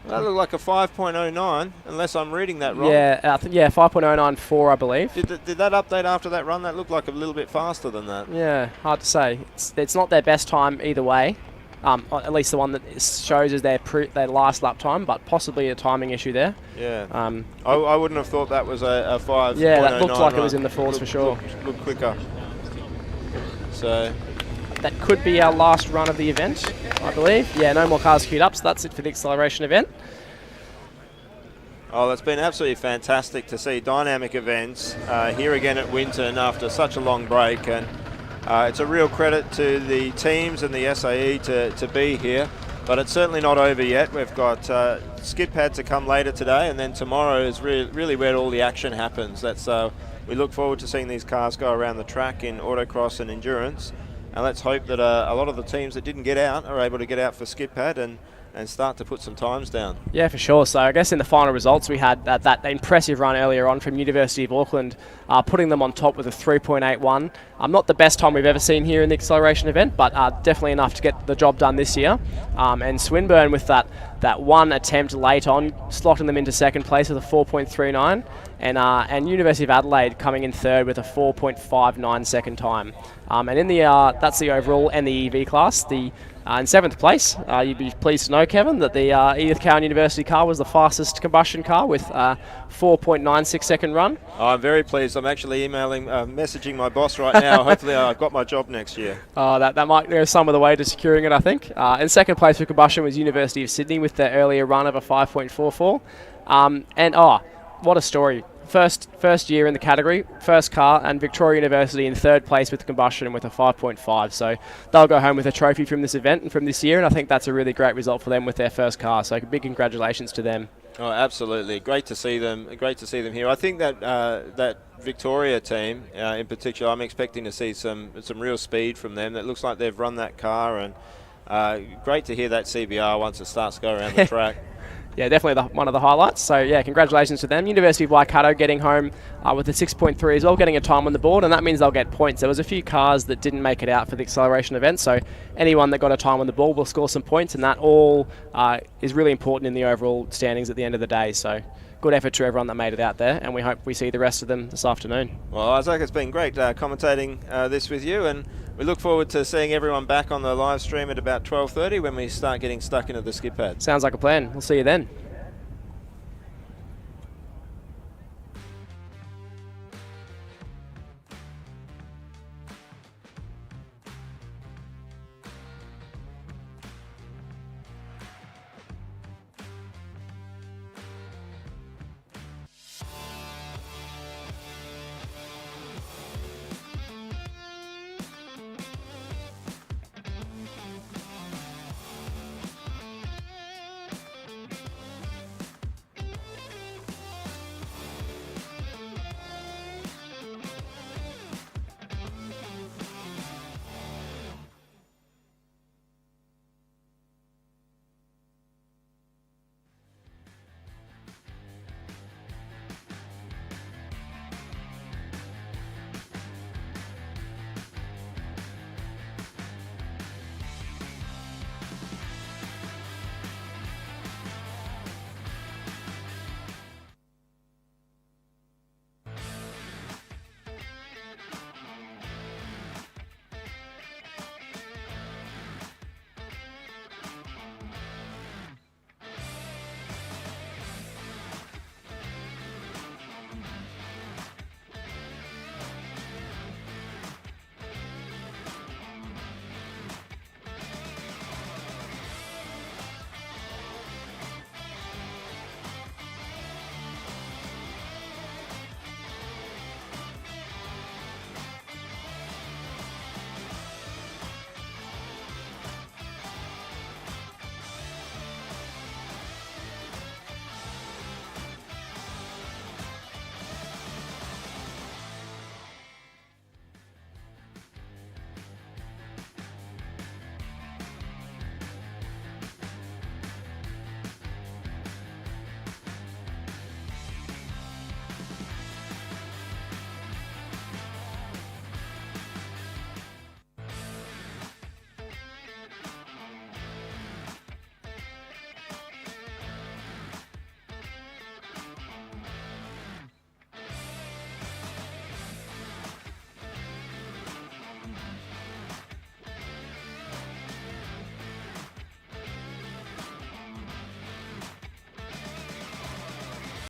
A: That looked like a 5.09, unless I'm reading that wrong.
C: Yeah, 5.094, I believe.
A: Did that update after that run? That looked like a little bit faster than that.
C: Yeah, hard to say. It's not their best time either way. At least the one that shows is their last lap time, but possibly a timing issue there.
A: Yeah. I wouldn't have thought that was a 5.09.
C: Yeah, that looked like
A: run.
C: it was in the fours for sure.
A: Looked quicker. So
C: that could be our last run of the event, I believe. Yeah, no more cars queued up, so that's it for the acceleration event.
A: Oh, that's been absolutely fantastic to see dynamic events here again at Winton after such a long break, and it's a real credit to the teams and the SAE to be here, but it's certainly not over yet. We've got skid pad to come later today, and then tomorrow is really where all the action happens. We look forward to seeing these cars go around the track in autocross and endurance. And let's hope that a lot of the teams that didn't get out are able to get out for skid pad and start to put some times down.
C: Yeah, for sure. So I guess in the final results we had that impressive run earlier on from University of Auckland, putting them on top with a 3.81. Not the best time we've ever seen here in the acceleration event, but definitely enough to get the job done this year. And Swinburne with that one attempt late on, slotting them into second place with a 4.39. And University of Adelaide coming in third with a 4.59 second time. And in the that's the overall and the EV class. In seventh place, you'd be pleased to know, Kevin, that the Edith Cowan University car was the fastest combustion car with 4.96 second run.
A: Oh, I'm very pleased. I'm actually messaging my boss right now. Hopefully I've got my job next year.
C: That might go some of the way to securing it, I think. In second place for combustion was University of Sydney with their earlier run of a 5.44. What a story. First year in the category, first car, and Victoria University in third place with combustion with a 5.5. So they'll go home with a trophy from this event and from this year, and I think that's a really great result for them with their first car. So big congratulations to them.
A: Oh, absolutely. Great to see them. Great to see them here. I think that that Victoria team in particular, I'm expecting to see some real speed from them. It looks like they've run that car, and great to hear that CBR once it starts to go around the track.
C: Yeah, definitely one of the highlights. So, yeah, congratulations to them. University of Waikato getting home with a 6.3 as well, getting a time on the board, and that means they'll get points. There was a few cars that didn't make it out for the acceleration event, so anyone that got a time on the board will score some points, and that all is really important in the overall standings at the end of the day. So, good effort to everyone that made it out there, and we hope we see the rest of them this afternoon.
A: Well, Isaac, it's been great commentating this with you, and we look forward to seeing everyone back on the live stream at about 12:30 when we start getting stuck into the skid pad.
C: Sounds like a plan. We'll see you then.